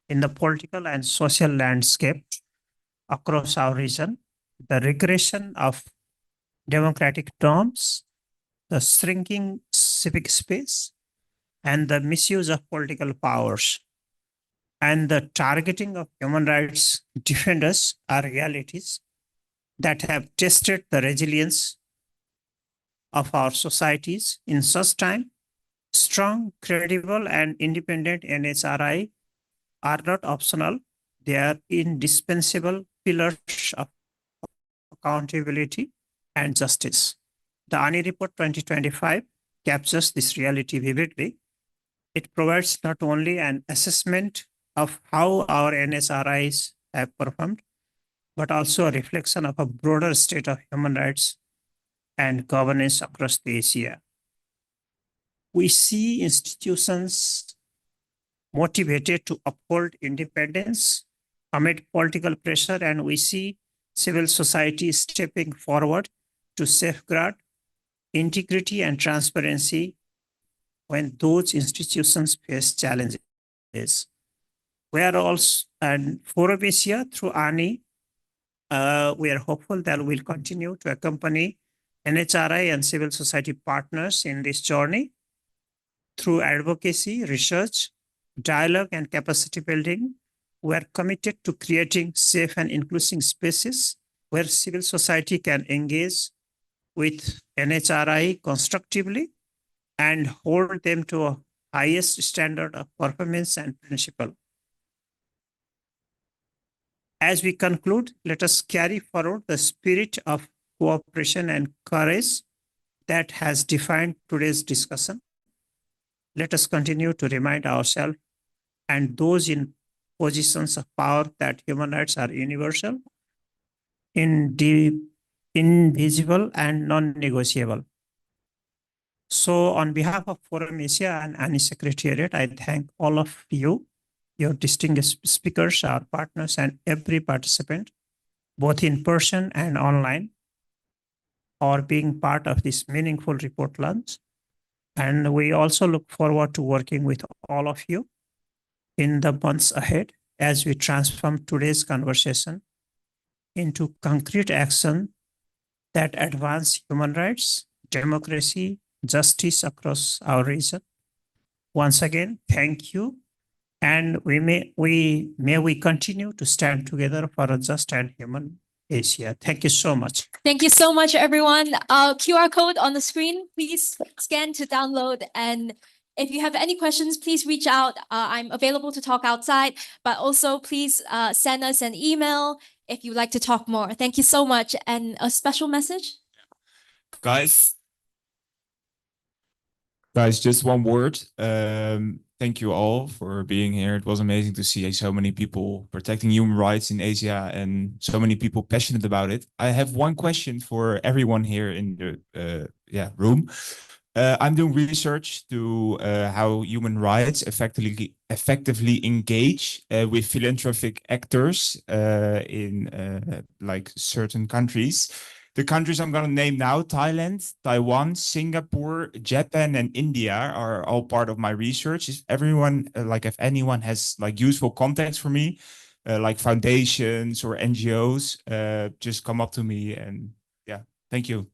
in the political and social landscape across our region, the regression of democratic norms, the shrinking civic space, and the misuse of political powers, and the targeting of human rights defenders are realities that have tested the resilience of our societies. In such time, strong, credible, and independent NHRI are not optional. They are indispensable pillars of accountability and justice. The ANNI Report 2025 captures this reality vividly. It provides not only an assessment of how our NHRIs have performed, but also a reflection of a broader state of human rights and governance across the Asia. We see institutions motivated to uphold independence amid political pressure, and we see civil society stepping forward to safeguard integrity and transparency when those institutions face challenges. We are also, and Forum Asia through ANNI, we are hopeful that we'll continue to accompany NHRI and civil society partners in this journey through advocacy, research, dialogue, and capacity building. We are committed to creating safe and inclusive spaces where civil society can engage with NHRI constructively and hold them to a highest standard of performance and principle. As we conclude, let us carry forward the spirit of cooperation and courage that has defined today's discussion. Let us continue to remind ourselves and those in positions of power that human rights are universal, invisible, and non-negotiable. So on behalf of Forum Asia and ANNI Secretariat, I thank all of you, your distinguished speakers, our partners, and every participant, both in person and online, for being part of this meaningful report launch. And we also look forward to working with all of you in the months ahead as we transform today's conversation into concrete action that advance human rights, democracy, justice across our region. Once again, thank you. And may we continue to stand together for a just and human Asia. Thank you so much. Thank you so much, everyone. QR code on the screen, please scan to download. And if you have any questions, please reach out. I'm available to talk outside, but also please send us an email if you'd like to talk more. Thank you so much. And a special message? Guys, just one word. Thank you all for being here. It was amazing to see so many people protecting human rights in Asia and so many people passionate about it. I have one question for everyone here in the room. I'm doing research to how human rights effectively engage with philanthropic actors in like certain countries. The countries I'm going to name now, Thailand, Taiwan, Singapore, Japan, and India are all part of my research. If everyone, if anyone has like useful contacts for me, like foundations or NGOs, just come up to me and yeah, thank you.